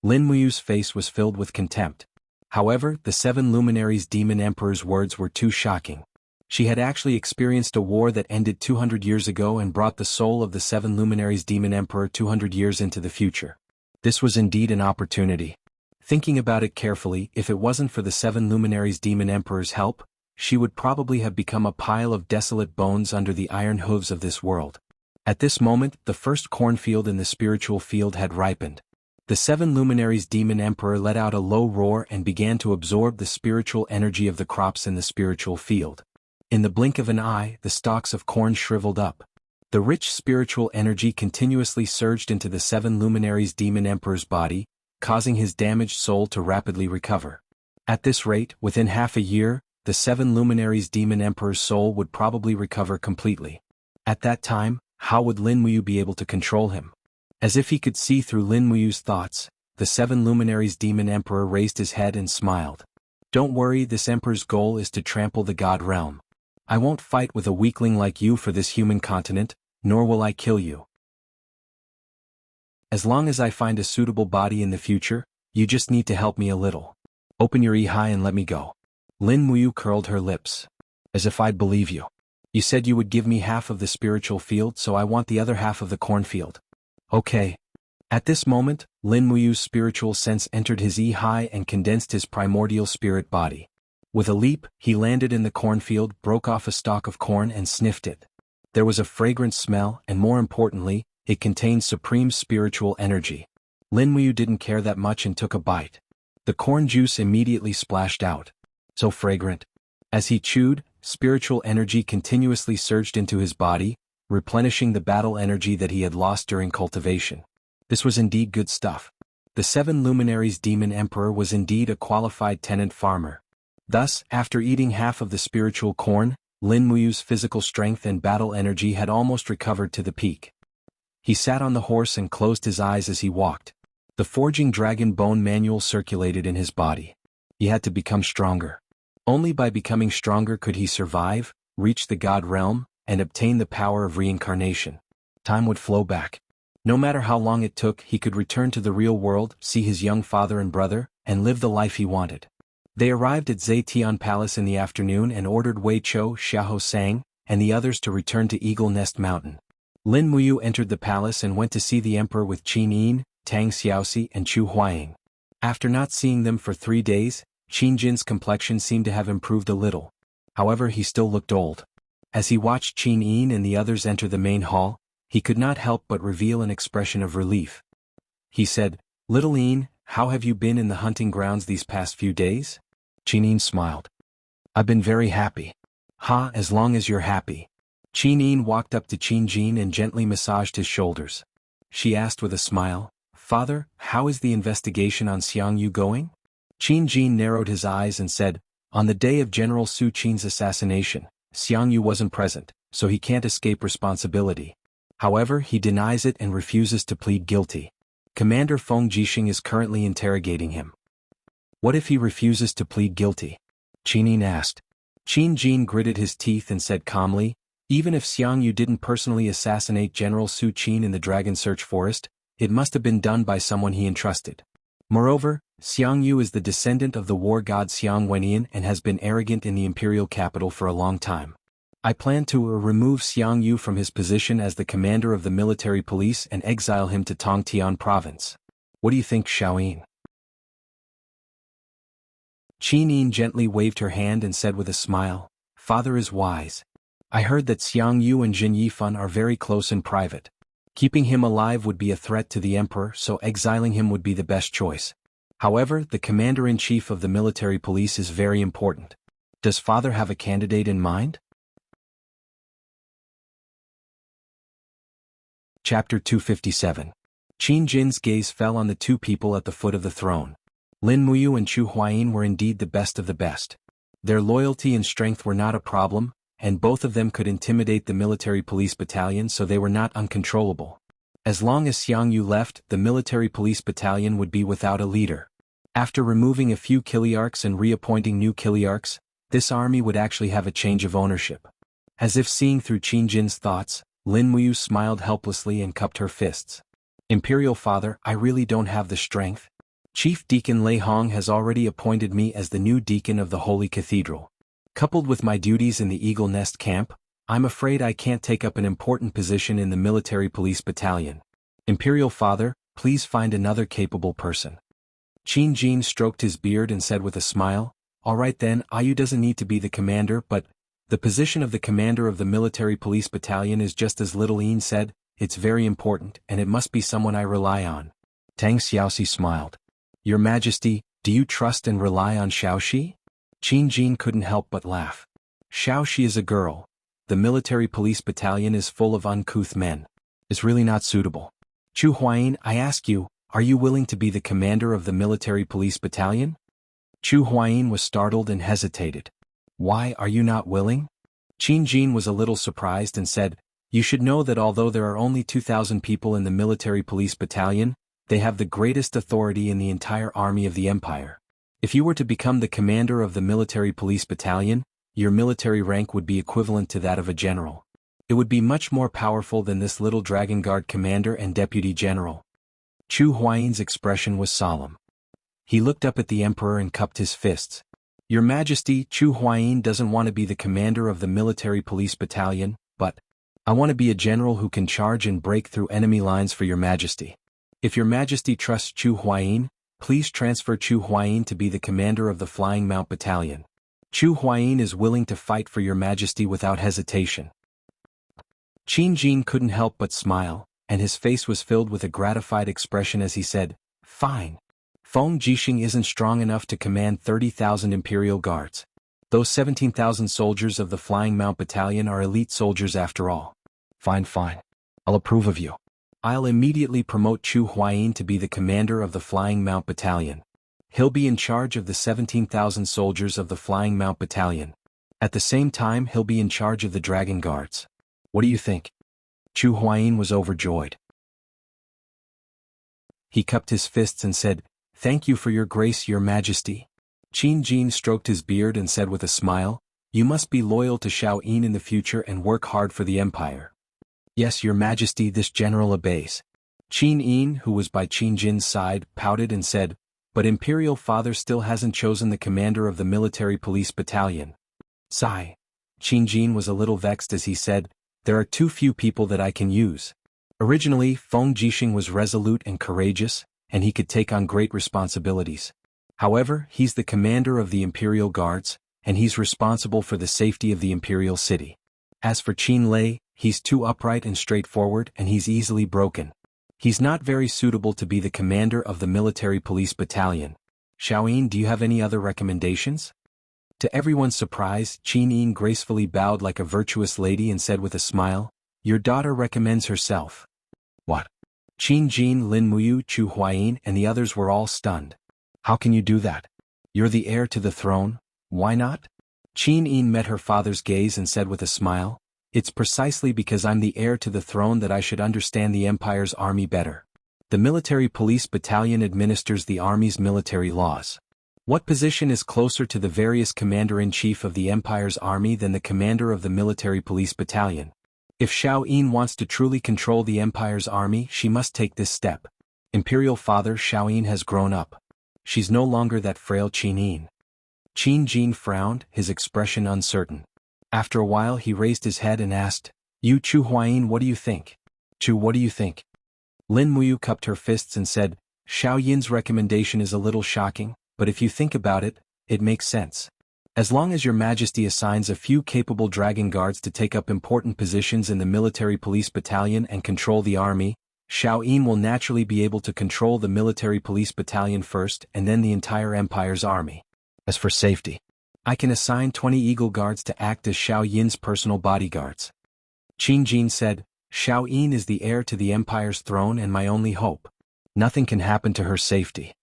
Lin Muyu's face was filled with contempt. However, the 7 luminaries Demon Emperor's words were too shocking. She had actually experienced a war that ended 200 years ago and brought the soul of the 7 luminaries Demon Emperor 200 years into the future. This was indeed an opportunity. Thinking about it carefully, if it wasn't for the 7 luminaries Demon Emperor's help, she would probably have become a pile of desolate bones under the iron hooves of this world. At this moment, the first cornfield in the spiritual field had ripened. The 7 luminaries Demon Emperor let out a low roar and began to absorb the spiritual energy of the crops in the spiritual field. In the blink of an eye, the stalks of corn shriveled up. The rich spiritual energy continuously surged into the 7 luminaries Demon Emperor's body, causing his damaged soul to rapidly recover. At this rate, within half a year, the 7 luminaries Demon Emperor's soul would probably recover completely. At that time, how would Lin Muyu be able to control him? As if he could see through Lin Muyu's thoughts, the 7 luminaries Demon Emperor raised his head and smiled. Don't worry, this Emperor's goal is to trample the God realm. I won't fight with a weakling like you for this human continent, nor will I kill you. As long as I find a suitable body in the future, you just need to help me a little. Open your Ihai and let me go. Lin Muyu curled her lips. As if I'd believe you. You said you would give me half of the spiritual field, so I want the other half of the cornfield. Okay. At this moment, Lin Muyu's spiritual sense entered his Ihai and condensed his primordial spirit body. With a leap, he landed in the cornfield, broke off a stalk of corn and sniffed it. There was a fragrant smell, and more importantly, it contained supreme spiritual energy. Lin Muyu didn't care that much and took a bite. The corn juice immediately splashed out. So fragrant. As he chewed, spiritual energy continuously surged into his body, replenishing the battle energy that he had lost during cultivation. This was indeed good stuff. The 7 luminaries Demon Emperor was indeed a qualified tenant farmer. Thus, after eating half of the spiritual corn, Lin Muyu's physical strength and battle energy had almost recovered to the peak. He sat on the horse and closed his eyes as he walked. The Forging Dragon Bone manual circulated in his body. He had to become stronger. Only by becoming stronger could he survive, reach the God realm, and obtain the power of reincarnation. Time would flow back. No matter how long it took, he could return to the real world, see his young father and brother, and live the life he wanted. They arrived at Zetian Palace in the afternoon and ordered Wei Chou, Xiahou Sang, and the others to return to Eagle Nest Mountain. Lin Muyu entered the palace and went to see the emperor with Qin Yin, Tang Xiaoxi and Chu Huaying. After not seeing them for 3 days, Qin Jin's complexion seemed to have improved a little. However, he still looked old. As he watched Qin Yin and the others enter the main hall, he could not help but reveal an expression of relief. He said, "Little Yin, how have you been in the hunting grounds these past few days?" Qin Yin smiled. "I've been very happy." "Ha, as long as you're happy." Qin Yin walked up to Qin Jin and gently massaged his shoulders. She asked with a smile, "Father, how is the investigation on Xiang Yu going?" Qin Jin narrowed his eyes and said, "On the day of General Su Qin's assassination, Xiang Yu wasn't present, so he can't escape responsibility. However, he denies it and refuses to plead guilty. Commander Feng Jixing is currently interrogating him." "What if he refuses to plead guilty?" Qin Yin asked. Qin Jin gritted his teeth and said calmly, "Even if Xiang Yu didn't personally assassinate General Su Qin in the Dragon Search Forest, it must have been done by someone he entrusted. Moreover, Xiang Yu is the descendant of the war god Xiang Wenyan and has been arrogant in the imperial capital for a long time. I plan to remove Xiang Yu from his position as the commander of the military police and exile him to Tongtian province. What do you think, Xiaoyin?" Qin Yin gently waved her hand and said with a smile, "Father is wise. I heard that Xiang Yu and Jin Yifan are very close in private. Keeping him alive would be a threat to the emperor, so exiling him would be the best choice. However, the commander-in-chief of the military police is very important. Does father have a candidate in mind?" Chapter 257. Qin Jin's gaze fell on the two people at the foot of the throne. Lin Muyu and Chu Huayin were indeed the best of the best. Their loyalty and strength were not a problem, and both of them could intimidate the military police battalion, so they were not uncontrollable. As long as Xiang Yu left, the military police battalion would be without a leader. After removing a few Kiliarchs and reappointing new Kiliarchs, this army would actually have a change of ownership. As if seeing through Qin Jin's thoughts, Lin Muyu smiled helplessly and cupped her fists. "Imperial Father, I really don't have the strength. Chief Deacon Lei Hong has already appointed me as the new deacon of the Holy Cathedral. Coupled with my duties in the Eagle Nest camp, I'm afraid I can't take up an important position in the military police battalion. Imperial Father, please find another capable person." Qin Jin stroked his beard and said with a smile, "All right then, Ayu doesn't need to be the commander, but the position of the commander of the military police battalion is just as Little Yin said, it's very important, and it must be someone I rely on." Tang Xiaoxi smiled. "Your Majesty, do you trust and rely on Xiaoxi?" Qin Jin couldn't help but laugh. "Xiaoxi is a girl. The military police battalion is full of uncouth men. It's really not suitable. Chu Huayin, I ask you, are you willing to be the commander of the military police battalion?" Chu Huayin was startled and hesitated. "Why are you not willing?" Qin Jin was a little surprised and said, "You should know that although there are only 2,000 people in the military police battalion, they have the greatest authority in the entire army of the empire. If you were to become the commander of the military police battalion, your military rank would be equivalent to that of a general. It would be much more powerful than this little Dragon Guard commander and deputy general." Chu Huayin's expression was solemn. He looked up at the emperor and cupped his fists. "Your Majesty, Chu Huayin doesn't want to be the commander of the military police battalion, but I want to be a general who can charge and break through enemy lines for your Majesty. If your Majesty trusts Chu Huayin, please transfer Chu Huayin to be the commander of the Flying Mount Battalion. Chu Huayin is willing to fight for your Majesty without hesitation." Qin Jin couldn't help but smile, and his face was filled with a gratified expression as he said, "Fine. Feng Jixing isn't strong enough to command 30,000 Imperial Guards. Those 17,000 soldiers of the Flying Mount Battalion are elite soldiers after all. Fine. I'll approve of you. I'll immediately promote Chu Huayin to be the commander of the Flying Mount Battalion. He'll be in charge of the 17,000 soldiers of the Flying Mount Battalion. At the same time, he'll be in charge of the Dragon Guards. What do you think?" Chu Huayin was overjoyed. He cupped his fists and said, "Thank you for your grace, your Majesty." Qin Jin stroked his beard and said with a smile, "You must be loyal to Xiao Yin in the future and work hard for the empire." "Yes, your Majesty," this general obeys. Qin Yin, who was by Qin Jin's side, pouted and said, "But Imperial Father still hasn't chosen the commander of the military police battalion." Sigh. Qin Jin was a little vexed as he said, "There are too few people that I can use. Originally, Feng Jixing was resolute and courageous, and he could take on great responsibilities. However, he's the commander of the Imperial Guards, and he's responsible for the safety of the Imperial City. As for Qin Lei, he's too upright and straightforward and he's easily broken. He's not very suitable to be the commander of the military police battalion. Xiaoyin, do you have any other recommendations? To everyone's surprise, Qin Yin gracefully bowed like a virtuous lady and said with a smile, "Your daughter recommends herself." What? Qin Jin, Lin Muyu, Chu Huayin, and the others were all stunned. How can you do that? You're the heir to the throne, why not? Qin Yin met her father's gaze and said with a smile, "It's precisely because I'm the heir to the throne that I should understand the Empire's army better. The military police battalion administers the army's military laws. What position is closer to the various commander-in-chief of the Empire's army than the commander of the military police battalion? If Xiaoyin wants to truly control the Empire's army, she must take this step. Imperial father, Xiaoyin has grown up. She's no longer that frail Qin Yin." Qin Jin frowned, his expression uncertain. After a while he raised his head and asked, "You Chu Huayin, what do you think?" "Chu, what do you think?" Lin Muyu cupped her fists and said, "Xiaoyin's recommendation is a little shocking, but if you think about it, it makes sense. As long as your majesty assigns a few capable dragon guards to take up important positions in the military police battalion and control the army, Xiaoyin will naturally be able to control the military police battalion first and then the entire Empire's army. As for safety, I can assign 20 Eagle Guards to act as Xiaoyin's personal bodyguards." Qin Jin said, "Xiaoyin is the heir to the Empire's throne and my only hope. Nothing can happen to her safety."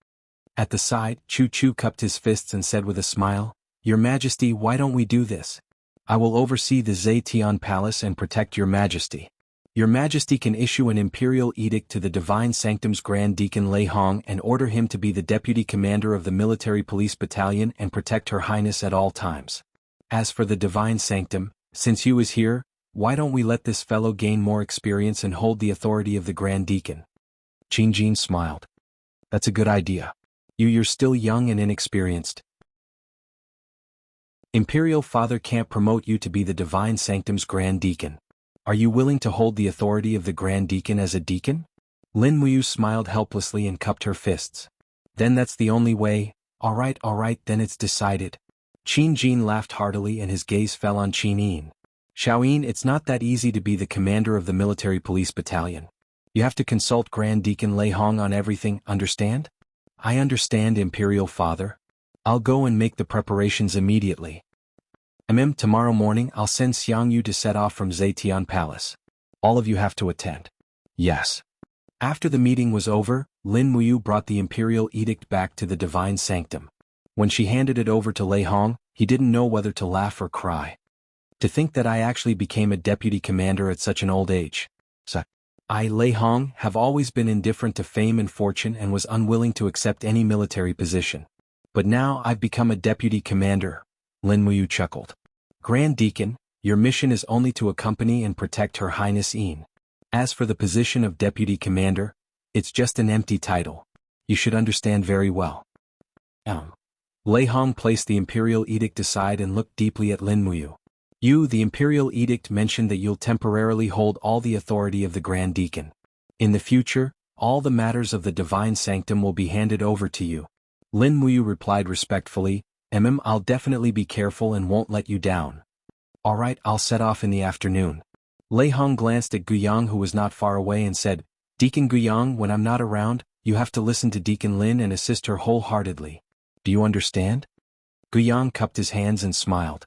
At the side, Chu Chu cupped his fists and said with a smile, "Your Majesty, why don't we do this? I will oversee the Zetian Palace and protect your Majesty. Your Majesty can issue an imperial edict to the Divine Sanctum's Grand Deacon Lei Hong and order him to be the deputy commander of the military police battalion and protect Her Highness at all times. As for the Divine Sanctum, since Yu is here, why don't we let this fellow gain more experience and hold the authority of the Grand Deacon?" Qin Jin smiled. "That's a good idea. You're still young and inexperienced. Imperial Father can't promote you to be the Divine Sanctum's Grand Deacon. Are you willing to hold the authority of the Grand Deacon as a deacon?" Lin Muyu smiled helplessly and cupped her fists. "Then that's the only way. All right, then it's decided." Qin Jin laughed heartily and his gaze fell on Qin Yin. "Xiaoyin, it's not that easy to be the commander of the military police battalion. You have to consult Grand Deacon Lei Hong on everything, understand?" "I understand, Imperial Father. I'll go and make the preparations immediately. Tomorrow morning I'll send Xiang Yu to set off from Zetian Palace. All of you have to attend." "Yes." After the meeting was over, Lin Muyu brought the imperial edict back to the Divine Sanctum. When she handed it over to Lei Hong, he didn't know whether to laugh or cry. "To think that I actually became a deputy commander at such an old age. I, Lei Hong, have always been indifferent to fame and fortune and was unwilling to accept any military position. But now I've become a deputy commander." Lin Muyu chuckled. "Grand Deacon, your mission is only to accompany and protect Her Highness Yin. As for the position of deputy commander, it's just an empty title. You should understand very well." Lei Hong placed the imperial edict aside and looked deeply at Lin Muyu. The imperial edict mentioned that you'll temporarily hold all the authority of the Grand Deacon. In the future, all the matters of the Divine Sanctum will be handed over to you." Lin Muyu replied respectfully, I'll definitely be careful and won't let you down." "All right, I'll set off in the afternoon." Lei Hong glanced at Guyang, who was not far away, and said, "Deacon Guyang, when I'm not around, you have to listen to Deacon Lin and assist her wholeheartedly. Do you understand?" Guyang cupped his hands and smiled.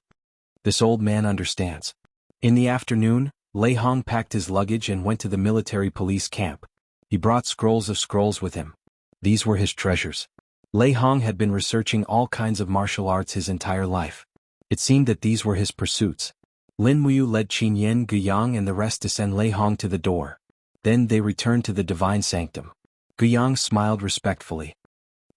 This old man understands. In the afternoon, Lei Hong packed his luggage and went to the military police camp. He brought scrolls of scrolls with him. These were his treasures. Lei Hong had been researching all kinds of martial arts his entire life. It seemed that these were his pursuits. Lin Muyu led Qin Yen, Guyang and the rest to send Lei Hong to the door. Then they returned to the Divine Sanctum. Guyang smiled respectfully.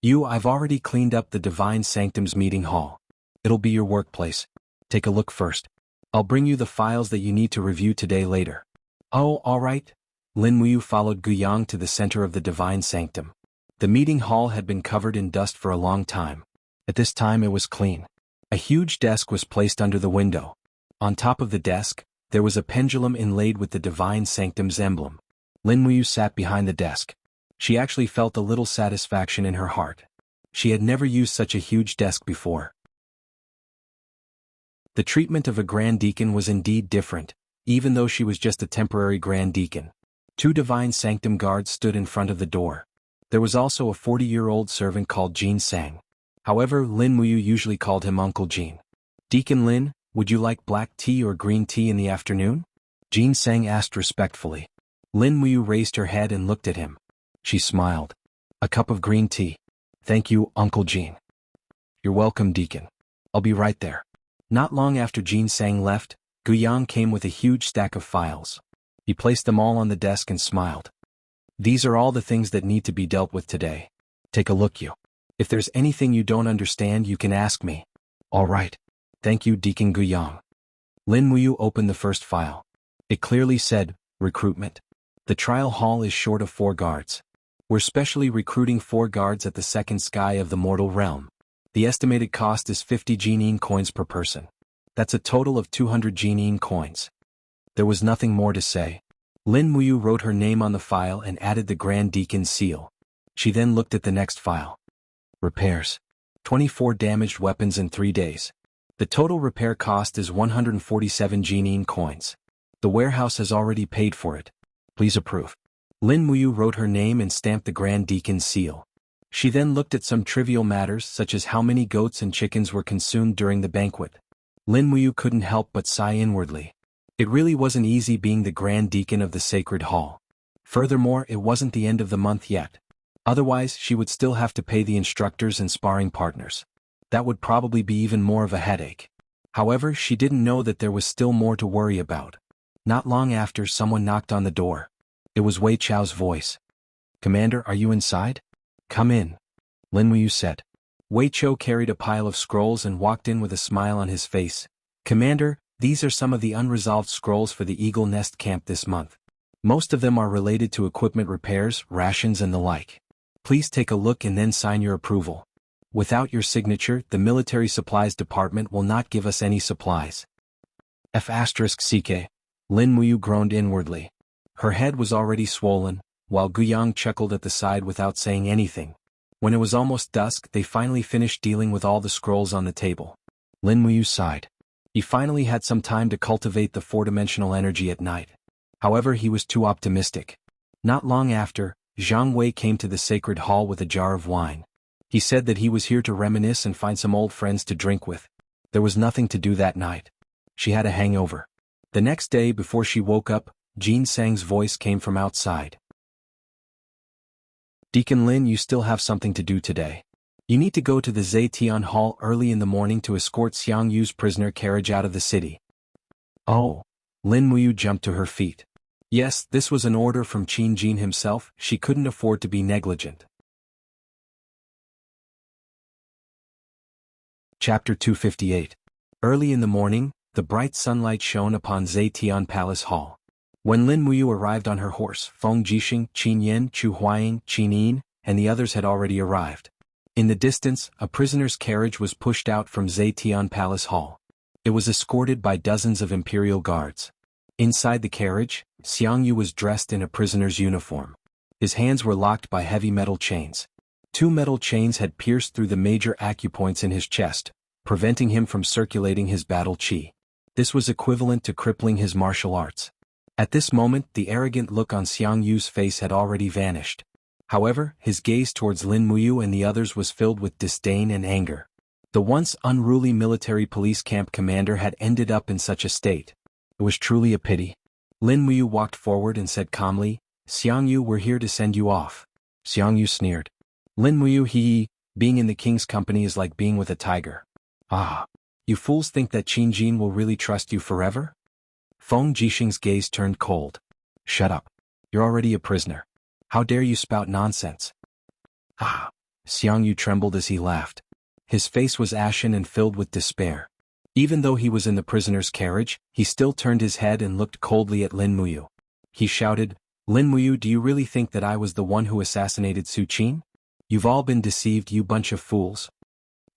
"I've already cleaned up the Divine Sanctum's meeting hall. It'll be your workplace. Take a look first. I'll bring you the files that you need to review today later." "Oh, all right." Lin Muyu followed Guyang to the center of the Divine Sanctum. The meeting hall had been covered in dust for a long time. At this time it was clean. A huge desk was placed under the window. On top of the desk, there was a pendulum inlaid with the Divine Sanctum's emblem. Lin Muyu sat behind the desk. She actually felt a little satisfaction in her heart. She had never used such a huge desk before. The treatment of a Grand Deacon was indeed different, even though she was just a temporary Grand Deacon. 2 Divine Sanctum guards stood in front of the door. There was also a 40-year-old servant called Jin Sang. However, Lin Muyu usually called him Uncle Jin. "Deacon Lin, would you like black tea or green tea in the afternoon?" Jin Sang asked respectfully. Lin Muyu raised her head and looked at him. She smiled. "A cup of green tea. Thank you, Uncle Jin." "You're welcome, Deacon. I'll be right there." Not long after Jin Sang left, Guiyang came with a huge stack of files. He placed them all on the desk and smiled. "These are all the things that need to be dealt with today. Take a look, you. If there's anything you don't understand, you can ask me." "All right. Thank you, Deacon Guiyang." Lin Muyu opened the first file. It clearly said, "Recruitment. The trial hall is short of 4 guards. We're specially recruiting 4 guards at the second sky of the mortal realm. The estimated cost is 50 Jinyin coins per person. That's a total of 200 Jinyin coins." There was nothing more to say. Lin Muyu wrote her name on the file and added the Grand Deacon's seal. She then looked at the next file. Repairs. 24 damaged weapons in 3 days. The total repair cost is 147 Jinyin coins. The warehouse has already paid for it. Please approve. Lin Muyu wrote her name and stamped the Grand Deacon's seal. She then looked at some trivial matters such as how many goats and chickens were consumed during the banquet. Lin Muyu couldn't help but sigh inwardly. It really wasn't easy being the Grand Deacon of the Sacred Hall. Furthermore, it wasn't the end of the month yet. Otherwise, she would still have to pay the instructors and sparring partners. That would probably be even more of a headache. However, she didn't know that there was still more to worry about. Not long after, someone knocked on the door. It was Wei Chao's voice. "Commander, are you inside?" "Come in," Lin Muyu said. Wei Chao carried a pile of scrolls and walked in with a smile on his face. "Commander, these are some of the unresolved scrolls for the Eagle Nest camp this month. Most of them are related to equipment repairs, rations and the like. Please take a look and then sign your approval. Without your signature, the military supplies department will not give us any supplies." F***CK. Lin Muyu groaned inwardly. Her head was already swollen, while Guiyang chuckled at the side without saying anything. When it was almost dusk, they finally finished dealing with all the scrolls on the table. Lin Muyu sighed. He finally had some time to cultivate the 4-dimensional energy at night. However, he was too optimistic. Not long after, Zhang Wei came to the sacred hall with a jar of wine. He said that he was here to reminisce and find some old friends to drink with. There was nothing to do that night. She had a hangover. The next day before she woke up, Jin Sang's voice came from outside. "Deacon Lin, you still have something to do today. You need to go to the Zetian Hall early in the morning to escort Xiang Yu's prisoner carriage out of the city." "Oh." Lin Muyu jumped to her feet. Yes, this was an order from Qin Jin himself. She couldn't afford to be negligent. Chapter 258. Early in the morning, the bright sunlight shone upon Zetian Palace Hall. When Lin Muyu arrived on her horse, Feng Jixing, Qin Yan, Chu Huaying, Qin Yin, and the others had already arrived. In the distance, a prisoner's carriage was pushed out from Zetian Palace Hall. It was escorted by dozens of imperial guards. Inside the carriage, Xiang Yu was dressed in a prisoner's uniform. His hands were locked by heavy metal chains. 2 metal chains had pierced through the major acupoints in his chest, preventing him from circulating his battle chi. This was equivalent to crippling his martial arts. At this moment, the arrogant look on Xiang Yu's face had already vanished. However, his gaze towards Lin Muyu and the others was filled with disdain and anger. The once unruly military police camp commander had ended up in such a state. It was truly a pity. Lin Muyu walked forward and said calmly, "Xiang Yu, we're here to send you off." Xiang Yu sneered. Lin Muyu, being in the king's company is like being with a tiger. Ah. You fools think that Qin Jin will really trust you forever? Feng Jixing's gaze turned cold. Shut up. You're already a prisoner. How dare you spout nonsense? Ah. Xiang Yu trembled as he laughed. His face was ashen and filled with despair. Even though he was in the prisoner's carriage, he still turned his head and looked coldly at Lin Muyu. He shouted, "Lin Muyu, do you really think that I was the one who assassinated Su Qin? You've all been deceived, you bunch of fools."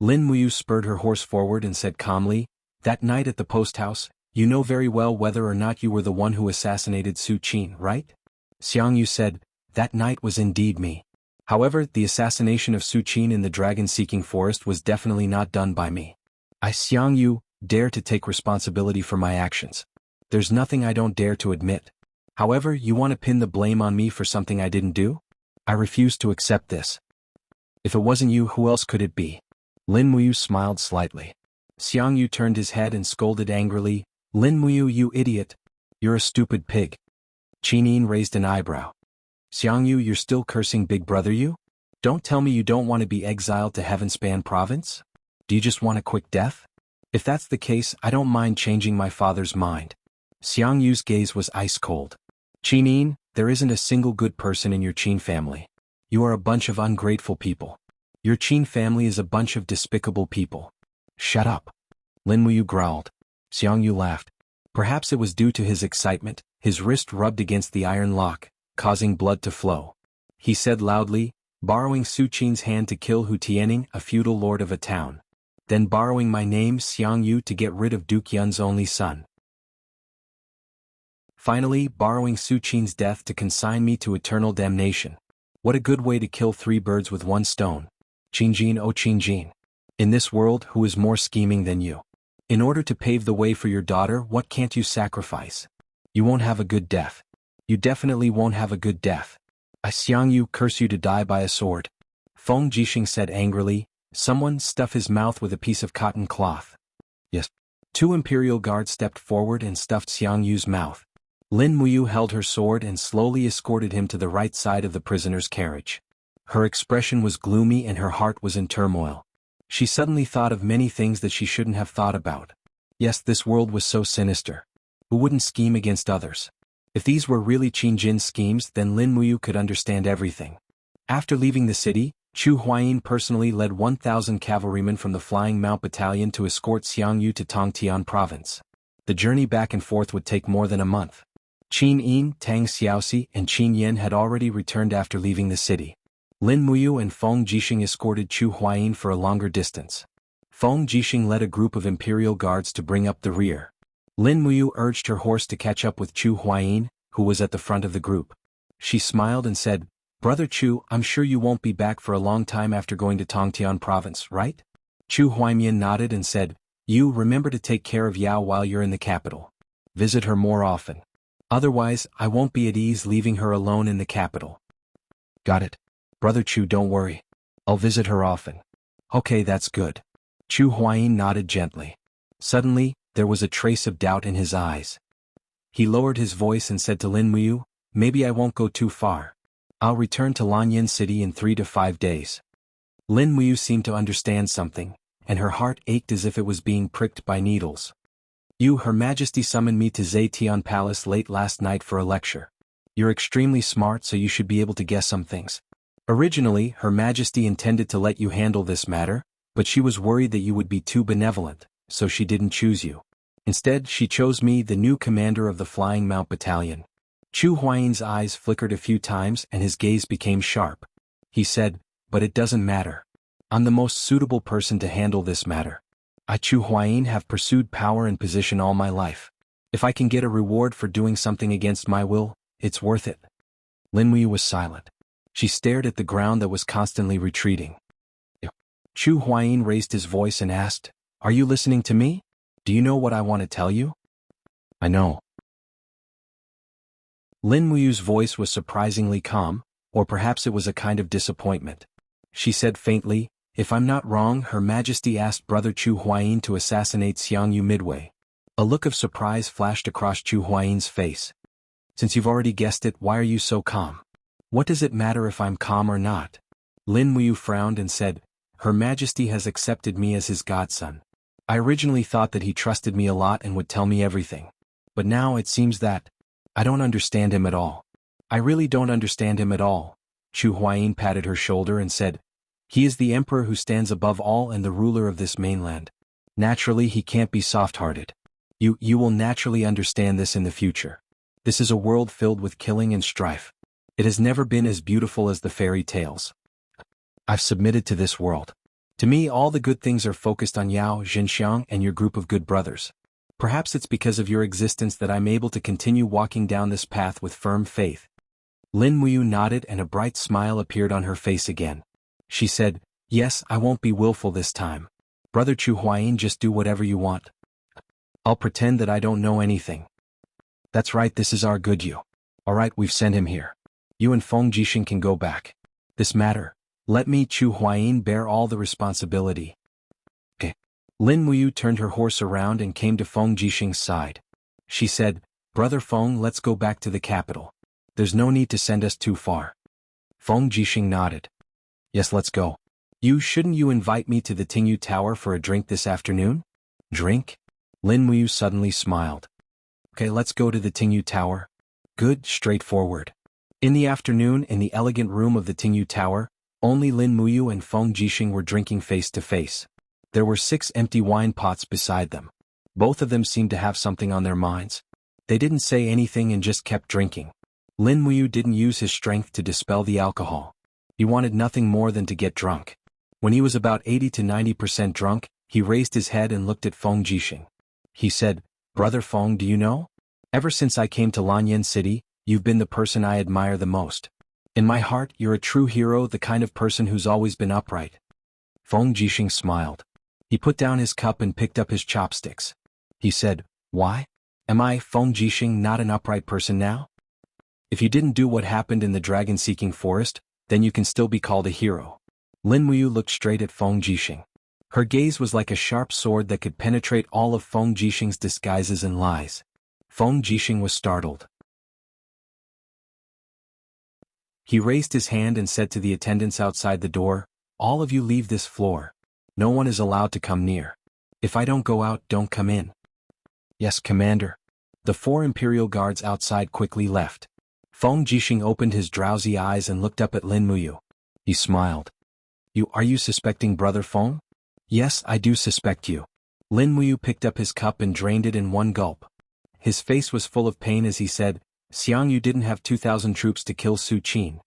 Lin Muyu spurred her horse forward and said calmly, "That night at the post house, you know very well whether or not you were the one who assassinated Su Qin, right?" Xiang Yu said, "That night was indeed me. However, the assassination of Su Qin in the dragon-seeking forest was definitely not done by me. Xiang Yu, dare to take responsibility for my actions. There's nothing I don't dare to admit. However, you want to pin the blame on me for something I didn't do? I refuse to accept this. If it wasn't you, who else could it be? Lin Muyu smiled slightly. Xiang Yu turned his head and scolded angrily, Lin Muyu, you idiot. You're a stupid pig. Qin Yin raised an eyebrow. Xiang Yu, you're still cursing Big Brother you? Don't tell me you don't want to be exiled to Heavenspan Province? Do you just want a quick death? If that's the case, I don't mind changing my father's mind. Xiang Yu's gaze was ice cold. Qin Yin, there isn't a single good person in your Qin family. You are a bunch of ungrateful people. Your Qin family is a bunch of despicable people. Shut up. Lin Muyu growled. Xiang Yu laughed. Perhaps it was due to his excitement, his wrist rubbed against the iron lock, causing blood to flow. He said loudly, borrowing Su Qin's hand to kill Hu Tianning, a feudal lord of a town. Then borrowing my name Xiang Yu to get rid of Duke Yun's only son. Finally, borrowing Su Qin's death to consign me to eternal damnation. What a good way to kill 3 birds with 1 stone. Qingjin, oh Qingjin. In this world, who is more scheming than you? In order to pave the way for your daughter, what can't you sacrifice? You won't have a good death. You definitely won't have a good death. I Xiang Yu curse you to die by a sword. Feng Jixing said angrily, someone stuff his mouth with a piece of cotton cloth. Yes. 2 imperial guards stepped forward and stuffed Xiang Yu's mouth. Lin Muyu held her sword and slowly escorted him to the right side of the prisoner's carriage. Her expression was gloomy and her heart was in turmoil. She suddenly thought of many things that she shouldn't have thought about. Yes, this world was so sinister. Who wouldn't scheme against others? If these were really Qin Jin's schemes, then Lin Muyu could understand everything. After leaving the city, Chu Huayin personally led 1,000 cavalrymen from the Flying Mount Battalion to escort Xiang Yu to Tongtian Province. The journey back and forth would take more than a month. Qin Yin, Tang Xiaoxi, and Qin Yan had already returned after leaving the city. Lin Muyu and Feng Jixing escorted Chu Huayin for a longer distance. Feng Jixing led a group of imperial guards to bring up the rear. Lin Muyu urged her horse to catch up with Chu Huayin, who was at the front of the group. She smiled and said, Brother Chu, I'm sure you won't be back for a long time after going to Tongtian Province, right? Chu Huaimian nodded and said, You remember to take care of Yao while you're in the capital. Visit her more often. Otherwise, I won't be at ease leaving her alone in the capital. Got it. Brother Chu, don't worry. I'll visit her often. Okay, that's good. Chu Huayin nodded gently. Suddenly, there was a trace of doubt in his eyes. He lowered his voice and said to Lin Muyu, Maybe I won't go too far. I'll return to Lanyan City in 3 to 5 days. Lin Muyu seemed to understand something, and her heart ached as if it was being pricked by needles. Her Majesty summoned me to Zetian Palace late last night for a lecture. You're extremely smart, so you should be able to guess some things. Originally, Her Majesty intended to let you handle this matter, but she was worried that you would be too benevolent, so she didn't choose you. Instead, she chose me, the new commander of the Flying Mount Battalion. Chu Huayin's eyes flickered a few times and his gaze became sharp. He said, But it doesn't matter. I'm the most suitable person to handle this matter. I Chu Huayin have pursued power and position all my life. If I can get a reward for doing something against my will, it's worth it. Lin Muyu was silent. She stared at the ground that was constantly retreating. Chu Huayin raised his voice and asked, Are you listening to me? Do you know what I want to tell you? I know. Lin Muyu's voice was surprisingly calm, or perhaps it was a kind of disappointment. She said faintly, If I'm not wrong, Her Majesty asked Brother Chu Huayin to assassinate Xiang Yu midway. A look of surprise flashed across Chu Huayin's face. Since you've already guessed it, why are you so calm? What does it matter if I'm calm or not? Lin Muyu frowned and said, Her Majesty has accepted me as his godson. I originally thought that he trusted me a lot and would tell me everything. But now it seems that I don't understand him at all. I really don't understand him at all. Chu Huayin patted her shoulder and said, He is the emperor who stands above all and the ruler of this mainland. Naturally, he can't be soft-hearted. You will naturally understand this in the future. This is a world filled with killing and strife. It has never been as beautiful as the fairy tales. I've submitted to this world. To me, all the good things are focused on Yao, Xinxiang, and your group of good brothers. Perhaps it's because of your existence that I'm able to continue walking down this path with firm faith. Lin Muyu nodded and a bright smile appeared on her face again. She said, Yes, I won't be willful this time. Brother Chu Huayin, just do whatever you want. I'll pretend that I don't know anything. That's right, this is our good Yu. Alright, we've sent him here. You and Feng Jixing can go back. This matter, let me Chu Huayin bear all the responsibility. Okay. Lin Muyu turned her horse around and came to Feng Jixing's side. She said, Brother Feng, let's go back to the capital. There's no need to send us too far. Feng Jixing nodded. Yes, let's go. Shouldn't you invite me to the Tingyu Tower for a drink this afternoon? Drink? Lin Muyu suddenly smiled. Okay, let's go to the Tingyu Tower. Good, straightforward. In the afternoon, in the elegant room of the Tingyu Tower, only Lin Muyu and Feng Jixing were drinking face to face. There were 6 empty wine pots beside them. Both of them seemed to have something on their minds. They didn't say anything and just kept drinking. Lin Muyu didn't use his strength to dispel the alcohol. He wanted nothing more than to get drunk. When he was about 80 to 90% drunk, he raised his head and looked at Feng Jixing. He said, Brother Feng, do you know? Ever since I came to Lanyan City, you've been the person I admire the most. In my heart, you're a true hero, the kind of person who's always been upright. Feng Jixing smiled. He put down his cup and picked up his chopsticks. He said, Why? Am I, Feng Jixing, not an upright person now? If you didn't do what happened in the dragon-seeking forest, then you can still be called a hero. Lin Muyu looked straight at Feng Jixing. Her gaze was like a sharp sword that could penetrate all of Feng Jixing's disguises and lies. Feng Jixing was startled. He raised his hand and said to the attendants outside the door, All of you leave this floor. No one is allowed to come near. If I don't go out, don't come in. Yes, Commander. The 4 Imperial guards outside quickly left. Feng Jixing opened his drowsy eyes and looked up at Lin Muyu. He smiled. Are you suspecting Brother Feng? Yes, I do suspect you. Lin Muyu picked up his cup and drained it in one gulp. His face was full of pain as he said, Xiang Yu didn't have 2,000 troops to kill Su Qin.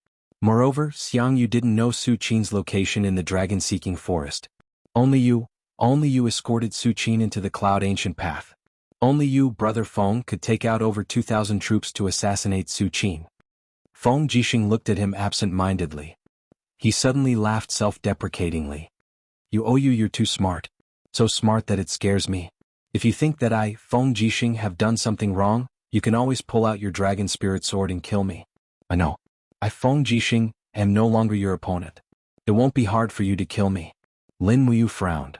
Moreover, Xiang Yu didn't know Su Qin's location in the dragon-seeking forest. Only you escorted Su Qin into the Cloud Ancient Path. Only you, Brother Feng, could take out over 2,000 troops to assassinate Su Qin. Feng Jixing looked at him absent-mindedly. He suddenly laughed self-deprecatingly. You're too smart. So smart that it scares me. If you think that I, Feng Jixing, have done something wrong, you can always pull out your dragon spirit sword and kill me. I know. I, Feng Jixing, am no longer your opponent. It won't be hard for you to kill me. Lin Muyu frowned.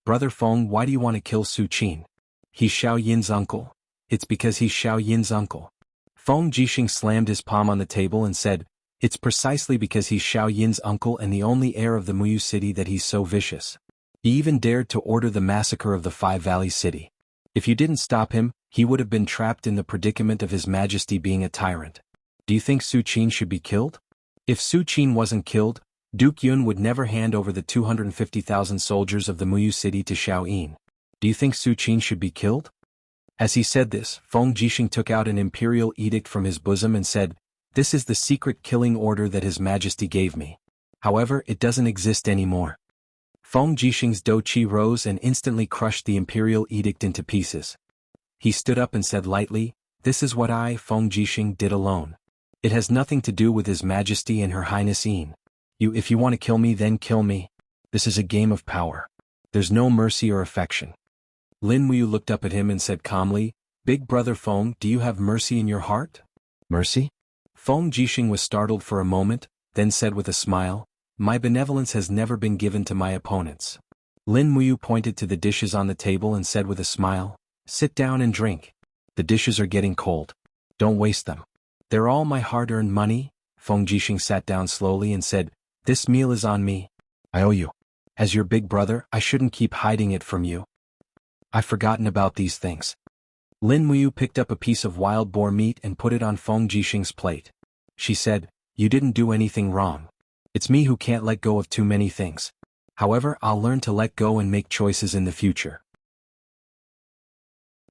Brother Feng, why do you want to kill Su Qin? He's Xiao Yin's uncle. It's because he's Xiao Yin's uncle. Feng Jixing slammed his palm on the table and said, It's precisely because he's Xiao Yin's uncle and the only heir of the Muyu city that he's so vicious. He even dared to order the massacre of the 5 Valleys city. If you didn't stop him, he would have been trapped in the predicament of His Majesty being a tyrant. Do you think Su Qin should be killed? If Su Qin wasn't killed, Duke Yun would never hand over the 250,000 soldiers of the Muyu city to Xiao Yin. Do you think Su Qin should be killed? As he said this, Feng Jixing took out an imperial edict from his bosom and said, This is the secret killing order that His Majesty gave me. However, it doesn't exist anymore. Feng Jixing's Do Qi rose and instantly crushed the imperial edict into pieces. He stood up and said lightly, This is what I, Feng Jixing, did alone. It has nothing to do with His Majesty and Her Highness Yin. If you want to kill me, then kill me. This is a game of power. There's no mercy or affection. Lin Muyu looked up at him and said calmly, Big Brother Feng, do you have mercy in your heart? Mercy? Feng Jixing was startled for a moment, then said with a smile, My benevolence has never been given to my opponents. Lin Muyu pointed to the dishes on the table and said with a smile, Sit down and drink. The dishes are getting cold. Don't waste them. They're all my hard-earned money. Feng Jixing sat down slowly and said, This meal is on me. I owe you. As your big brother, I shouldn't keep hiding it from you. I've forgotten about these things. Lin Muyu picked up a piece of wild boar meat and put it on Feng Jixing's plate. She said, You didn't do anything wrong. It's me who can't let go of too many things. However, I'll learn to let go and make choices in the future.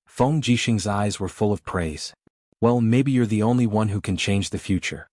Feng Jixing's eyes were full of praise. Well, maybe you're the only one who can change the future.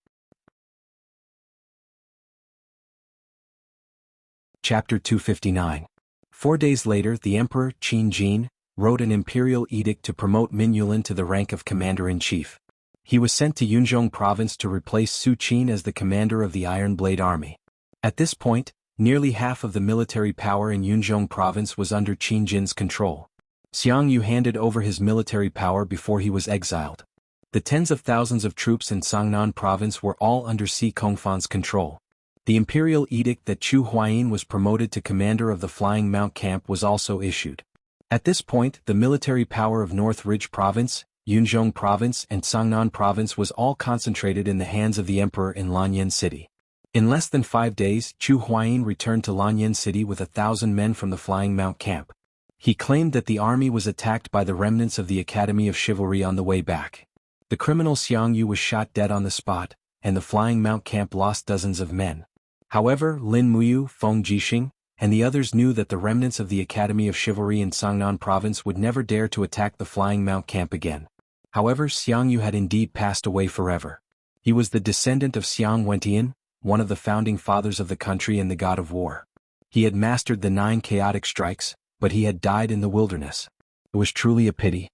Chapter 259. 4 days later, the Emperor, Qin Jin, wrote an imperial edict to promote Min Yulin to the rank of commander-in-chief. He was sent to Yunzhong province to replace Su Qin as the commander of the Iron Blade Army. At this point, nearly half of the military power in Yunzhong province was under Qin Jin's control. Xiang Yu handed over his military power before he was exiled. The tens of thousands of troops in Sangnan province were all under Si Kongfan's control. The imperial edict that Chu Huayin was promoted to commander of the Flying Mount Camp was also issued. At this point, the military power of North Ridge Province, Yunzhong Province and Sangnan Province was all concentrated in the hands of the emperor in Lanyan City. In less than 5 days, Chu Huayin returned to Lanyan City with 1,000 men from the Flying Mount Camp. He claimed that the army was attacked by the remnants of the Academy of Chivalry on the way back. The criminal Xiang Yu was shot dead on the spot, and the Flying Mount Camp lost dozens of men. However, Lin Muyu, Feng Jixing, and the others knew that the remnants of the Academy of Chivalry in Sangnan Province would never dare to attack the Flying Mount Camp again. However, Xiang Yu had indeed passed away forever. He was the descendant of Xiang Wentian, one of the founding fathers of the country and the god of war. He had mastered the 9 chaotic strikes, but he had died in the wilderness. It was truly a pity.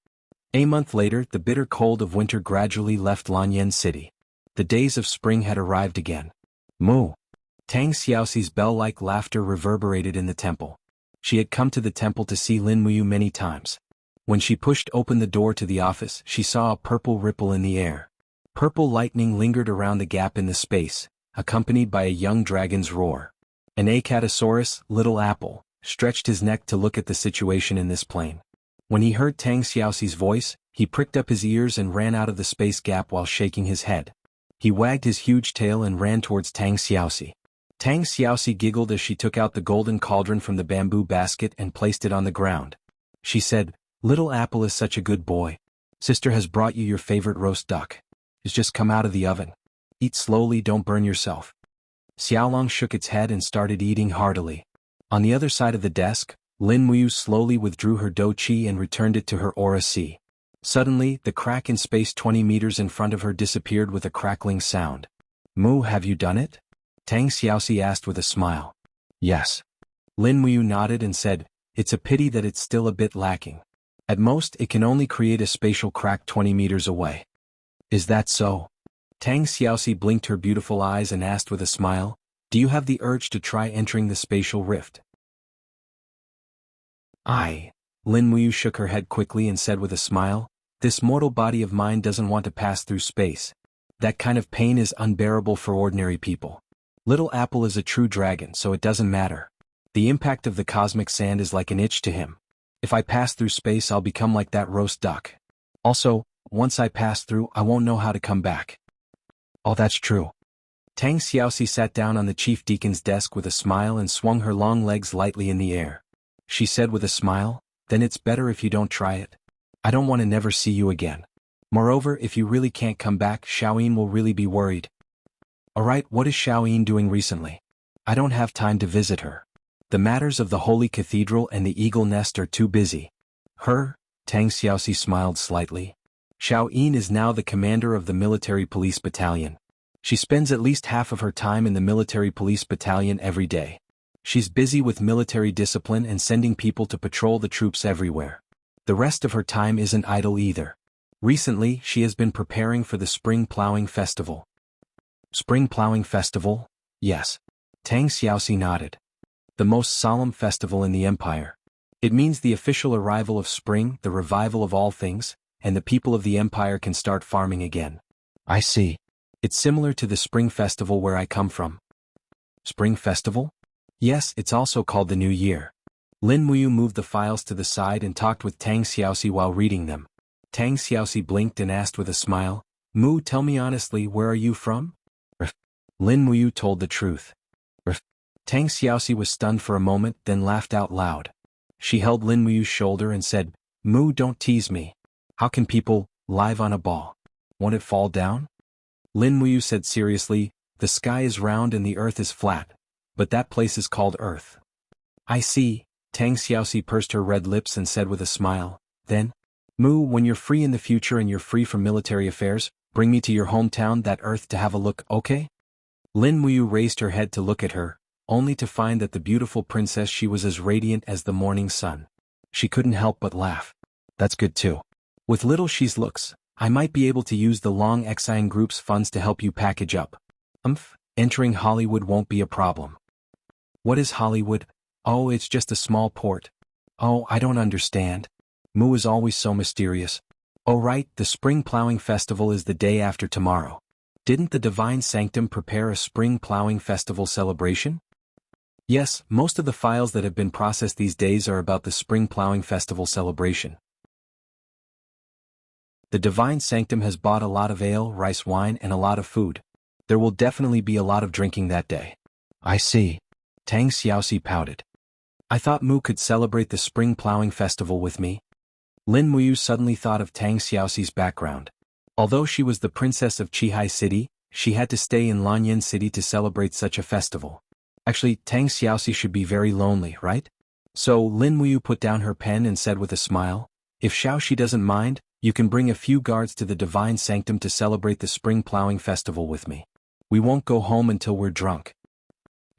A month later, the bitter cold of winter gradually left Lanyan City. The days of spring had arrived again. Moo! Tang Xiaoxi's bell-like laughter reverberated in the temple. She had come to the temple to see Lin Muyu many times. When she pushed open the door to the office, she saw a purple ripple in the air. Purple lightning lingered around the gap in the space, accompanied by a young dragon's roar. An Acatosaurus, Little Apple, stretched his neck to look at the situation in this plane. When he heard Tang Xiaoxi's voice, he pricked up his ears and ran out of the space gap while shaking his head. He wagged his huge tail and ran towards Tang Xiaoxi. Tang Xiaoxi giggled as she took out the golden cauldron from the bamboo basket and placed it on the ground. She said, "Little Apple is such a good boy. Sister has brought you your favorite roast duck. It's just come out of the oven. Eat slowly, don't burn yourself." Xiaolong shook its head and started eating heartily. On the other side of the desk, Lin Muyu slowly withdrew her dou qi and returned it to her aura C. Suddenly, the crack in space 20 meters in front of her disappeared with a crackling sound. "Mu, have you done it?" Tang Xiaoxi asked with a smile. "Yes." Lin Muyu nodded and said, "It's a pity that it's still a bit lacking. At most, it can only create a spatial crack 20 meters away." "Is that so?" Tang Xiaoxi blinked her beautiful eyes and asked with a smile, "Do you have the urge to try entering the spatial rift?" "Aye." Lin Muyu shook her head quickly and said with a smile, "This mortal body of mine doesn't want to pass through space. That kind of pain is unbearable for ordinary people. Little Apple is a true dragon, so it doesn't matter. The impact of the cosmic sand is like an itch to him. If I pass through space, I'll become like that roast duck. Also, once I pass through, I won't know how to come back." "Oh, that's true." Tang Xiaoxi sat down on the chief deacon's desk with a smile and swung her long legs lightly in the air. She said with a smile, "Then it's better if you don't try it. I don't want to never see you again. Moreover, if you really can't come back, Xiaoyin will really be worried." "Alright, what is Xiaoyin doing recently? I don't have time to visit her. The matters of the Holy Cathedral and the Eagle Nest are too busy." "Her?" Tang Xiaoxi smiled slightly. "Xiaoyin is now the commander of the military police battalion. She spends at least half of her time in the military police battalion every day. She's busy with military discipline and sending people to patrol the troops everywhere. The rest of her time isn't idle either. Recently, she has been preparing for the Spring Plowing Festival." "Spring Plowing Festival?" "Yes." Tang Xiaoxi nodded. "The most solemn festival in the empire. It means the official arrival of spring, the revival of all things, and the people of the empire can start farming again." "I see. It's similar to the Spring Festival where I come from." "Spring Festival?" "Yes, it's also called the New Year." Lin Muyu moved the files to the side and talked with Tang Xiaoxi while reading them. Tang Xiaoxi blinked and asked with a smile, "Mu, tell me honestly, where are you from?" Lin Muyu told the truth. Tang Xiaoxi was stunned for a moment, then laughed out loud. She held Lin Muyu's shoulder and said, "Mu, don't tease me. How can people live on a ball? Won't it fall down?" Lin Muyu said seriously, "The sky is round and the earth is flat, but that place is called Earth." "I see." Tang Xiaoxi pursed her red lips and said with a smile, "Then, Mu, when you're free in the future and you're free from military affairs, bring me to your hometown, that Earth, to have a look, okay?" Lin Muyu raised her head to look at her, only to find that the beautiful princess she was as radiant as the morning sun. She couldn't help but laugh. "That's good too. With little she's looks, I might be able to use the Long Exine Group's funds to help you package up. Entering Hollywood won't be a problem." "What is Hollywood?" "Oh, it's just a small port." "Oh, I don't understand." Mu is always so mysterious. Oh right, the spring plowing festival is the day after tomorrow. Didn't the Divine Sanctum prepare a spring plowing festival celebration? Yes, most of the files that have been processed these days are about the spring plowing festival celebration. The Divine Sanctum has bought a lot of ale, rice wine, and a lot of food. There will definitely be a lot of drinking that day. I see. Tang Xiaoxi pouted. I thought Mu could celebrate the spring plowing festival with me. Lin Muyu suddenly thought of Tang Xiaoxi's background. Although she was the princess of Qihai City, she had to stay in Lanyan City to celebrate such a festival. Actually, Tang Xiaoxi should be very lonely, right? So Lin Muyu put down her pen and said with a smile, if Xiaoxi doesn't mind, you can bring a few guards to the Divine Sanctum to celebrate the spring plowing festival with me. We won't go home until we're drunk.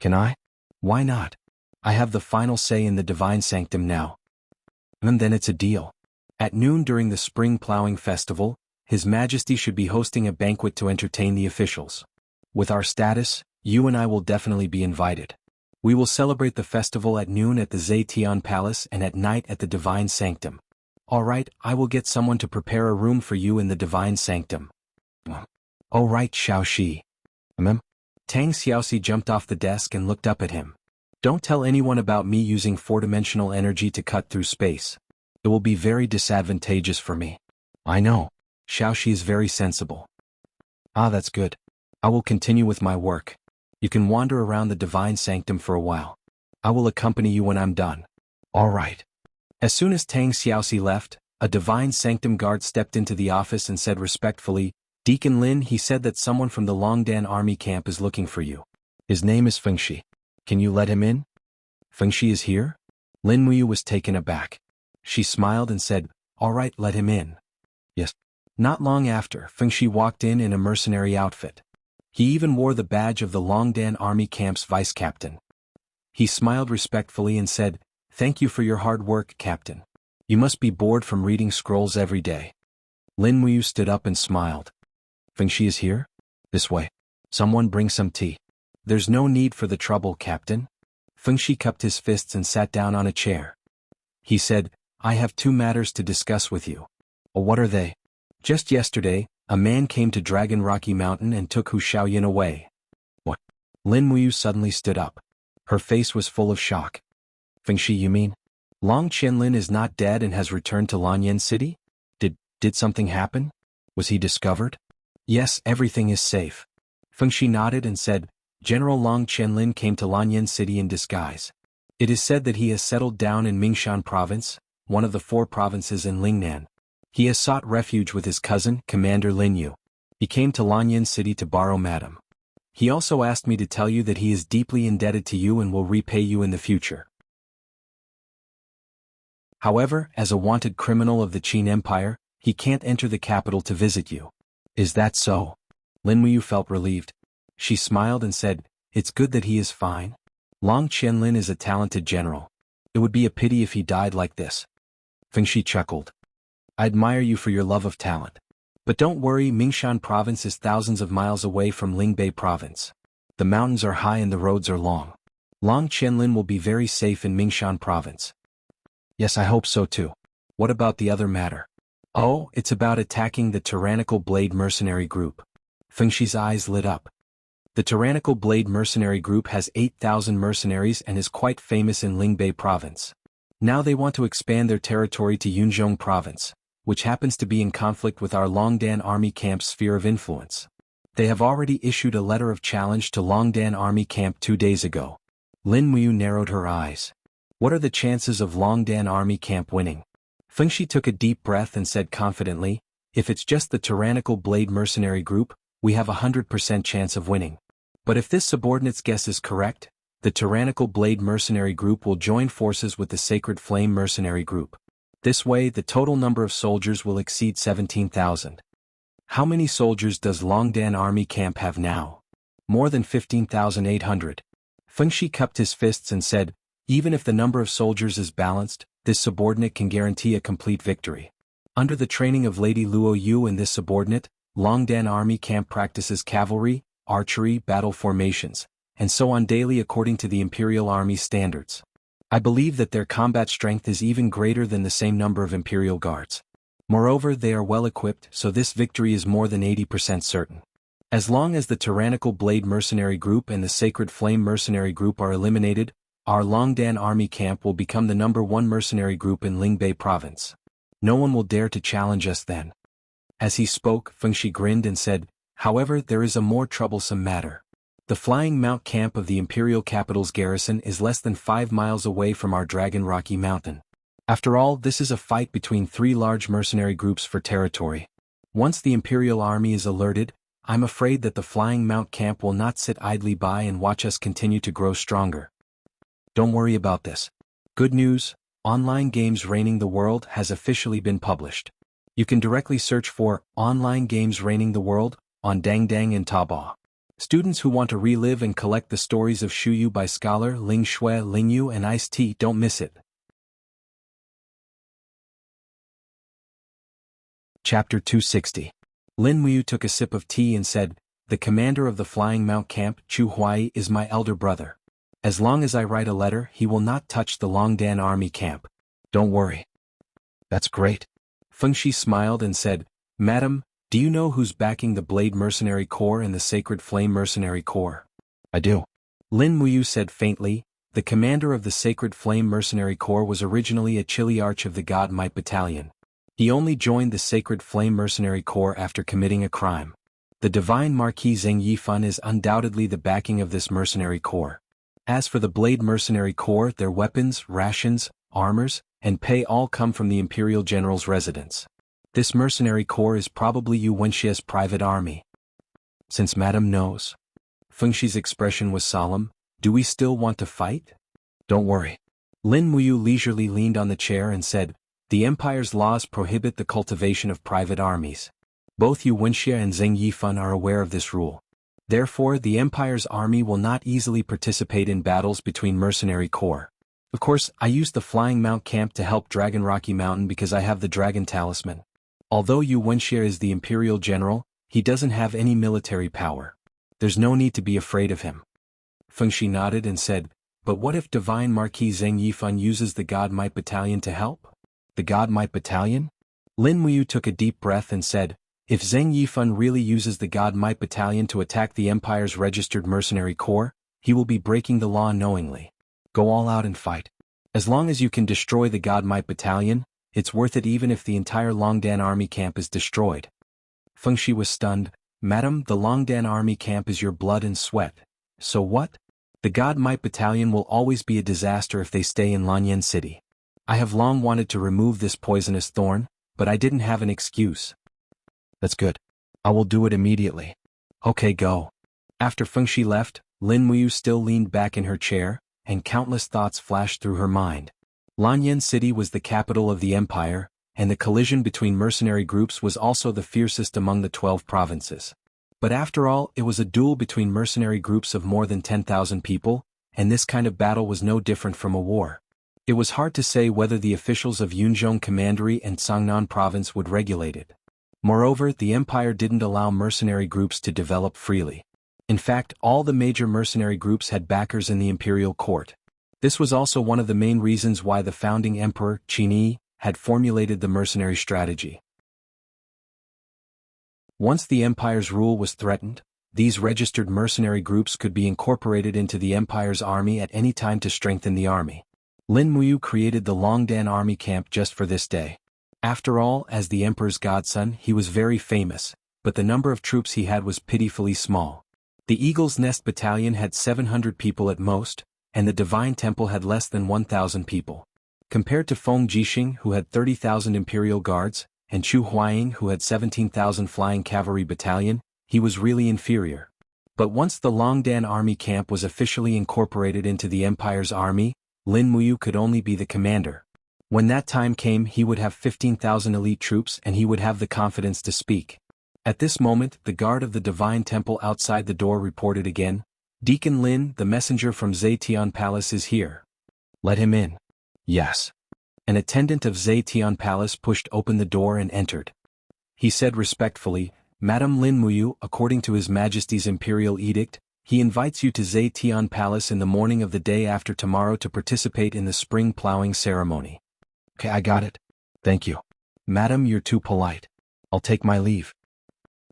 Can I? Why not? I have the final say in the Divine Sanctum now. And then it's a deal. At noon during the spring plowing festival, His Majesty should be hosting a banquet to entertain the officials. With our status, you and I will definitely be invited. We will celebrate the festival at noon at the Zetian Palace and at night at the Divine Sanctum. Alright, I will get someone to prepare a room for you in the Divine Sanctum. Alright, Xiaoxi. Tang Xiaoxi jumped off the desk and looked up at him. Don't tell anyone about me using four-dimensional energy to cut through space. It will be very disadvantageous for me. I know. Xiaoxi is very sensible. Ah, that's good. I will continue with my work. You can wander around the Divine Sanctum for a while. I will accompany you when I'm done. All right. As soon as Tang Xiaoxi left, a Divine Sanctum guard stepped into the office and said respectfully, Deacon Lin, he said that someone from the Longdan army camp is looking for you. His name is Fengxi. Can you let him in? Fengxi is here? Lin Muyu was taken aback. She smiled and said, all right, let him in. Yes. Not long after, Fengxi walked in a mercenary outfit. He even wore the badge of the Longdan army camp's vice captain. He smiled respectfully and said, thank you for your hard work, Captain. You must be bored from reading scrolls every day. Lin Muyu stood up and smiled. Fengxi is here? This way. Someone bring some tea. There's no need for the trouble, Captain. Fengxi cupped his fists and sat down on a chair. He said, I have two matters to discuss with you. What are they? Just yesterday, a man came to Dragon Rocky Mountain and took Hu Xiaoyan away. What? Lin Muyu suddenly stood up. Her face was full of shock. Fengxi, you mean? Long Qianlin is not dead and has returned to Lanyan City? Did something happen? Was he discovered? Yes, everything is safe. Fengxi nodded and said, General Long Qianlin came to Lanyan City in disguise. It is said that he has settled down in Mingshan Province, one of the 4 provinces in Lingnan. He has sought refuge with his cousin, Commander Lin Yu. He came to Lanyan City to borrow Madam. He also asked me to tell you that he is deeply indebted to you and will repay you in the future. However, as a wanted criminal of the Qin Empire, he can't enter the capital to visit you. Is that so? Lin Muyu felt relieved. She smiled and said, it's good that he is fine. Long Qianlin is a talented general. It would be a pity if he died like this. Fengxi chuckled. I admire you for your love of talent. But don't worry, Mingshan Province is thousands of miles away from Lingbei Province. The mountains are high and the roads are long. Long Qianlin will be very safe in Mingshan Province. Yes, I hope so too. What about the other matter? Oh, it's about attacking the Tyrannical Blade Mercenary Group. Fengxi's eyes lit up. The Tyrannical Blade Mercenary Group has 8,000 mercenaries and is quite famous in Lingbei Province. Now they want to expand their territory to Yunzhong Province, which happens to be in conflict with our Longdan Army Camp's sphere of influence. They have already issued a letter of challenge to Longdan Army Camp 2 days ago. Lin Muyu narrowed her eyes. What are the chances of Longdan Army Camp winning? Fengxi took a deep breath and said confidently, if it's just the Tyrannical Blade Mercenary Group, we have a 100% chance of winning. But if this subordinate's guess is correct, the Tyrannical Blade Mercenary Group will join forces with the Sacred Flame Mercenary Group. This way, the total number of soldiers will exceed 17,000. How many soldiers does Longdan Army Camp have now? More than 15,800. Fengxi cupped his fists and said, even if the number of soldiers is balanced, this subordinate can guarantee a complete victory. Under the training of Lady Luo Yu and this subordinate, Longdan Army Camp practices cavalry, archery, battle formations, and so on daily according to the Imperial Army standards. I believe that their combat strength is even greater than the same number of Imperial guards. Moreover, they are well equipped, so this victory is more than 80% certain. As long as the Tyrannical Blade Mercenary Group and the Sacred Flame Mercenary Group are eliminated, our Longdan army camp will become the #1 mercenary group in Lingbei province. No one will dare to challenge us then. As he spoke, Fengshi grinned and said, however, there is a more troublesome matter. The Flying Mount camp of the Imperial capital's garrison is less than 5 miles away from our Dragon Rocky Mountain. After all, this is a fight between 3 large mercenary groups for territory. Once the Imperial army is alerted, I'm afraid that the Flying Mount camp will not sit idly by and watch us continue to grow stronger. Don't worry about this. Good news, Online Games Reigning the World has officially been published. You can directly search for Online Games Reigning the World on Dangdang and Taobao. Students who want to relive and collect the stories of Shuyu by scholar Ling Shui, Lingyu and Ice-T don't miss it. Chapter 260. Lin Muyu took a sip of tea and said, the commander of the Flying Mount camp, Chu Huai, is my elder brother. As long as I write a letter, he will not touch the Longdan army camp. Don't worry. That's great. Fengshi smiled and said, Madam, do you know who's backing the Blade Mercenary Corps and the Sacred Flame Mercenary Corps? I do. Lin Muyu said faintly, the commander of the Sacred Flame Mercenary Corps was originally a Chiliarch of the God Might Battalion. He only joined the Sacred Flame Mercenary Corps after committing a crime. The Divine Marquis Zheng Yifan is undoubtedly the backing of this mercenary corps. As for the Blade Mercenary Corps, their weapons, rations, armors, and pay all come from the Imperial General's residence. This mercenary corps is probably Yu Wenxia's private army. Since Madame knows. Fengshi's expression was solemn. Do we still want to fight? Don't worry. Lin Muyu leisurely leaned on the chair and said, the Empire's laws prohibit the cultivation of private armies. Both Yu Wenxia and Zheng Yifan are aware of this rule. Therefore, the Empire's army will not easily participate in battles between mercenary corps. Of course, I used the Flying Mount camp to help Dragon Rocky Mountain because I have the Dragon Talisman. Although Yu Wenxia is the Imperial General, he doesn't have any military power. There's no need to be afraid of him. Fengshi nodded and said, but what if Divine Marquis Zheng Yifan uses the God Might Battalion to help? The God Might Battalion? Lin Muyu took a deep breath and said, if Zheng Yifan really uses the God Might Battalion to attack the Empire's registered mercenary corps, he will be breaking the law knowingly. Go all out and fight. As long as you can destroy the God Might Battalion, it's worth it even if the entire Longdan army camp is destroyed. Fengshi was stunned. Madam, the Longdan army camp is your blood and sweat. So what? The God Might Battalion will always be a disaster if they stay in Lanyan City. I have long wanted to remove this poisonous thorn, but I didn't have an excuse. That's good. I will do it immediately. Okay, go. After Fengshi left, Lin Muyu still leaned back in her chair, and countless thoughts flashed through her mind. Lanyan City was the capital of the Empire, and the collision between mercenary groups was also the fiercest among the 12 provinces. But after all, it was a duel between mercenary groups of more than 10,000 people, and this kind of battle was no different from a war. It was hard to say whether the officials of Yunzhong Commandery and Sangnan Province would regulate it. Moreover, the Empire didn't allow mercenary groups to develop freely. In fact, all the major mercenary groups had backers in the imperial court. This was also one of the main reasons why the founding emperor, Qin had formulated the mercenary strategy. Once the empire's rule was threatened, these registered mercenary groups could be incorporated into the empire's army at any time to strengthen the army. Lin Muyu created the Longdan army camp just for this day. After all, as the emperor's godson, he was very famous, but the number of troops he had was pitifully small. The Eagle's Nest Battalion had 700 people at most, and the Divine Temple had less than 1,000 people. Compared to Feng Jixing, who had 30,000 imperial guards, and Chu Huaying, who had 17,000 flying cavalry battalion, he was really inferior. But once the Longdan army camp was officially incorporated into the empire's army, Lin Muyu could only be the commander. When that time came, he would have 15,000 elite troops and he would have the confidence to speak. At this moment, the guard of the Divine Temple outside the door reported again, Deacon Lin, the messenger from Zetian Palace is here. Let him in. Yes. An attendant of Zetian Palace pushed open the door and entered. He said respectfully, Madame Lin Muyu, according to His Majesty's Imperial Edict, He invites you to Zetian Palace in the morning of the day after tomorrow to participate in the spring plowing ceremony. Okay, I got it. Thank you. Madam, you're too polite. I'll take my leave.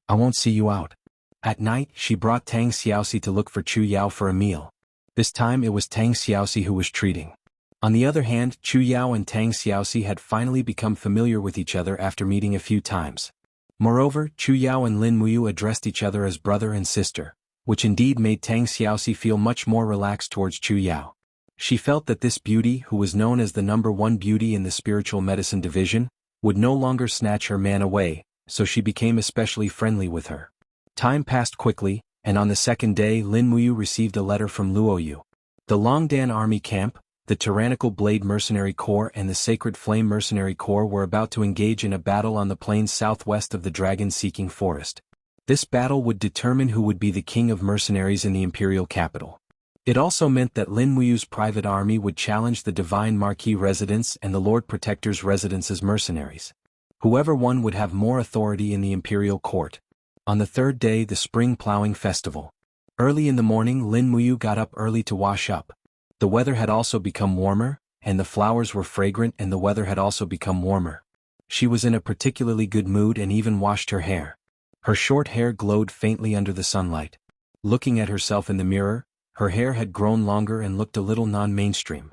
I won't see you out. At night, she brought Tang Xiaoxi to look for Chu Yao for a meal. This time it was Tang Xiaoxi who was treating. On the other hand, Chu Yao and Tang Xiaoxi had finally become familiar with each other after meeting a few times. Moreover, Chu Yao and Lin Muyu addressed each other as brother and sister, which indeed made Tang Xiaoxi feel much more relaxed towards Chu Yao. She felt that this beauty, who was known as the #1 beauty in the spiritual medicine division, would no longer snatch her man away, so she became especially friendly with her. Time passed quickly, and on the second day Lin Muyu received a letter from Luoyu. The Longdan Army Camp, the Tyrannical Blade Mercenary Corps and the Sacred Flame Mercenary Corps were about to engage in a battle on the plains southwest of the Dragon-Seeking Forest. This battle would determine who would be the king of mercenaries in the imperial capital. It also meant that Lin Muyu's private army would challenge the Divine Marquis residence and the Lord Protector's residence as mercenaries. Whoever won would have more authority in the imperial court. On the third day, the spring plowing festival. Early in the morning, Lin Muyu got up early to wash up. The weather had also become warmer, and the flowers were fragrant, and the weather had also become warmer. She was in a particularly good mood and even washed her hair. Her short hair glowed faintly under the sunlight. Looking at herself in the mirror, her hair had grown longer and looked a little non-mainstream.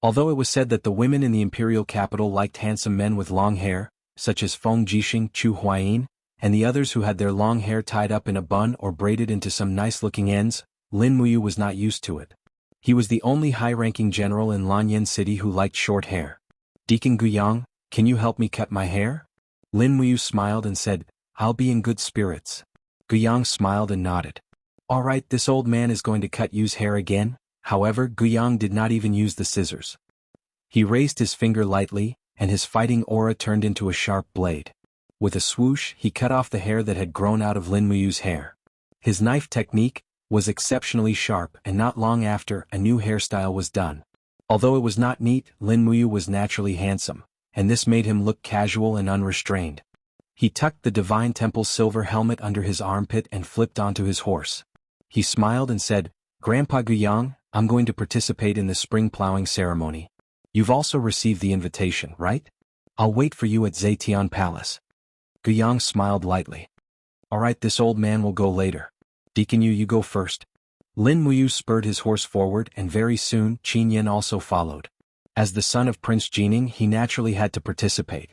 Although it was said that the women in the imperial capital liked handsome men with long hair, such as Feng Jixing, Chu Huayin, and the others who had their long hair tied up in a bun or braided into some nice-looking ends, Lin Muyu was not used to it. He was the only high-ranking general in Lanyan City who liked short hair. Deacon Guyang, can you help me cut my hair? Lin Muyu smiled and said, I'll be in good spirits. Guyang smiled and nodded. All right, this old man is going to cut Yu's hair again. However, Guyang did not even use the scissors. He raised his finger lightly, and his fighting aura turned into a sharp blade. With a swoosh, he cut off the hair that had grown out of Lin Muyu's hair. His knife technique was exceptionally sharp, and not long after, a new hairstyle was done. Although it was not neat, Lin Muyu was naturally handsome, and this made him look casual and unrestrained. He tucked the Divine Temple's silver helmet under his armpit and flipped onto his horse. He smiled and said, Grandpa Guyang, I'm going to participate in the spring plowing ceremony. You've also received the invitation, right? I'll wait for you at Zetian Palace. Guyang smiled lightly. All right, this old man will go later. Deacon Yu, you go first. Lin Muyu spurred his horse forward, and very soon Qin Yen also followed. As the son of Prince Jining, he naturally had to participate.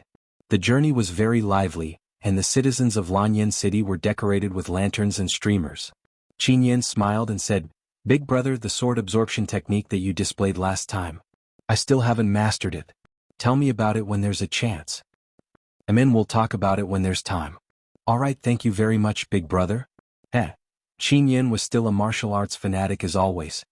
The journey was very lively, and the citizens of Lanyan City were decorated with lanterns and streamers. Qin Yen smiled and said, Big brother, the sword absorption technique that you displayed last time. I still haven't mastered it. Tell me about it when there's a chance. And then we'll talk about it when there's time. All right, thank you very much, big brother. Qin Yen was still a martial arts fanatic as always.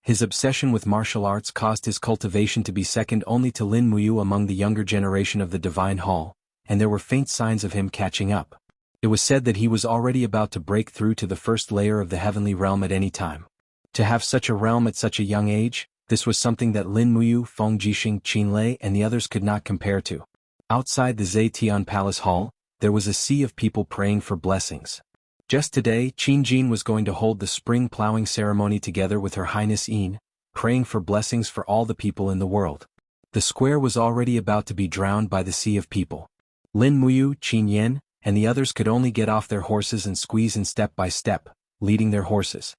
His obsession with martial arts caused his cultivation to be second only to Lin Muyu among the younger generation of the Divine Hall, and there were faint signs of him catching up. It was said that he was already about to break through to the first layer of the heavenly realm at any time. To have such a realm at such a young age, this was something that Lin Muyu, Feng Jixing, Qin Lei and the others could not compare to. Outside the Zetian Palace Hall, there was a sea of people praying for blessings. Just today, Qin Jin was going to hold the spring plowing ceremony together with Her Highness Yin, praying for blessings for all the people in the world. The square was already about to be drowned by the sea of people. Lin Muyu, Qin Yen, and the others could only get off their horses and squeeze in step by step, leading their horses.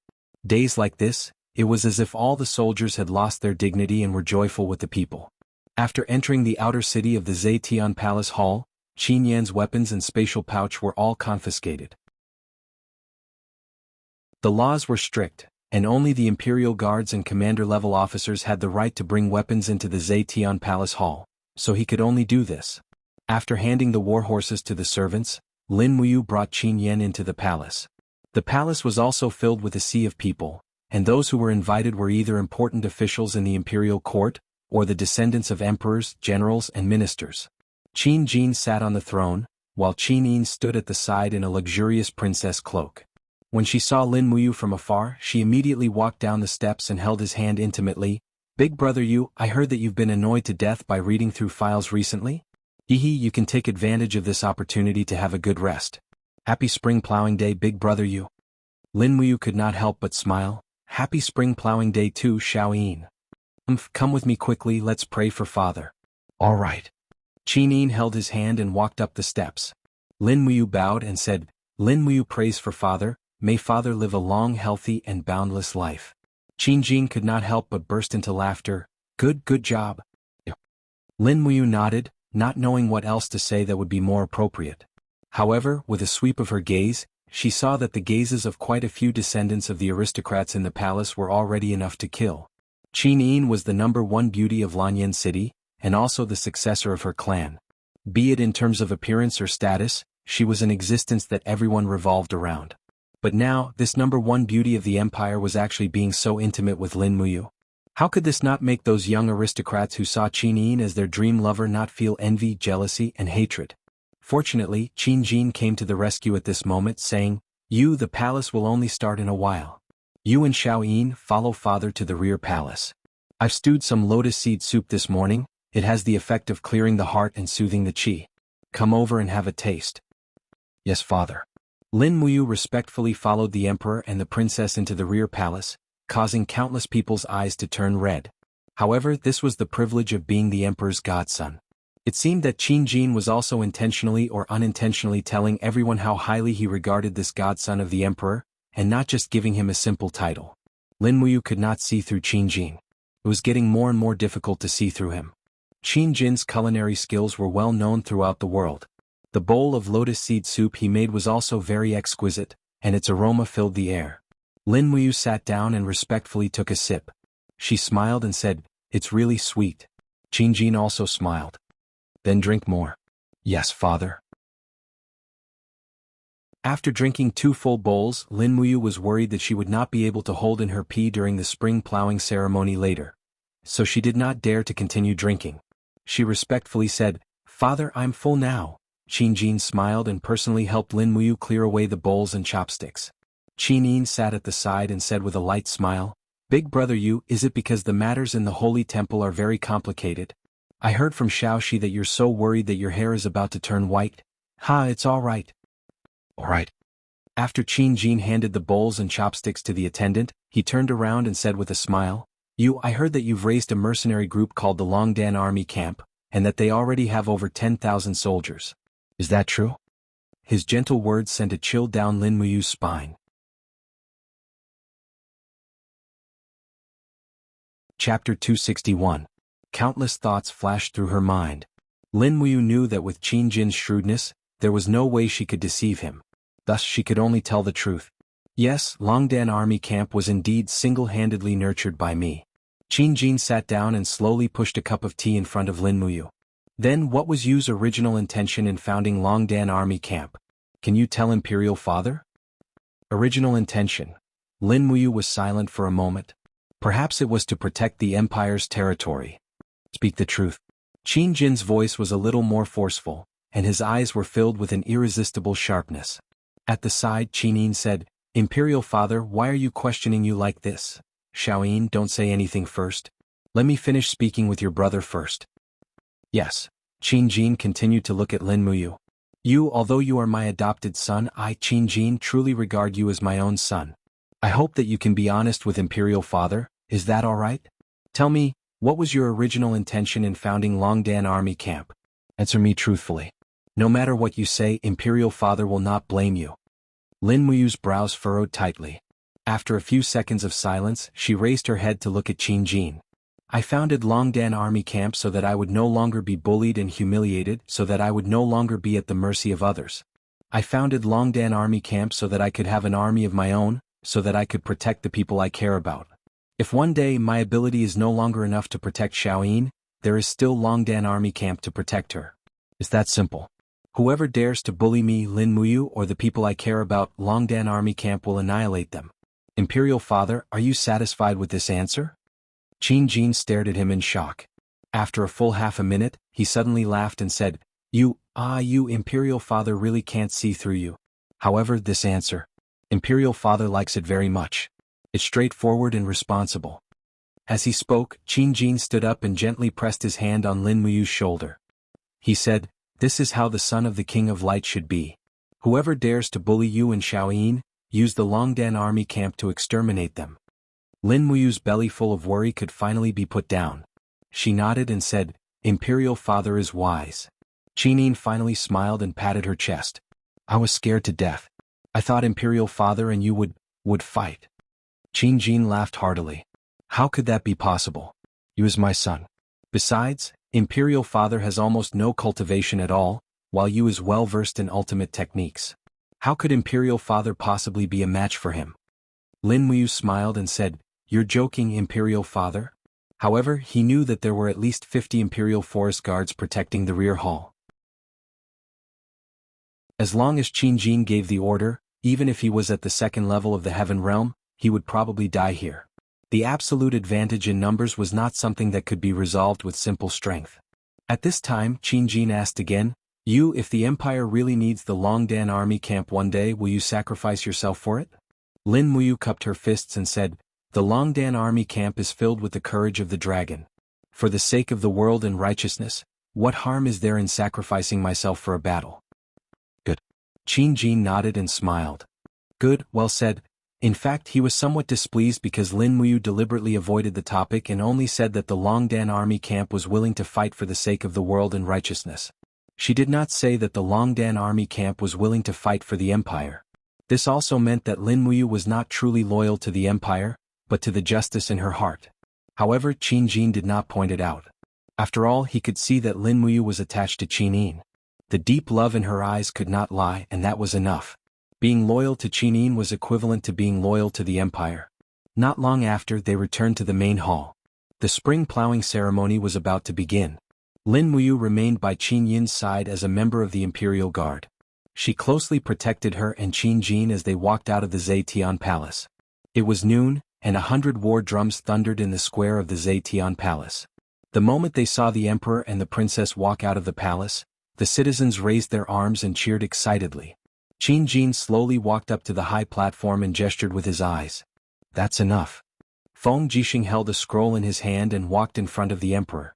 Days like this, it was as if all the soldiers had lost their dignity and were joyful with the people. After entering the outer city of the Zetian Palace Hall, Qin Yan's weapons and spatial pouch were all confiscated. The laws were strict, and only the imperial guards and commander-level officers had the right to bring weapons into the Zetian Palace Hall, so he could only do this. After handing the war horses to the servants, Lin Muyu brought Qin Yen into the palace. The palace was also filled with a sea of people, and those who were invited were either important officials in the imperial court, or the descendants of emperors, generals and ministers. Qin Jin sat on the throne, while Qin Yin stood at the side in a luxurious princess cloak. When she saw Lin Muyu from afar, she immediately walked down the steps and held his hand intimately. Big brother Yu, I heard that you've been annoyed to death by reading through files recently? Hehe, you can take advantage of this opportunity to have a good rest. Happy spring plowing day, big brother you. Lin Muyu could not help but smile. Happy spring plowing day too, Xiaoyin. Come with me quickly, let's pray for father. All right. Qin Yin held his hand and walked up the steps. Lin Muyu bowed and said, Lin Muyu prays for father, may father live a long, healthy and boundless life. Qin Jin could not help but burst into laughter. Good job. Lin Muyu nodded, not knowing what else to say that would be more appropriate. However, with a sweep of her gaze, she saw that the gazes of quite a few descendants of the aristocrats in the palace were already enough to kill. Qin Yin was the #1 beauty of Lanyan City, and also the successor of her clan. Be it in terms of appearance or status, she was an existence that everyone revolved around. But now, this #1 beauty of the empire was actually being so intimate with Lin Muyu. How could this not make those young aristocrats who saw Qin Yin as their dream lover not feel envy, jealousy, and hatred? Fortunately, Qin Jin came to the rescue at this moment, saying, the palace will only start in a while. You and Xiaoyin follow father to the rear palace. I've stewed some lotus seed soup this morning. It has the effect of clearing the heart and soothing the qi. Come over and have a taste. Yes, father. Lin Muyu respectfully followed the emperor and the princess into the rear palace, causing countless people's eyes to turn red. However, this was the privilege of being the emperor's godson. It seemed that Qin Jin was also intentionally or unintentionally telling everyone how highly he regarded this godson of the emperor, and not just giving him a simple title. Lin Muyu could not see through Qin Jin. It was getting more and more difficult to see through him. Qin Jin's culinary skills were well known throughout the world. The bowl of lotus seed soup he made was also very exquisite, and its aroma filled the air. Lin Muyu sat down and respectfully took a sip. She smiled and said, It's really sweet. Qin Jin also smiled. Then drink more. Yes, father. After drinking 2 full bowls, Lin Muyu was worried that she would not be able to hold in her pee during the spring plowing ceremony later. So she did not dare to continue drinking. She respectfully said, Father, I'm full now. Qin Jin smiled and personally helped Lin Muyu clear away the bowls and chopsticks. Qin Yin sat at the side and said with a light smile, Big brother you, is it because the matters in the holy temple are very complicated? I heard from Xiaoxi that you're so worried that your hair is about to turn white. It's all right. All right. After Qin Jin handed the bowls and chopsticks to the attendant, he turned around and said with a smile, I heard that you've raised a mercenary group called the Longdan Army Camp, and that they already have over 10,000 soldiers. Is that true? His gentle words sent a chill down Lin Muyu's spine. Chapter 261. Countless thoughts flashed through her mind. Lin Muyu knew that with Qin Jin's shrewdness, there was no way she could deceive him. Thus she could only tell the truth. Yes, Longdan Army Camp was indeed single-handedly nurtured by me. Qin Jin sat down and slowly pushed a cup of tea in front of Lin Muyu. Then what was Yu's original intention in founding Longdan Army Camp? Can you tell Imperial Father? Original intention. Lin Muyu was silent for a moment. Perhaps it was to protect the Empire's territory. Speak the truth. Qin Jin's voice was a little more forceful, and his eyes were filled with an irresistible sharpness. At the side, Qin Yin said, Imperial Father, why are you questioning you like this? Xiaoyin, don't say anything first. Let me finish speaking with your brother first. Yes. Qin Jin continued to look at Lin Muyu. Although you are my adopted son, I, Qin Jin, truly regard you as my own son. I hope that you can be honest with Imperial Father, is that all right? Tell me, what was your original intention in founding Longdan Army Camp? Answer me truthfully. No matter what you say, Imperial Father will not blame you. Lin Muyu's brows furrowed tightly. After a few seconds of silence, she raised her head to look at Qin Jin. I founded Longdan Army Camp so that I would no longer be bullied and humiliated, so that I would no longer be at the mercy of others. I founded Longdan Army Camp so that I could have an army of my own, so that I could protect the people I care about. If one day my ability is no longer enough to protect Xiaoyin, there is still Longdan Army Camp to protect her. It's that simple. Whoever dares to bully me, Lin Muyu, or the people I care about, Longdan Army Camp will annihilate them. Imperial Father, are you satisfied with this answer? Qin Jin stared at him in shock. After a full half a minute, he suddenly laughed and said, You Imperial Father really can't see through you. However, this answer. Imperial Father likes it very much. It's straightforward and responsible. As he spoke, Qin Jin stood up and gently pressed his hand on Lin Muyu's shoulder. He said, This is how the son of the King of Light should be. Whoever dares to bully you and Shaoyin, use the Longdan army camp to exterminate them. Lin Muyu's belly full of worry could finally be put down. She nodded and said, Imperial Father is wise. Qinin finally smiled and patted her chest. I was scared to death. I thought Imperial Father and you would fight. Qin Jin laughed heartily. How could that be possible? You is my son. Besides, Imperial Father has almost no cultivation at all, while you is well versed in ultimate techniques. How could Imperial Father possibly be a match for him? Lin Muyu smiled and said, You're joking, Imperial Father? However, he knew that there were at least 50 Imperial Forest Guards protecting the rear hall. As long as Qin Jin gave the order, even if he was at the second level of the Heaven Realm, he would probably die here. The absolute advantage in numbers was not something that could be resolved with simple strength. At this time, Qin Jin asked again, if the Empire really needs the Longdan army camp one day, will you sacrifice yourself for it? Lin Muyu cupped her fists and said, The Longdan army camp is filled with the courage of the dragon. For the sake of the world and righteousness, what harm is there in sacrificing myself for a battle? Good. Qin Jin nodded and smiled. Good, well said. In fact, he was somewhat displeased because Lin Muyu deliberately avoided the topic and only said that the Longdan army camp was willing to fight for the sake of the world and righteousness. She did not say that the Longdan army camp was willing to fight for the Empire. This also meant that Lin Muyu was not truly loyal to the Empire, but to the justice in her heart. However, Qin Jin did not point it out. After all, he could see that Lin Muyu was attached to Qinin. The deep love in her eyes could not lie, and that was enough. Being loyal to Qinin was equivalent to being loyal to the Empire. Not long after, they returned to the main hall. The spring plowing ceremony was about to begin. Lin Muyu remained by Qin Yin's side as a member of the Imperial Guard. She closely protected her and Qin Jin as they walked out of the Zetian Palace. It was noon, and 100 war drums thundered in the square of the Zetian Palace. The moment they saw the Emperor and the Princess walk out of the palace, the citizens raised their arms and cheered excitedly. Qin Jin slowly walked up to the high platform and gestured with his eyes. That's enough. Feng Jixing held a scroll in his hand and walked in front of the Emperor.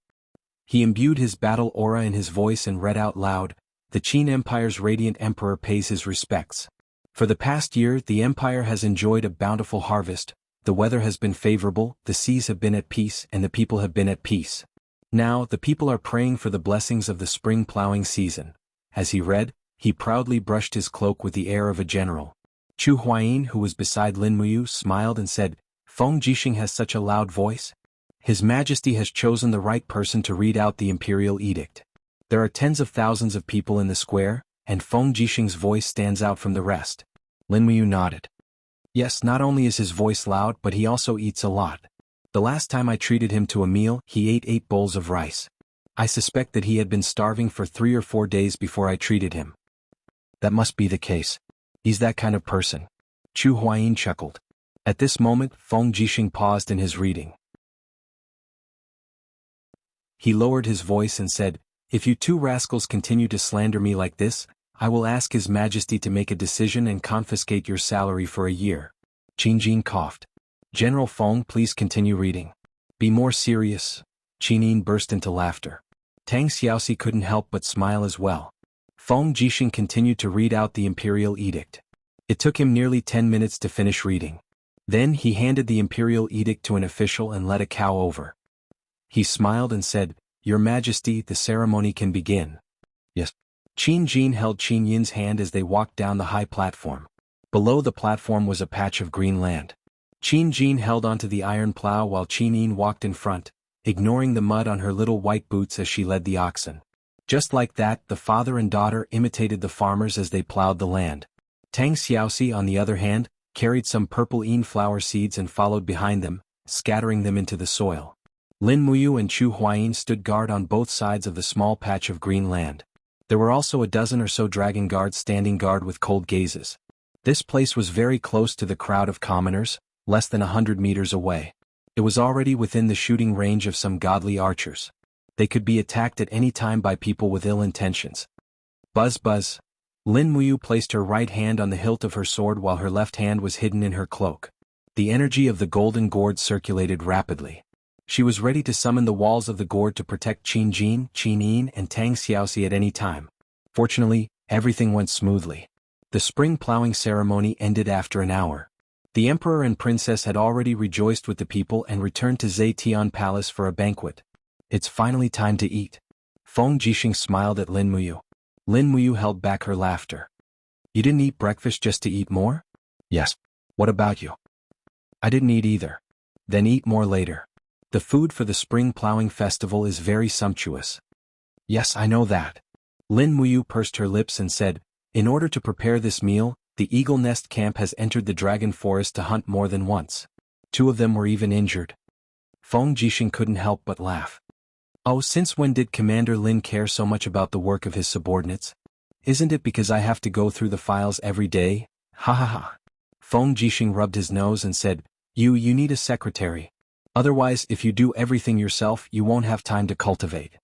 He imbued his battle aura in his voice and read out loud, The Qin Empire's radiant Emperor pays his respects. For the past year, the Empire has enjoyed a bountiful harvest, the weather has been favorable, the seas have been at peace, and the people have been at peace. Now, the people are praying for the blessings of the spring plowing season. As he read, he proudly brushed his cloak with the air of a general. Chu Huayin, who was beside Lin Muyu, smiled and said, Feng Jixing has such a loud voice. His Majesty has chosen the right person to read out the imperial edict. There are tens of thousands of people in the square, and Feng Jixing's voice stands out from the rest. Lin Muyu nodded. Yes, not only is his voice loud, but he also eats a lot. The last time I treated him to a meal, he ate 8 bowls of rice. I suspect that he had been starving for 3 or 4 days before I treated him. That must be the case. He's that kind of person. Chu Huayin chuckled. At this moment, Feng Jixing paused in his reading. He lowered his voice and said, If you 2 rascals continue to slander me like this, I will ask His Majesty to make a decision and confiscate your salary for a year. Qin Jin coughed. General Feng, please continue reading. Be more serious. Qinin burst into laughter. Tang Xiaoxi couldn't help but smile as well. Feng Jixing continued to read out the imperial edict. It took him nearly 10 minutes to finish reading. Then he handed the imperial edict to an official and led a cow over. He smiled and said, Your Majesty, the ceremony can begin. Yes. Qin Jin held Qin Yin's hand as they walked down the high platform. Below the platform was a patch of green land. Qin Jin held onto the iron plow while Qin Yin walked in front, ignoring the mud on her little white boots as she led the oxen. Just like that, the father and daughter imitated the farmers as they plowed the land. Tang Xiaoxi, on the other hand, carried some purple bean flower seeds and followed behind them, scattering them into the soil. Lin Muyu and Chu Huayin stood guard on both sides of the small patch of green land. There were also a dozen or so dragon guards standing guard with cold gazes. This place was very close to the crowd of commoners, less than 100 meters away. It was already within the shooting range of some godly archers. They could be attacked at any time by people with ill intentions. Buzz buzz. Lin Muyu placed her right hand on the hilt of her sword while her left hand was hidden in her cloak. The energy of the golden gourd circulated rapidly. She was ready to summon the walls of the gourd to protect Qin Jin, Qin Yin, and Tang Xiaoxi at any time. Fortunately, everything went smoothly. The spring plowing ceremony ended after an hour. The emperor and princess had already rejoiced with the people and returned to Zetian Palace for a banquet. It's finally time to eat. Feng Jixing smiled at Lin Muyu. Lin Muyu held back her laughter. You didn't eat breakfast just to eat more? Yes. What about you? I didn't eat either. Then eat more later. The food for the spring plowing festival is very sumptuous. Yes, I know that. Lin Muyu pursed her lips and said, in order to prepare this meal, the Eagle Nest camp has entered the dragon forest to hunt more than once. 2 of them were even injured. Feng Jixing couldn't help but laugh. Oh, since when did Commander Lin care so much about the work of his subordinates? Isn't it because I have to go through the files every day? Ha ha ha. Feng Jixing rubbed his nose and said, You need a secretary. Otherwise, if you do everything yourself, you won't have time to cultivate.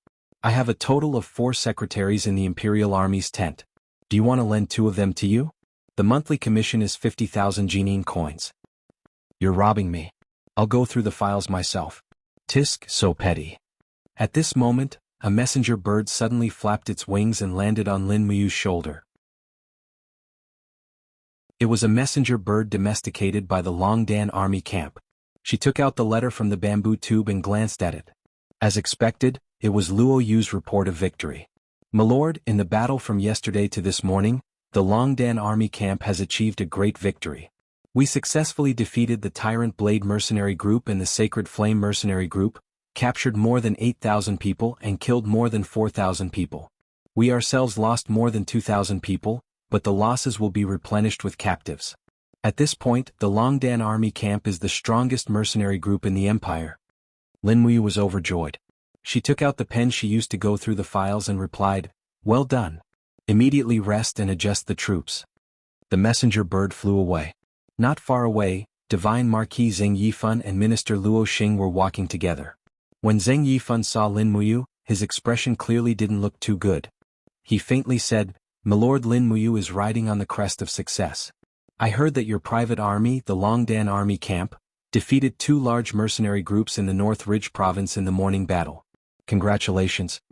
I have a total of 4 secretaries in the Imperial Army's tent. Do you want to lend 2 of them to you? The monthly commission is 50,000 Jinine coins. You're robbing me. I'll go through the files myself. Tisk, so petty. At this moment, a messenger bird suddenly flapped its wings and landed on Lin Muyu's shoulder. It was a messenger bird domesticated by the Longdan army camp. She took out the letter from the bamboo tube and glanced at it. As expected, it was Luo Yu's report of victory. My lord, in the battle from yesterday to this morning, the Longdan army camp has achieved a great victory. We successfully defeated the Tyrant Blade mercenary group and the Sacred Flame mercenary group, captured more than 8,000 people and killed more than 4,000 people. We ourselves lost more than 2,000 people, but the losses will be replenished with captives. At this point, the Longdan army camp is the strongest mercenary group in the empire. Lin Muyu was overjoyed. She took out the pen she used to go through the files and replied, Well done. Immediately rest and adjust the troops. The messenger bird flew away. Not far away, Divine Marquis Zheng Yifan and Minister Luo Xing were walking together. When Zheng Yifan saw Lin Muyu, his expression clearly didn't look too good. He faintly said, My lord, Lin Muyu is riding on the crest of success. I heard that your private army, the Longdan army camp, defeated 2 large mercenary groups in the North Ridge province in the morning battle. Congratulations.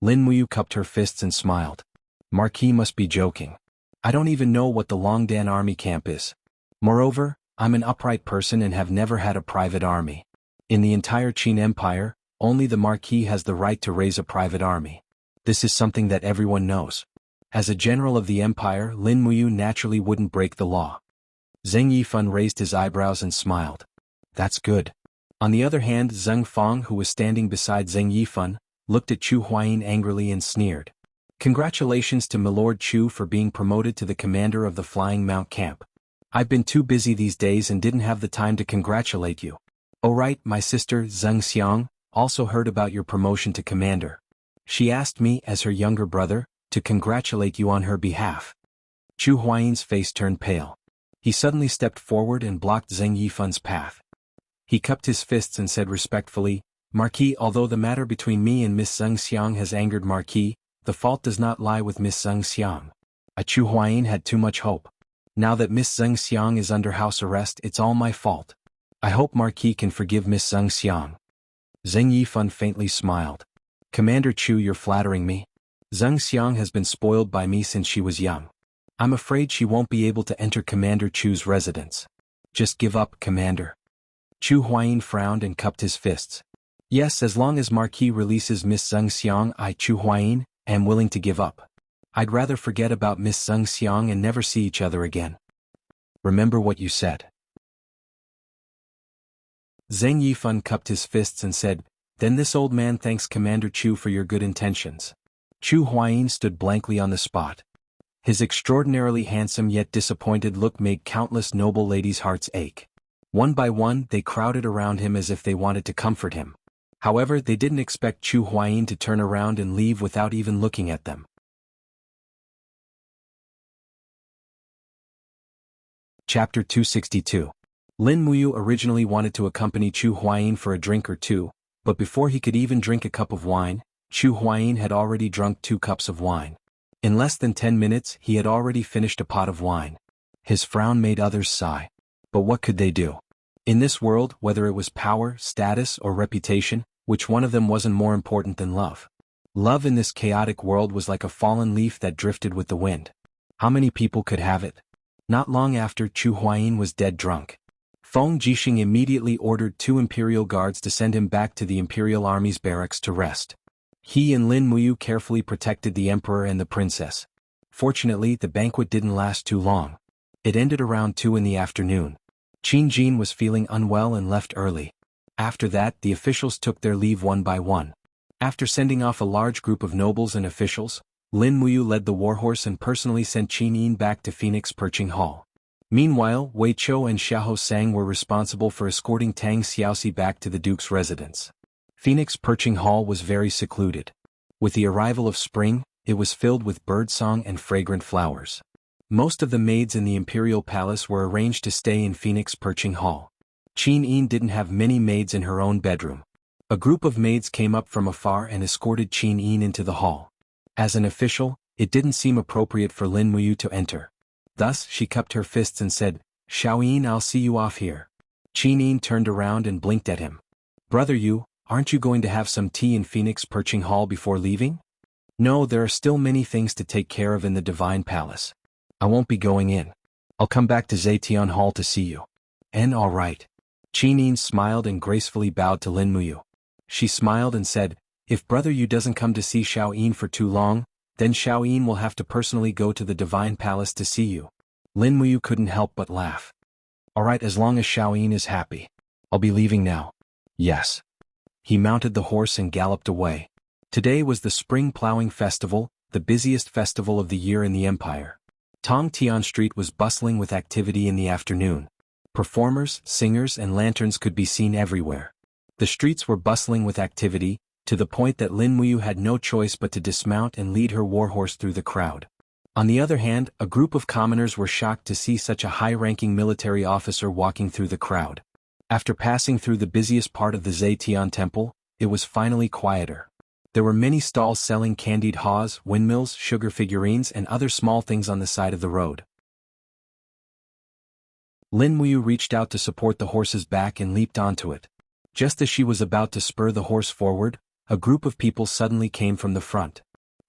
Lin Muyu cupped her fists and smiled. Marquis must be joking. I don't even know what the Longdan army camp is. Moreover, I'm an upright person and have never had a private army. In the entire Qin Empire, only the Marquis has the right to raise a private army. This is something that everyone knows. As a general of the empire, Lin Muyu naturally wouldn't break the law. Zheng Yifan raised his eyebrows and smiled. That's good. On the other hand, Zheng Fang, who was standing beside Zheng Yifan, looked at Chu Huayin angrily and sneered. Congratulations to Milord Chu for being promoted to the commander of the Flying Mount Camp. I've been too busy these days and didn't have the time to congratulate you. Oh right, my sister, Zheng Xiang, also heard about your promotion to commander. She asked me, as her younger brother, to congratulate you on her behalf. Chu Huayin's face turned pale. He suddenly stepped forward and blocked Zheng Yifan's path. He cupped his fists and said respectfully, Marquis, although the matter between me and Miss Zheng Xiang has angered Marquis, the fault does not lie with Miss Zheng Xiang. Chu Huayin had too much hope. Now that Miss Zheng Xiang is under house arrest, it's all my fault. I hope Marquis can forgive Miss Zheng Xiang. Zheng Yifan faintly smiled. Commander Chu, you're flattering me. Zheng Xiang has been spoiled by me since she was young. I'm afraid she won't be able to enter Commander Chu's residence. Just give up, Commander. Chu Huayin frowned and cupped his fists. Yes, as long as Marquis releases Miss Zheng Xiang, I, Chu Huayin, am willing to give up. I'd rather forget about Miss Zheng Xiang and never see each other again. Remember what you said. Zheng Yifan cupped his fists and said, Then this old man thanks Commander Chu for your good intentions. Chu Huayin stood blankly on the spot. His extraordinarily handsome yet disappointed look made countless noble ladies' hearts ache. One by one, they crowded around him as if they wanted to comfort him. However, they didn't expect Chu Huayin to turn around and leave without even looking at them. Chapter 262. Lin Muyu originally wanted to accompany Chu Huayin for a drink or two, but before he could even drink a cup of wine, Chu Huayin had already drunk 2 cups of wine. In less than 10 minutes, he had already finished a pot of wine. His frown made others sigh. But what could they do? In this world, whether it was power, status, or reputation, which one of them wasn't more important than love? Love in this chaotic world was like a fallen leaf that drifted with the wind. How many people could have it? Not long after, Chu Huayin was dead drunk. Feng Jixing immediately ordered 2 imperial guards to send him back to the imperial army's barracks to rest. He and Lin Muyu carefully protected the emperor and the princess. Fortunately, the banquet didn't last too long. It ended around 2 in the afternoon. Qin Jin was feeling unwell and left early. After that, the officials took their leave one by one. After sending off a large group of nobles and officials, Lin Muyu led the warhorse and personally sent Qin Yin back to Phoenix Perching Hall. Meanwhile, Wei Chou and Xiahou Sang were responsible for escorting Tang Xiaoxi back to the duke's residence. Phoenix Perching Hall was very secluded. With the arrival of spring, it was filled with birdsong and fragrant flowers. Most of the maids in the imperial palace were arranged to stay in Phoenix Perching Hall. Qin Yin didn't have many maids in her own bedroom. A group of maids came up from afar and escorted Qin Yin into the hall. As an official, it didn't seem appropriate for Lin Muyu to enter. Thus, she cupped her fists and said, "Xiao Yin, I'll see you off here." Qin Yin turned around and blinked at him. "Brother Yu, aren't you going to have some tea in Phoenix Perching Hall before leaving?" "No, there are still many things to take care of in the Divine Palace. I won't be going in. I'll come back to Zetian Hall to see you." "And all right." Qin Yin smiled and gracefully bowed to Lin Muyu. She smiled and said, "If Brother Yu doesn't come to see Xiao Yin for too long, then Xiao Yin will have to personally go to the Divine Palace to see you." Lin Muyu couldn't help but laugh. "All right, as long as Xiao Yin is happy. I'll be leaving now." "Yes." He mounted the horse and galloped away. Today was the Spring Plowing Festival, the busiest festival of the year in the empire. Tongtian Street was bustling with activity in the afternoon. Performers, singers, and lanterns could be seen everywhere. The streets were bustling with activity, to the point that Lin Muyu had no choice but to dismount and lead her warhorse through the crowd. On the other hand, a group of commoners were shocked to see such a high-ranking military officer walking through the crowd. After passing through the busiest part of the Zetian Temple, it was finally quieter. There were many stalls selling candied haws, windmills, sugar figurines, and other small things on the side of the road. Lin Muyu reached out to support the horse's back and leaped onto it. Just as she was about to spur the horse forward, a group of people suddenly came from the front.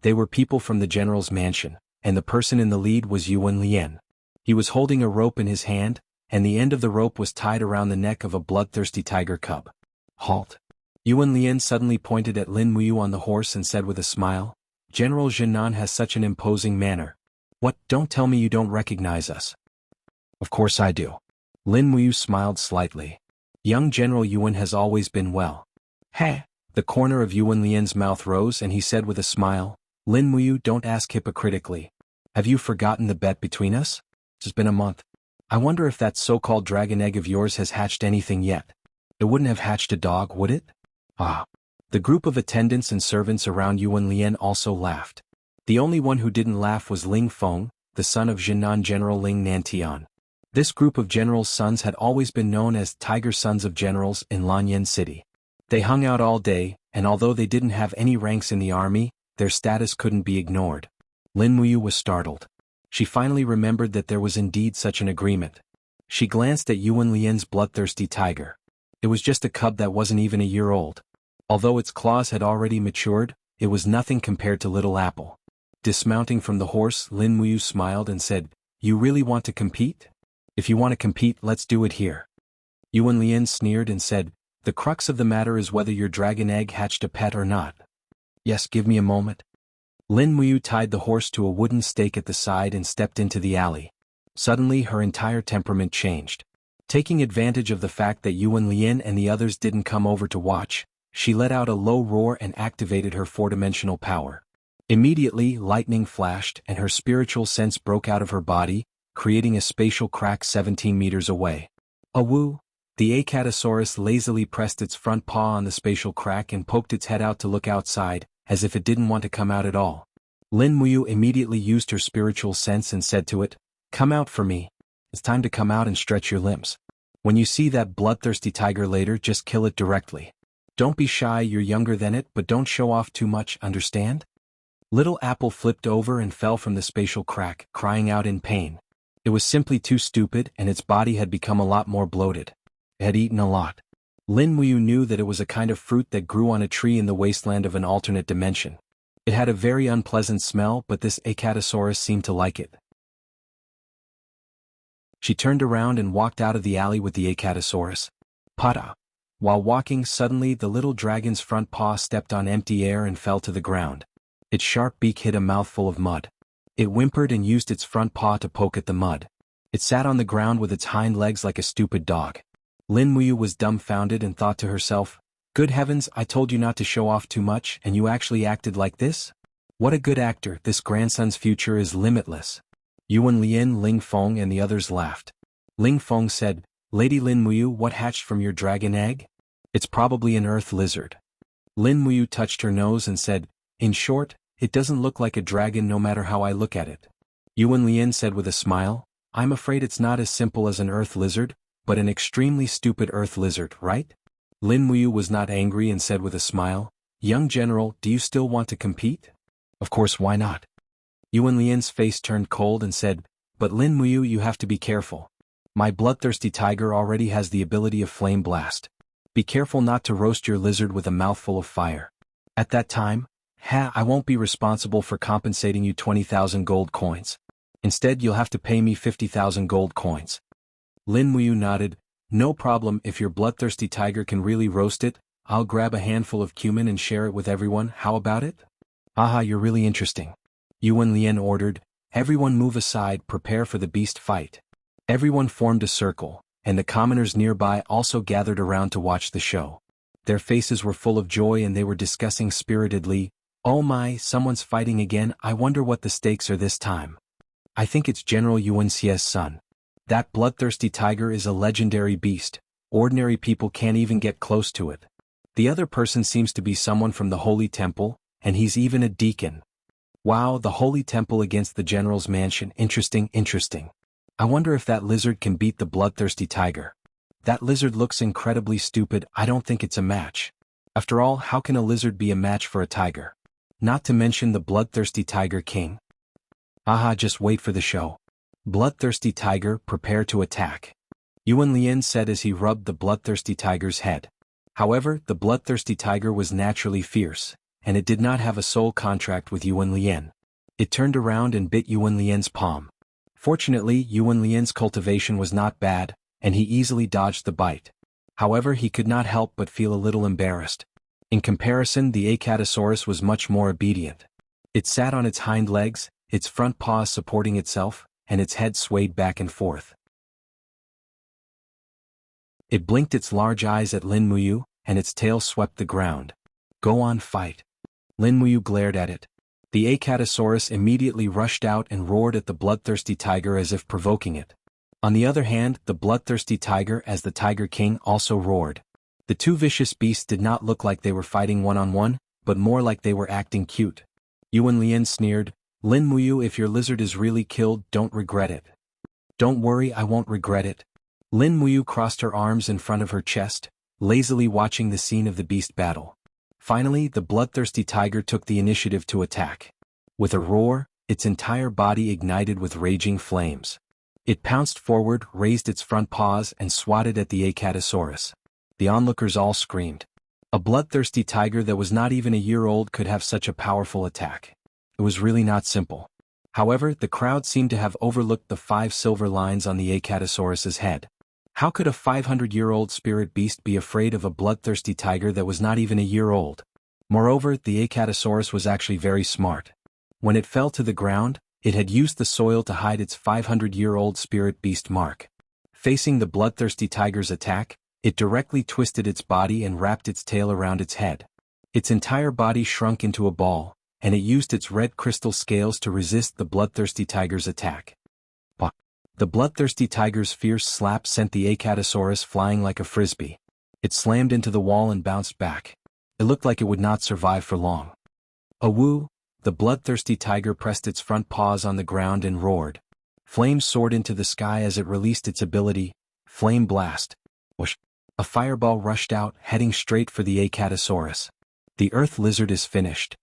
They were people from the general's mansion, and the person in the lead was Yuan Lian. He was holding a rope in his hand, and the end of the rope was tied around the neck of a bloodthirsty tiger cub. "Halt!" Yuan Lian suddenly pointed at Lin Muyu on the horse and said with a smile, "General Jinan has such an imposing manner. What, don't tell me you don't recognize us." "Of course I do." Lin Muyu smiled slightly. "Young General Yuan has always been well." "Heh!" The corner of Yuan Lian's mouth rose and he said with a smile, "Lin Muyu, don't ask hypocritically. Have you forgotten the bet between us? It's been a month. I wonder if that so-called dragon egg of yours has hatched anything yet. It wouldn't have hatched a dog, would it?" "Ah." The group of attendants and servants around Yuan Lian also laughed. The only one who didn't laugh was Ling Feng, the son of Jinan General Ling Nantian. This group of generals' sons had always been known as Tiger Sons of Generals in Lanyan City. They hung out all day, and although they didn't have any ranks in the army, their status couldn't be ignored. Lin Muyu was startled. She finally remembered that there was indeed such an agreement. She glanced at Yuan Lian's bloodthirsty tiger. It was just a cub that wasn't even a year old. Although its claws had already matured, it was nothing compared to Little Apple. Dismounting from the horse, Lin Muyu smiled and said, "You really want to compete? If you want to compete, let's do it here." Yuan Lian sneered and said, "The crux of the matter is whether your dragon egg hatched a pet or not." "Yes, give me a moment." Lin Muyu tied the horse to a wooden stake at the side and stepped into the alley. Suddenly her entire temperament changed. Taking advantage of the fact that Yuan Lian and the others didn't come over to watch, she let out a low roar and activated her four-dimensional power. Immediately, lightning flashed and her spiritual sense broke out of her body, creating a spatial crack 17 meters away. "Awoo!" The Acatosaurus lazily pressed its front paw on the spatial crack and poked its head out to look outside, as if it didn't want to come out at all. Lin Muyu immediately used her spiritual sense and said to it, "Come out for me. It's time to come out and stretch your limbs. When you see that bloodthirsty tiger later, just kill it directly. Don't be shy, you're younger than it, but don't show off too much, understand?" Little Apple flipped over and fell from the spatial crack, crying out in pain. It was simply too stupid, and its body had become a lot more bloated. It had eaten a lot. Lin Muyu knew that it was a kind of fruit that grew on a tree in the wasteland of an alternate dimension. It had a very unpleasant smell, but this Acatosaurus seemed to like it. She turned around and walked out of the alley with the Acatosaurus. Pada. While walking, suddenly the little dragon's front paw stepped on empty air and fell to the ground. Its sharp beak hit a mouthful of mud. It whimpered and used its front paw to poke at the mud. It sat on the ground with its hind legs like a stupid dog. Lin Muyu was dumbfounded and thought to herself, "Good heavens, I told you not to show off too much and you actually acted like this? What a good actor, this grandson's future is limitless." Yuan Lian, Ling Feng and the others laughed. Ling Feng said, "Lady Lin Muyu, what hatched from your dragon egg?" "It's probably an earth lizard." Lin Muyu touched her nose and said, "In short, it doesn't look like a dragon no matter how I look at it." Yuan Lian said with a smile, "I'm afraid it's not as simple as an earth lizard, but an extremely stupid earth lizard, right?" Lin Muyu was not angry and said with a smile, "Young general, do you still want to compete?" "Of course, why not?" Yuan Lian's face turned cold and said, "But Lin Muyu, you have to be careful. My bloodthirsty tiger already has the ability of flame blast. Be careful not to roast your lizard with a mouthful of fire. At that time, I won't be responsible for compensating you 20,000 gold coins. Instead, you'll have to pay me 50,000 gold coins." Lin Muyu nodded, "No problem, if your bloodthirsty tiger can really roast it, I'll grab a handful of cumin and share it with everyone, how about it?" "Aha, you're really interesting." Yuan Lian ordered, "Everyone move aside, prepare for the beast fight." Everyone formed a circle, and the commoners nearby also gathered around to watch the show. Their faces were full of joy and they were discussing spiritedly, "Oh my, someone's fighting again, I wonder what the stakes are this time. I think it's General Yuan Xie's son. That bloodthirsty tiger is a legendary beast, ordinary people can't even get close to it. The other person seems to be someone from the Holy Temple, and he's even a deacon. Wow, the Holy Temple against the General's mansion, interesting. I wonder if that lizard can beat the bloodthirsty tiger. That lizard looks incredibly stupid, I don't think it's a match. After all, how can a lizard be a match for a tiger? Not to mention the bloodthirsty tiger king. Aha, just wait for the show. Bloodthirsty tiger, prepare to attack." Yuan Lian said as he rubbed the bloodthirsty tiger's head. However, the bloodthirsty tiger was naturally fierce, and it did not have a soul contract with Yuan Lian. It turned around and bit Yuan Lian's palm. Fortunately, Yuan Lian's cultivation was not bad, and he easily dodged the bite. However, he could not help but feel a little embarrassed. In comparison, the Acatosaurus was much more obedient. It sat on its hind legs, its front paws supporting itself, and its head swayed back and forth. It blinked its large eyes at Lin Muyu, and its tail swept the ground. "Go on, fight." Lin Muyu glared at it. The Acatosaurus immediately rushed out and roared at the bloodthirsty tiger as if provoking it. On the other hand, the bloodthirsty tiger as the Tiger King also roared. The two vicious beasts did not look like they were fighting one-on-one, but more like they were acting cute. Yuan Lian sneered, "Lin Muyu, if your lizard is really killed, don't regret it." "Don't worry, I won't regret it." Lin Muyu crossed her arms in front of her chest, lazily watching the scene of the beast battle. Finally, the bloodthirsty tiger took the initiative to attack. With a roar, its entire body ignited with raging flames. It pounced forward, raised its front paws and swatted at the Acatosaurus. The onlookers all screamed. A bloodthirsty tiger that was not even a year old could have such a powerful attack. It was really not simple. However, the crowd seemed to have overlooked the 5 silver lines on the Acatosaurus's head. How could a 500-year-old spirit beast be afraid of a bloodthirsty tiger that was not even a year old? Moreover, the Acatosaurus was actually very smart. When it fell to the ground, it had used the soil to hide its 500-year-old spirit beast mark. Facing the bloodthirsty tiger's attack, it directly twisted its body and wrapped its tail around its head. Its entire body shrunk into a ball, and it used its red crystal scales to resist the bloodthirsty tiger's attack. The bloodthirsty tiger's fierce slap sent the Acatosaurus flying like a frisbee. It slammed into the wall and bounced back. It looked like it would not survive for long. "Awoo!" The bloodthirsty tiger pressed its front paws on the ground and roared. Flames soared into the sky as it released its ability, Flame Blast. Whoosh! A fireball rushed out, heading straight for the Acatosaurus. "The earth lizard is finished,"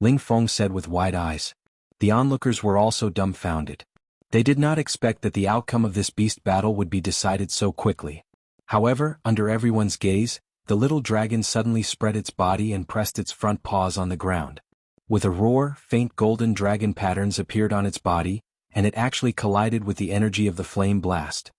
Ling Feng said with wide eyes. The onlookers were also dumbfounded. They did not expect that the outcome of this beast battle would be decided so quickly. However, under everyone's gaze, the little dragon suddenly spread its body and pressed its front paws on the ground. With a roar, faint golden dragon patterns appeared on its body, and it actually collided with the energy of the flame blast.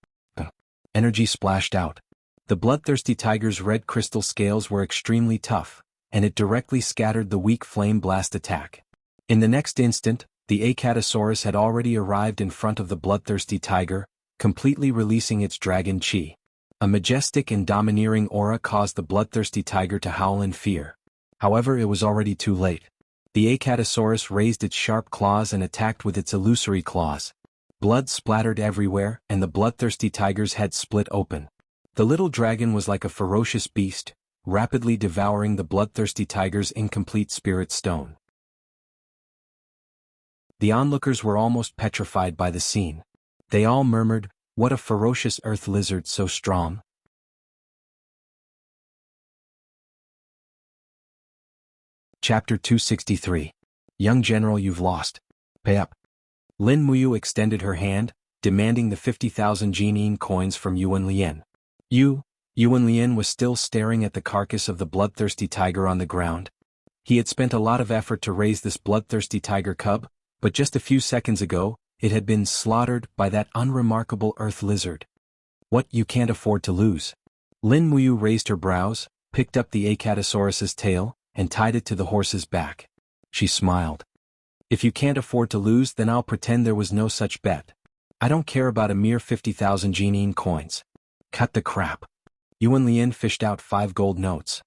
Energy splashed out. The bloodthirsty tiger's red crystal scales were extremely tough, and it directly scattered the weak flame blast attack. In the next instant, the Acatosaurus had already arrived in front of the bloodthirsty tiger, completely releasing its dragon chi. A majestic and domineering aura caused the bloodthirsty tiger to howl in fear. However, it was already too late. The Acatosaurus raised its sharp claws and attacked with its illusory claws. Blood splattered everywhere, and the bloodthirsty tiger's head split open. The little dragon was like a ferocious beast, rapidly devouring the bloodthirsty tiger's incomplete spirit stone. The onlookers were almost petrified by the scene. They all murmured, "What a ferocious earth lizard so strong." Chapter 263. Young General, you've lost. Pay up. Lin Muyu extended her hand, demanding the 50,000 Jinin coins from Yuan Lian. Yuan Lian was still staring at the carcass of the bloodthirsty tiger on the ground. He had spent a lot of effort to raise this bloodthirsty tiger cub, but just a few seconds ago, it had been slaughtered by that unremarkable earth lizard. What, you can't afford to lose? Lin Muyu raised her brows, picked up the Acatosaurus's tail, and tied it to the horse's back. She smiled. If you can't afford to lose, then I'll pretend there was no such bet. I don't care about a mere 50,000 Jinin coins. Cut the crap. Yuan Lian fished out 5 gold notes.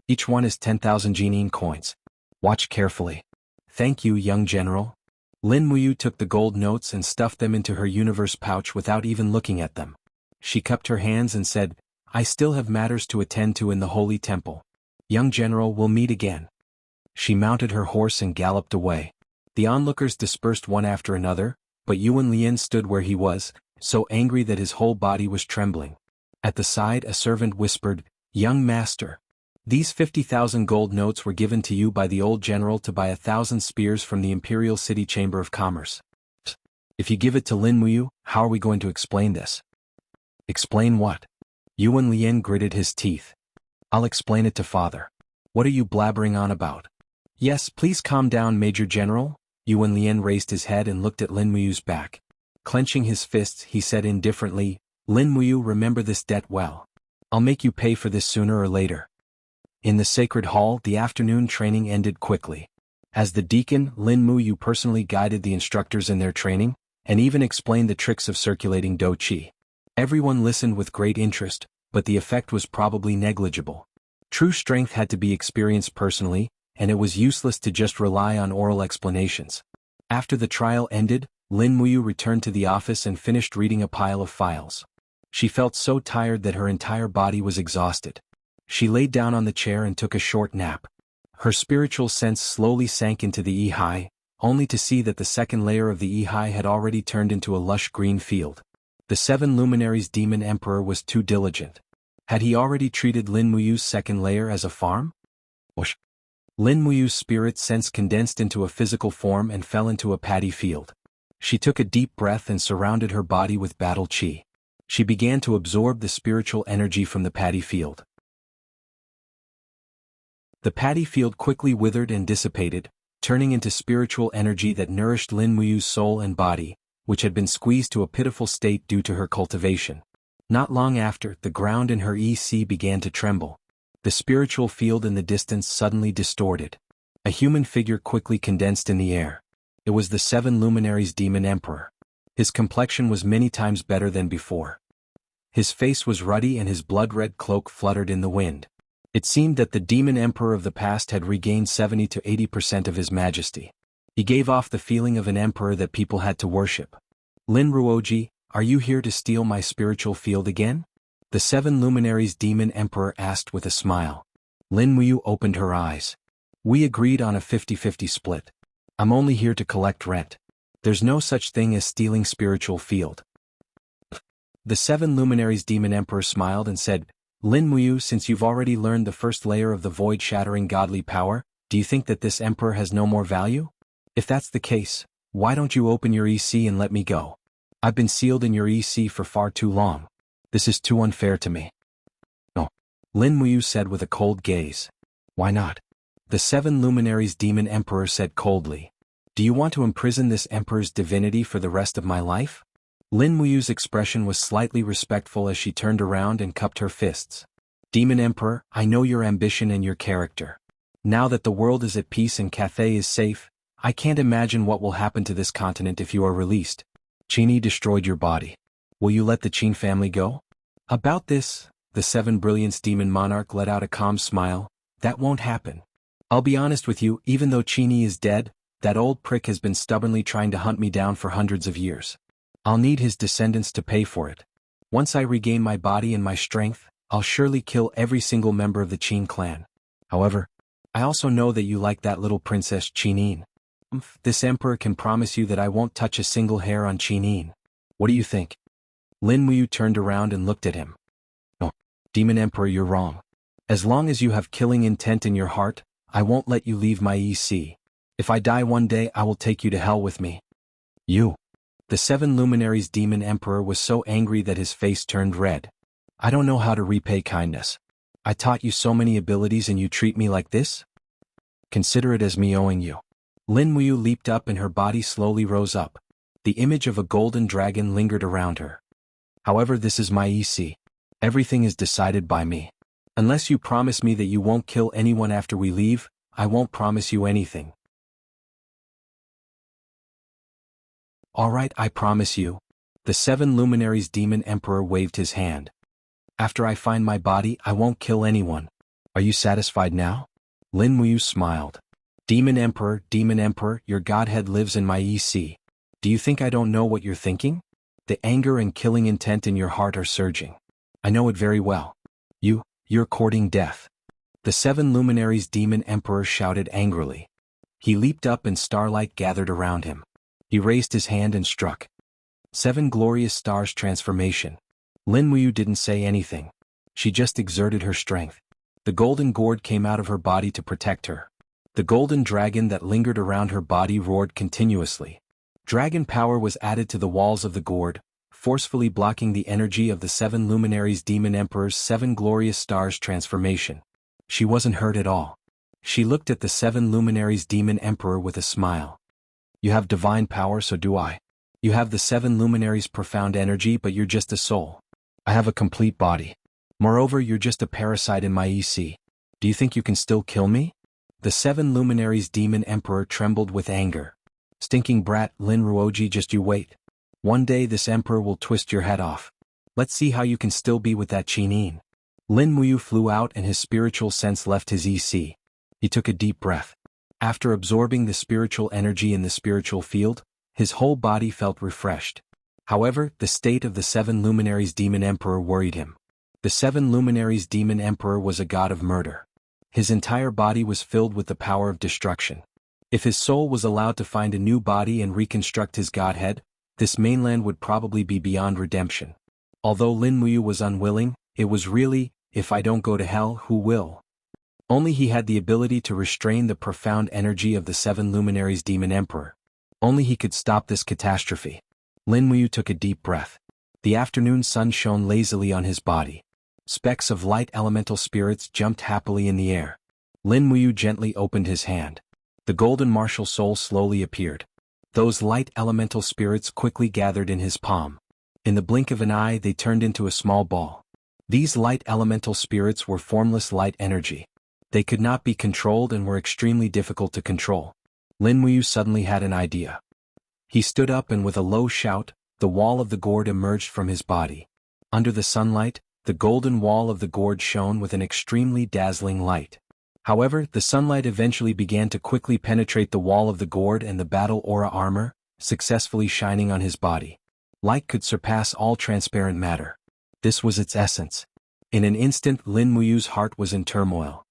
Each one is 10,000 Jinin coins. Watch carefully. Thank you, young general. Lin Muyu took the gold notes and stuffed them into her universe pouch without even looking at them. She cupped her hands and said, I still have matters to attend to in the holy temple. Young general, we'll meet again. She mounted her horse and galloped away. The onlookers dispersed one after another, but Yuan Lian stood where he was, so angry that his whole body was trembling. At the side, a servant whispered, Young master. These 50,000 gold notes were given to you by the old general to buy 1,000 spears from the Imperial City Chamber of Commerce. If you give it to Lin Muyu, how are we going to explain this? Explain what? Yuan Lian gritted his teeth. I'll explain it to father. What are you blabbering on about? Yes, please calm down, Major General. Yuan Lian raised his head and looked at Lin Muyu's back. Clenching his fists, he said indifferently, Lin Muyu, remember this debt well. I'll make you pay for this sooner or later. In the sacred hall, the afternoon training ended quickly. As the deacon, Lin Muyu personally guided the instructors in their training, and even explained the tricks of circulating do qi. Everyone listened with great interest, but the effect was probably negligible. True strength had to be experienced personally, and it was useless to just rely on oral explanations. After the trial ended, Lin Muyu returned to the office and finished reading a pile of files. She felt so tired that her entire body was exhausted. She laid down on the chair and took a short nap. Her spiritual sense slowly sank into the Ihai, only to see that the second layer of the Ihai had already turned into a lush green field. The 7 Luminaries Demon Emperor was too diligent. Had he already treated Lin Muyu's second layer as a farm? Whoosh. Lin Muyu's spirit sense condensed into a physical form and fell into a paddy field. She took a deep breath and surrounded her body with battle chi. She began to absorb the spiritual energy from the paddy field. The paddy field quickly withered and dissipated, turning into spiritual energy that nourished Lin Muyu's soul and body, which had been squeezed to a pitiful state due to her cultivation. Not long after, the ground in her EC began to tremble. The spiritual field in the distance suddenly distorted. A human figure quickly condensed in the air. It was the 7 Luminaries Demon Emperor. His complexion was many times better than before. His face was ruddy and his blood-red cloak fluttered in the wind. It seemed that the Demon Emperor of the past had regained 70 to 80% of his majesty. He gave off the feeling of an emperor that people had to worship. Lin Ruoji, are you here to steal my spiritual field again? The 7 Luminaries Demon Emperor asked with a smile. Lin Muyu opened her eyes. We agreed on a 50-50 split. I'm only here to collect rent. There's no such thing as stealing spiritual field. The 7 Luminaries Demon Emperor smiled and said, Lin Muyu, since you've already learned the first layer of the void-shattering godly power, do you think that this emperor has no more value? If that's the case, why don't you open your EC and let me go? I've been sealed in your EC for far too long. This is too unfair to me. No. Lin Muyu said with a cold gaze. Why not? The 7 Luminaries Demon Emperor said coldly. Do you want to imprison this emperor's divinity for the rest of my life? Lin Muyu's expression was slightly respectful as she turned around and cupped her fists. Demon Emperor, I know your ambition and your character. Now that the world is at peace and Cathay is safe, I can't imagine what will happen to this continent if you are released. Qini destroyed your body. Will you let the Qin family go? About this, the Seven Brilliance Demon Monarch let out a calm smile. That won't happen. I'll be honest with you, even though Qini is dead, that old prick has been stubbornly trying to hunt me down for hundreds of years. I'll need his descendants to pay for it. Once I regain my body and my strength, I'll surely kill every single member of the Qin clan. However, I also know that you like that little princess Qinin. This emperor can promise you that I won't touch a single hair on Qinin. What do you think? Lin Muyu turned around and looked at him. No, Demon Emperor, you're wrong. As long as you have killing intent in your heart, I won't let you leave my EC. If I die one day, I will take you to hell with me. You. The Seven Luminaries Demon Emperor was so angry that his face turned red. I don't know how to repay kindness. I taught you so many abilities and you treat me like this? Consider it as me owing you. Lin Muyu leaped up and her body slowly rose up. The image of a golden dragon lingered around her. However, this is my EC. Everything is decided by me. Unless you promise me that you won't kill anyone after we leave, I won't promise you anything. Alright, I promise you. The Seven Luminaries Demon Emperor waved his hand. After I find my body, I won't kill anyone. Are you satisfied now? Lin Muyu smiled. Demon Emperor, your godhead lives in my EC. Do you think I don't know what you're thinking? The anger and killing intent in your heart are surging. I know it very well. You're courting death. The Seven Luminaries Demon Emperor shouted angrily. He leaped up and starlight gathered around him. He raised his hand and struck. Seven Glorious Stars Transformation. Lin Muyu didn't say anything. She just exerted her strength. The golden gourd came out of her body to protect her. The golden dragon that lingered around her body roared continuously. Dragon power was added to the walls of the gourd, forcefully blocking the energy of the Seven Luminaries Demon Emperor's Seven Glorious Stars transformation. She wasn't hurt at all. She looked at the Seven Luminaries Demon Emperor with a smile. You have divine power, so do I. You have the Seven Luminaries' profound energy, but you're just a soul. I have a complete body. Moreover, you're just a parasite in my EC. Do you think you can still kill me? The Seven Luminaries Demon Emperor trembled with anger. Stinking brat, Lin Ruoji, just you wait. One day this emperor will twist your head off. Let's see how you can still be with that Qinin. Lin Muyu flew out and his spiritual sense left his EC. He took a deep breath. After absorbing the spiritual energy in the spiritual field, his whole body felt refreshed. However, the state of the Seven Luminaries Demon Emperor worried him. The Seven Luminaries Demon Emperor was a god of murder. His entire body was filled with the power of destruction. If his soul was allowed to find a new body and reconstruct his godhead, this mainland would probably be beyond redemption. Although Lin Muyu was unwilling, it was really, if I don't go to hell, who will? Only he had the ability to restrain the profound energy of the Seven Luminaries Demon Emperor. Only he could stop this catastrophe. Lin Muyu took a deep breath. The afternoon sun shone lazily on his body. Specks of light elemental spirits jumped happily in the air. Lin Muyu gently opened his hand. The golden martial soul slowly appeared. Those light elemental spirits quickly gathered in his palm. In the blink of an eye, they turned into a small ball. These light elemental spirits were formless light energy. They could not be controlled and were extremely difficult to control. Lin Muyu suddenly had an idea. He stood up and with a low shout, the wall of the gourd emerged from his body. Under the sunlight, the golden wall of the gourd shone with an extremely dazzling light. However, the sunlight eventually began to quickly penetrate the wall of the gourd and the battle aura armor, successfully shining on his body. Light could surpass all transparent matter. This was its essence. In an instant, Lin Muyu's heart was in turmoil.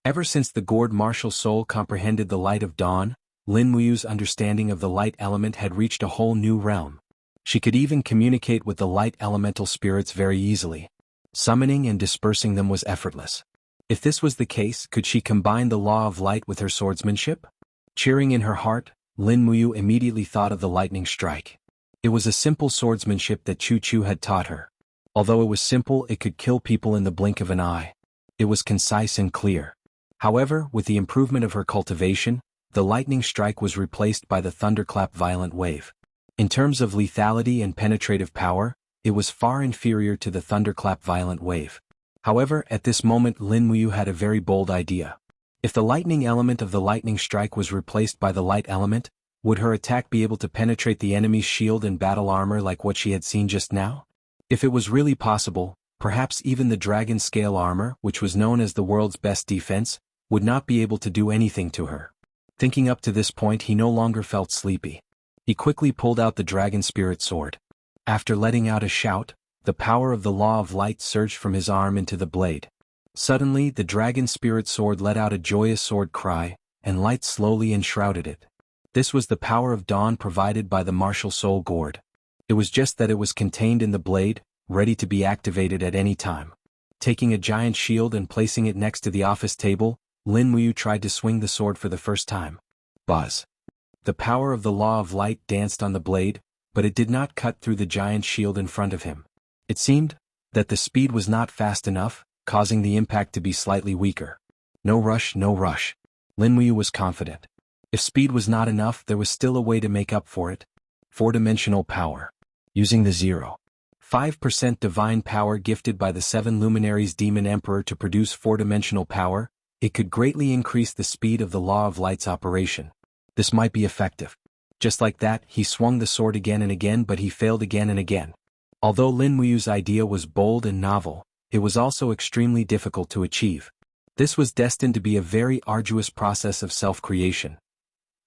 Ever since the gourd martial soul comprehended the light of dawn, Lin Muyu's understanding of the light element had reached a whole new realm. She could even communicate with the light elemental spirits very easily. Summoning and dispersing them was effortless. If this was the case, could she combine the law of light with her swordsmanship? Cheering in her heart, Lin Muyu immediately thought of the lightning strike. It was a simple swordsmanship that Chu Chu had taught her. Although it was simple, it could kill people in the blink of an eye. It was concise and clear. However, with the improvement of her cultivation, the lightning strike was replaced by the thunderclap violent wave. In terms of lethality and penetrative power, it was far inferior to the thunderclap violent wave. However, at this moment Lin Muyu had a very bold idea. If the lightning element of the lightning strike was replaced by the light element, would her attack be able to penetrate the enemy's shield and battle armor like what she had seen just now? If it was really possible, perhaps even the dragon scale armor, which was known as the world's best defense, would not be able to do anything to her. Thinking up to this point, he no longer felt sleepy. He quickly pulled out the dragon spirit sword. After letting out a shout, the power of the law of light surged from his arm into the blade. Suddenly, the dragon spirit sword let out a joyous sword cry, and light slowly enshrouded it. This was the power of dawn provided by the martial soul gourd. It was just that it was contained in the blade, ready to be activated at any time. Taking a giant shield and placing it next to the office table, Lin Muyu tried to swing the sword for the first time. Buzz. The power of the law of light danced on the blade, but it did not cut through the giant shield in front of him. It seemed that the speed was not fast enough, causing the impact to be slightly weaker. No rush, no rush. Lin Muyu was confident. If speed was not enough, there was still a way to make up for it. 4-dimensional power. Using the 0.5% divine power gifted by the 7 luminaries Demon Emperor to produce 4-dimensional power, it could greatly increase the speed of the Law of Light's operation. This might be effective. Just like that, he swung the sword again and again, but he failed again and again. Although Lin Muyu's idea was bold and novel, it was also extremely difficult to achieve. This was destined to be a very arduous process of self-creation.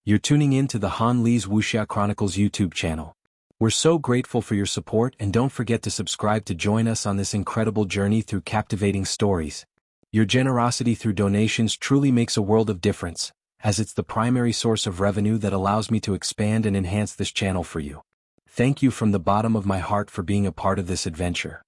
You're tuning in to the Han Li's Wuxia Chronicles YouTube channel. We're so grateful for your support, and don't forget to subscribe to join us on this incredible journey through captivating stories. Your generosity through donations truly makes a world of difference, as it's the primary source of revenue that allows me to expand and enhance this channel for you. Thank you from the bottom of my heart for being a part of this adventure.